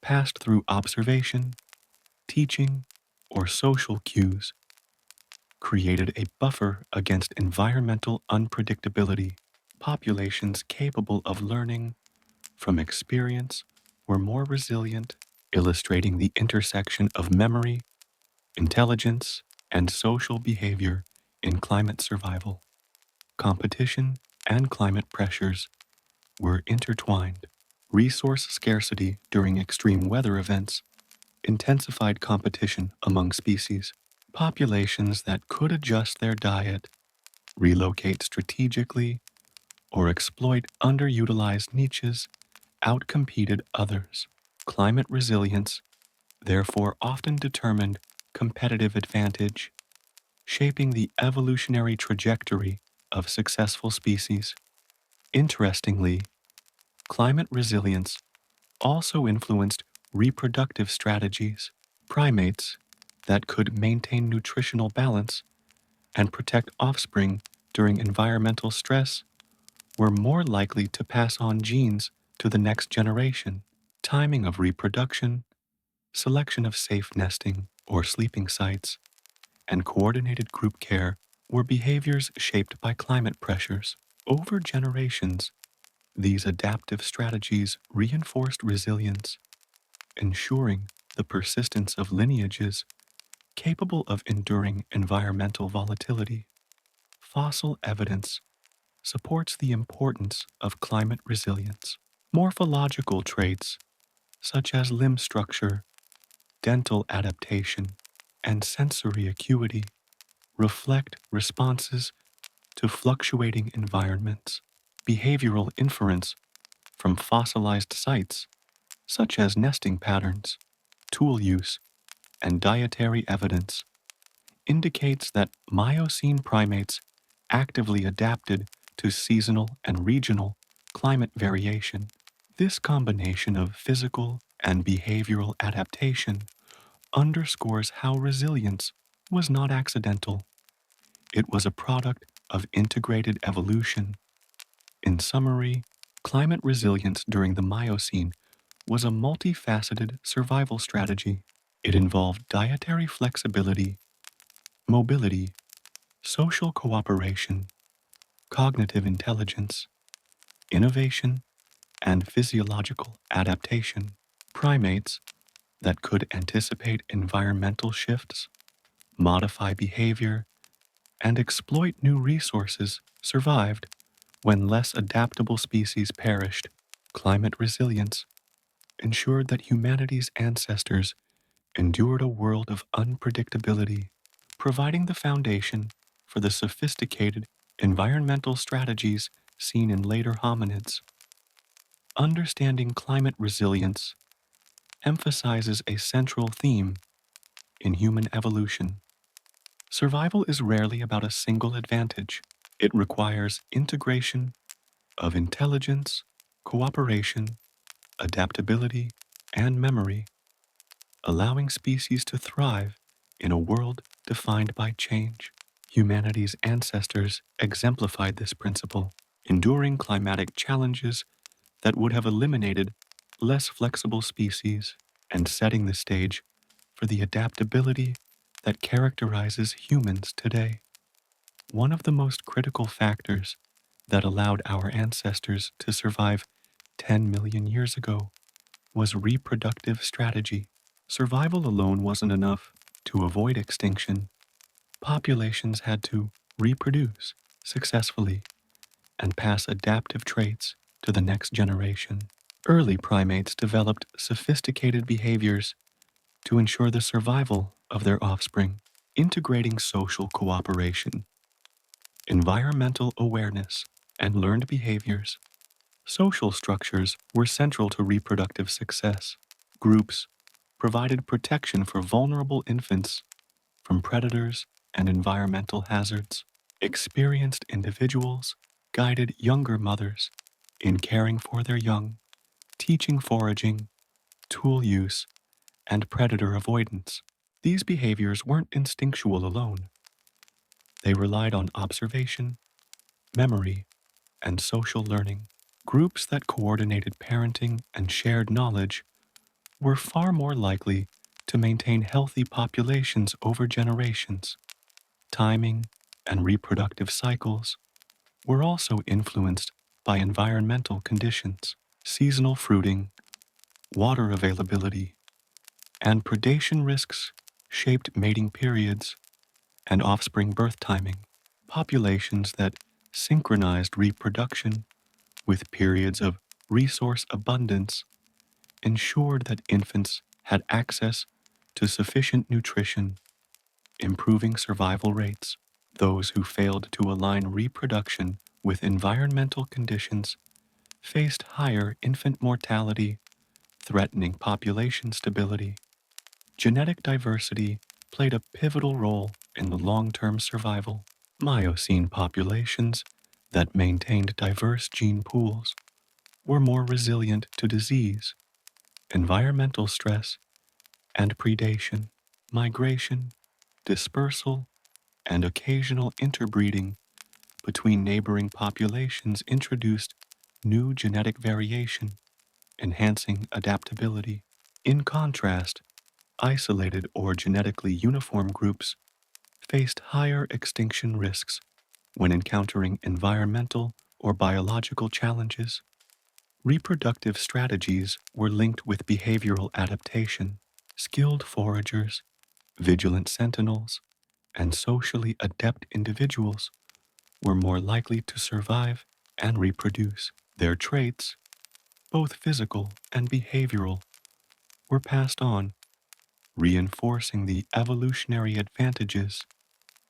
passed through observation, teaching, or social cues, created a buffer against environmental unpredictability. Populations capable of learning from experience were more resilient, illustrating the intersection of memory, intelligence, and social behavior in climate survival. Competition and climate pressures were intertwined. Resource scarcity during extreme weather events intensified competition among species. Populations that could adjust their diet, relocate strategically, or exploit underutilized niches outcompeted others. Climate resilience, therefore, often determined competitive advantage, shaping the evolutionary trajectory of successful species. Interestingly, climate resilience also influenced reproductive strategies. Primates that could maintain nutritional balance and protect offspring during environmental stress were more likely to pass on genes to the next generation. Timing of reproduction, selection of safe nesting or sleeping sites, and coordinated group care were behaviors shaped by climate pressures. Over generations, these adaptive strategies reinforced resilience, ensuring the persistence of lineages capable of enduring environmental volatility. Fossil evidence supports the importance of climate resilience. Morphological traits, such as limb structure, dental adaptation, and sensory acuity, reflect responses to fluctuating environments. Behavioral inference from fossilized sites, such as nesting patterns, tool use, and dietary evidence, indicates that Miocene primates actively adapted to seasonal and regional climate variation. This combination of physical and behavioral adaptation underscores how resilience was not accidental. It was a product of integrated evolution. In summary, climate resilience during the Miocene was a multifaceted survival strategy. It involved dietary flexibility, mobility, social cooperation, cognitive intelligence, innovation, and physiological adaptation. Primates that could anticipate environmental shifts, modify behavior, and exploit new resources survived when less adaptable species perished. Climate resilience ensured that humanity's ancestors endured a world of unpredictability, providing the foundation for the sophisticated environmental strategies seen in later hominids. Understanding climate resilience emphasizes a central theme in human evolution. Survival is rarely about a single advantage. It requires integration of intelligence, cooperation, adaptability, and memory, allowing species to thrive in a world defined by change. Humanity's ancestors exemplified this principle, enduring climatic challenges that would have eliminated less flexible species and setting the stage for the adaptability that characterizes humans today. One of the most critical factors that allowed our ancestors to survive 10 million years ago was reproductive strategy. Survival alone wasn't enough to avoid extinction. Populations had to reproduce successfully and pass adaptive traits to the next generation. Early primates developed sophisticated behaviors to ensure the survival of their offspring, integrating social cooperation, environmental awareness, and learned behaviors. Social structures were central to reproductive success. Groups provided protection for vulnerable infants from predators and environmental hazards. Experienced individuals guided younger mothers in caring for their young, teaching foraging, tool use, and predator avoidance. These behaviors weren't instinctual alone. They relied on observation, memory, and social learning. Groups that coordinated parenting and shared knowledge were far more likely to maintain healthy populations over generations. Timing and reproductive cycles were also influenced by environmental conditions. Seasonal fruiting, water availability, and predation risks shaped mating periods and offspring birth timing. Populations that synchronized reproduction with periods of resource abundance ensured that infants had access to sufficient nutrition, improving survival rates. Those who failed to align reproduction with environmental conditions faced higher infant mortality, threatening population stability. Genetic diversity played a pivotal role in the long-term survival. Miocene populations that maintained diverse gene pools were more resilient to disease, environmental stress, and predation. Migration, dispersal, and occasional interbreeding between neighboring populations introduced new genetic variation, enhancing adaptability. In contrast, isolated or genetically uniform groups faced higher extinction risks when encountering environmental or biological challenges. Reproductive strategies were linked with behavioral adaptation. Skilled foragers, vigilant sentinels, and socially adept individuals were more likely to survive and reproduce. Their traits, both physical and behavioral, were passed on, reinforcing the evolutionary advantages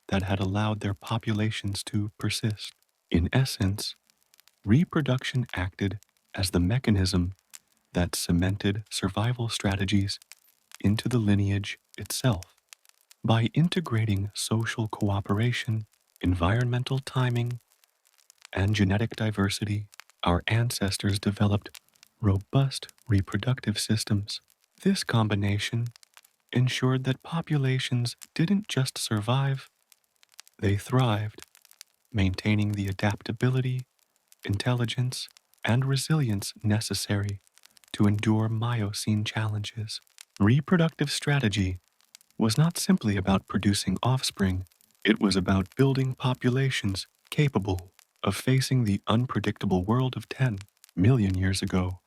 that had allowed their populations to persist. In essence, reproduction acted as the mechanism that cemented survival strategies into the lineage itself. By integrating social cooperation, environmental timing, and genetic diversity, our ancestors developed robust reproductive systems. This combination ensured that populations didn't just survive, they thrived, maintaining the adaptability, intelligence, and resilience necessary to endure Miocene challenges. Reproductive strategy was not simply about producing offspring, it was about building populations capable of facing the unpredictable world of 10 million years ago.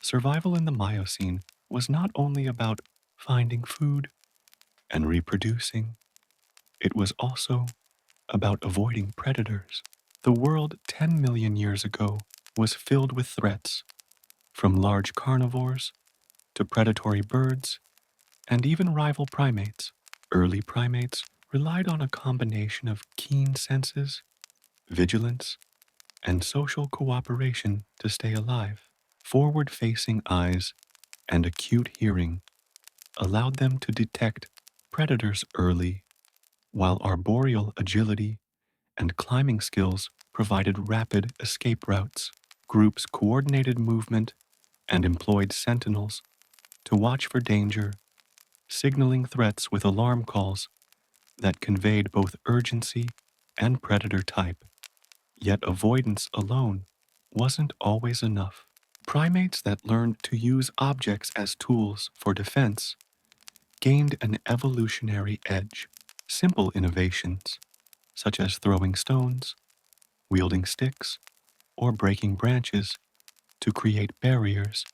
Survival in the Miocene was not only about finding food and reproducing, it was also about avoiding predators. The world 10 million years ago was filled with threats, from large carnivores to predatory birds and even rival primates. Early primates relied on a combination of keen senses, vigilance, and social cooperation to stay alive. Forward-facing eyes and acute hearing allowed them to detect predators early, while arboreal agility and climbing skills provided rapid escape routes. Groups coordinated movement and employed sentinels to watch for danger, signaling threats with alarm calls that conveyed both urgency and predator type. Yet avoidance alone wasn't always enough. Primates that learned to use objects as tools for defense gained an evolutionary edge. Simple innovations, such as throwing stones, wielding sticks, or breaking branches to create barriers,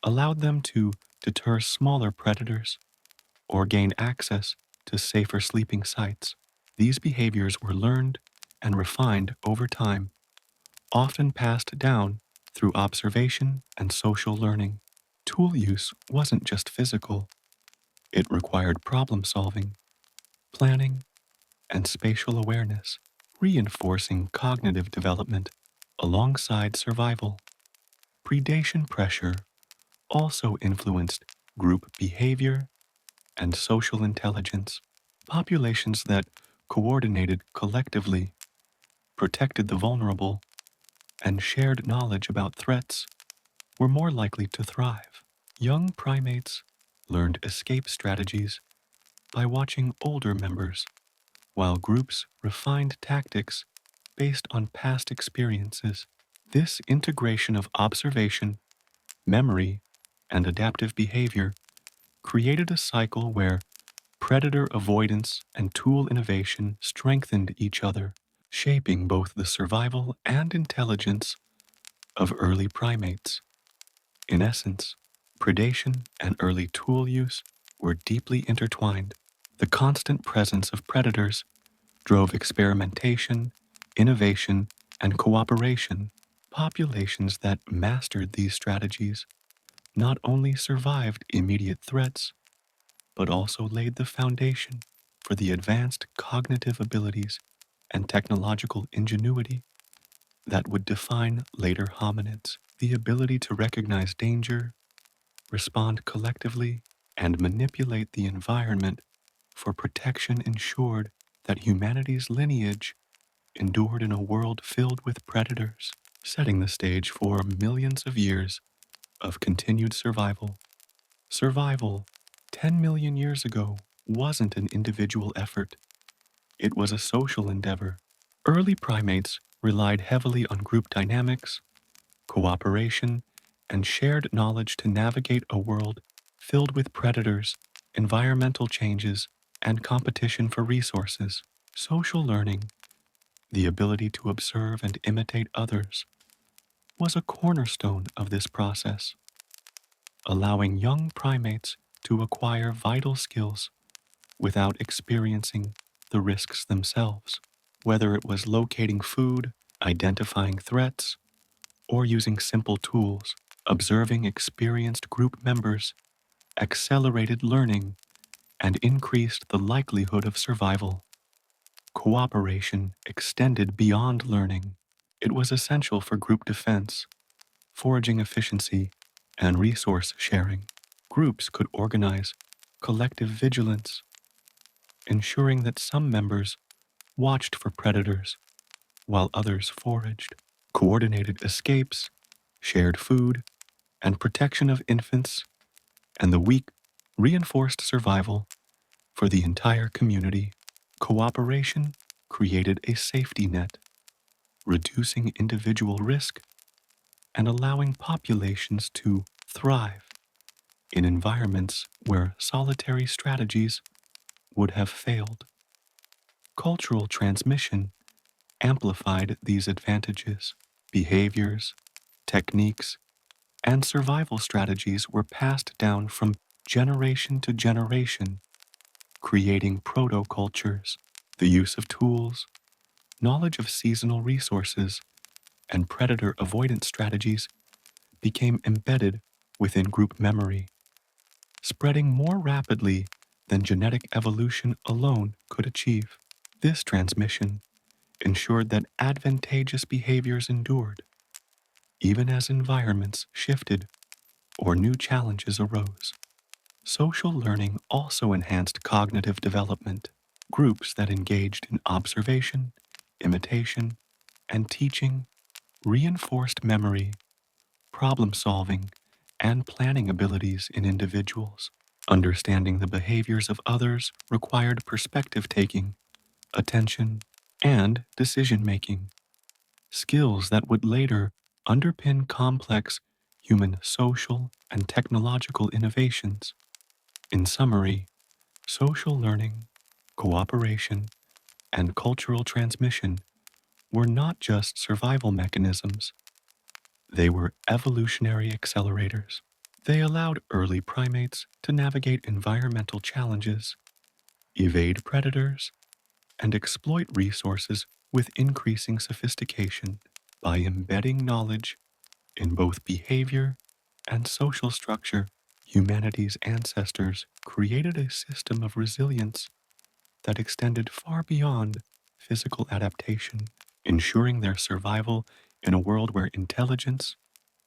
allowed them to deter smaller predators or gain access to safer sleeping sites. These behaviors were learned and refined over time, often passed down through observation and social learning. Tool use wasn't just physical, it required problem solving, planning, and spatial awareness, reinforcing cognitive development alongside survival. Predation pressure also influenced group behavior and social intelligence. Populations that coordinated collectively, protected the vulnerable, and shared knowledge about threats were more likely to thrive. Young primates learned escape strategies by watching older members, while groups refined tactics based on past experiences. This integration of observation, memory, and adaptive behavior created a cycle where predator avoidance and tool innovation strengthened each other, shaping both the survival and intelligence of early primates. In essence, predation and early tool use were deeply intertwined. The constant presence of predators drove experimentation, innovation, and cooperation. Populations that mastered these strategies not only survived immediate threats, but also laid the foundation for the advanced cognitive abilities and technological ingenuity that would define later hominids. The ability to recognize danger, respond collectively, and manipulate the environment for protection ensured that humanity's lineage endured in a world filled with predators, setting the stage for millions of years of continued survival. Survival 10 million years ago wasn't an individual effort, it was a social endeavor. Early primates relied heavily on group dynamics, cooperation, and shared knowledge to navigate a world filled with predators, environmental changes, and competition for resources. Social learning, the ability to observe and imitate others, was a cornerstone of this process, allowing young primates to acquire vital skills without experiencing the risks themselves. Whether it was locating food, identifying threats, or using simple tools, observing experienced group members accelerated learning and increased the likelihood of survival. Cooperation extended beyond learning. It was essential for group defense, foraging efficiency, and resource sharing. Groups could organize collective vigilance, ensuring that some members watched for predators while others foraged. Coordinated escapes, shared food, and protection of infants and the weak reinforced survival for the entire community. Cooperation created a safety net, reducing individual risk and allowing populations to thrive in environments where solitary strategies would have failed. Cultural transmission amplified these advantages. Behaviors, techniques, and survival strategies were passed down from generation to generation, creating proto-cultures. The use of tools, knowledge of seasonal resources, and predator avoidance strategies became embedded within group memory, spreading more rapidly than genetic evolution alone could achieve. This transmission ensured that advantageous behaviors endured, even as environments shifted or new challenges arose. Social learning also enhanced cognitive development. Groups that engaged in observation, imitation, and teaching reinforced memory, problem solving, and planning abilities in individuals. Understanding the behaviors of others required perspective taking, attention, and decision making, skills that would later underpin complex human social and technological innovations. In summary, social learning, cooperation, and cultural transmission were not just survival mechanisms, they were evolutionary accelerators. They allowed early primates to navigate environmental challenges, evade predators, and exploit resources with increasing sophistication. By embedding knowledge in both behavior and social structure, humanity's ancestors created a system of resilience that extended far beyond physical adaptation, ensuring their survival in a world where intelligence,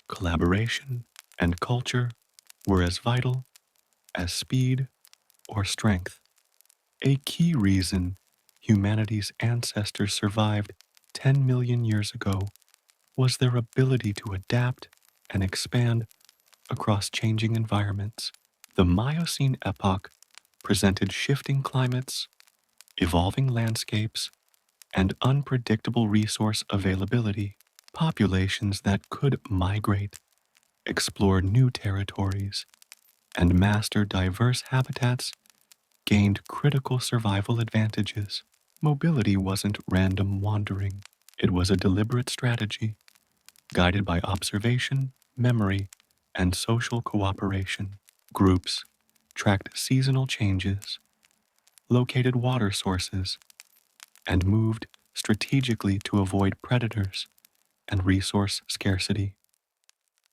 collaboration, and culture were as vital as speed or strength. A key reason humanity's ancestors survived 10 million years ago was their ability to adapt and expand across changing environments. The Miocene Epoch presented shifting climates, evolving landscapes, and unpredictable resource availability. Populations that could migrate, explore new territories, and master diverse habitats gained critical survival advantages. Mobility wasn't random wandering, it was a deliberate strategy, guided by observation, memory, and social cooperation. Groups tracked seasonal changes, located water sources, and moved strategically to avoid predators and resource scarcity.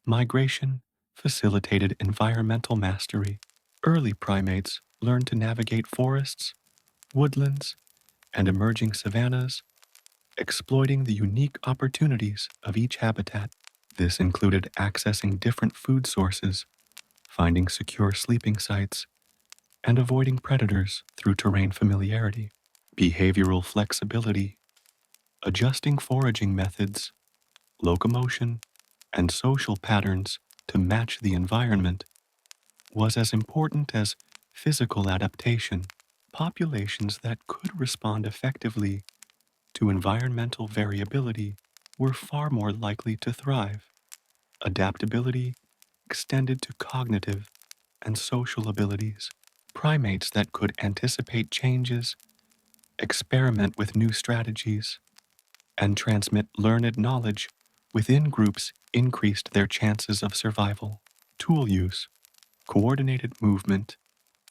Migration facilitated environmental mastery. Early primates learned to navigate forests, woodlands, and emerging savannas, exploiting the unique opportunities of each habitat. This included accessing different food sources, finding secure sleeping sites, and avoiding predators through terrain familiarity. Behavioral flexibility, adjusting foraging methods, locomotion, and social patterns to match the environment was as important as physical adaptation. Populations that could respond effectively to environmental variability were far more likely to thrive. Adaptability extended to cognitive and social abilities. Primates that could anticipate changes, experiment with new strategies, and transmit learned knowledge within groups increased their chances of survival. Tool use, coordinated movement,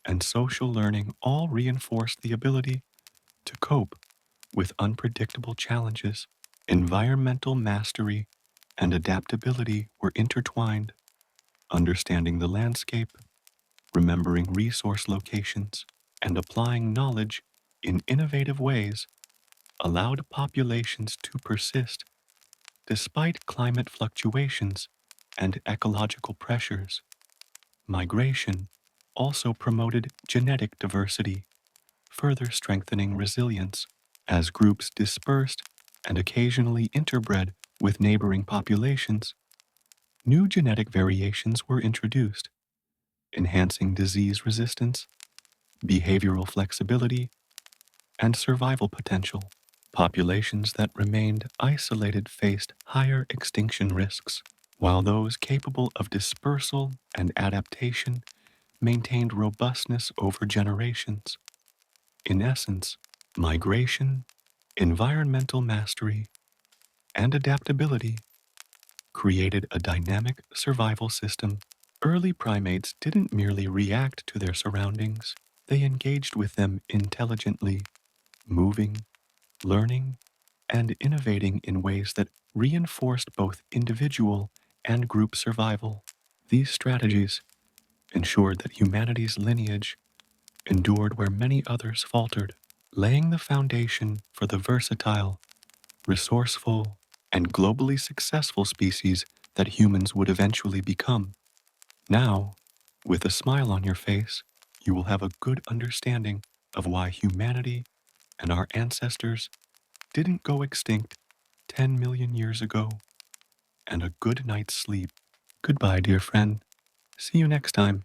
and social learning all reinforced the ability to cope with unpredictable challenges. Environmental mastery and adaptability were intertwined. Understanding the landscape, remembering resource locations, and applying knowledge in innovative ways allowed populations to persist despite climate fluctuations and ecological pressures. Migration also promoted genetic diversity, further strengthening resilience. As groups dispersed and occasionally interbred with neighboring populations, new genetic variations were introduced, enhancing disease resistance, behavioral flexibility, and survival potential. Populations that remained isolated faced higher extinction risks, while those capable of dispersal and adaptation maintained robustness over generations. In essence, migration, environmental mastery, and adaptability created a dynamic survival system. Early primates didn't merely react to their surroundings, they engaged with them intelligently, moving, learning, and innovating in ways that reinforced both individual and group survival. These strategies ensured that humanity's lineage endured where many others faltered, laying the foundation for the versatile, resourceful, and globally successful species that humans would eventually become. Now, with a smile on your face, you will have a good understanding of why humanity and our ancestors didn't go extinct 10 million years ago, and a good night's sleep. Goodbye, dear friend. See you next time.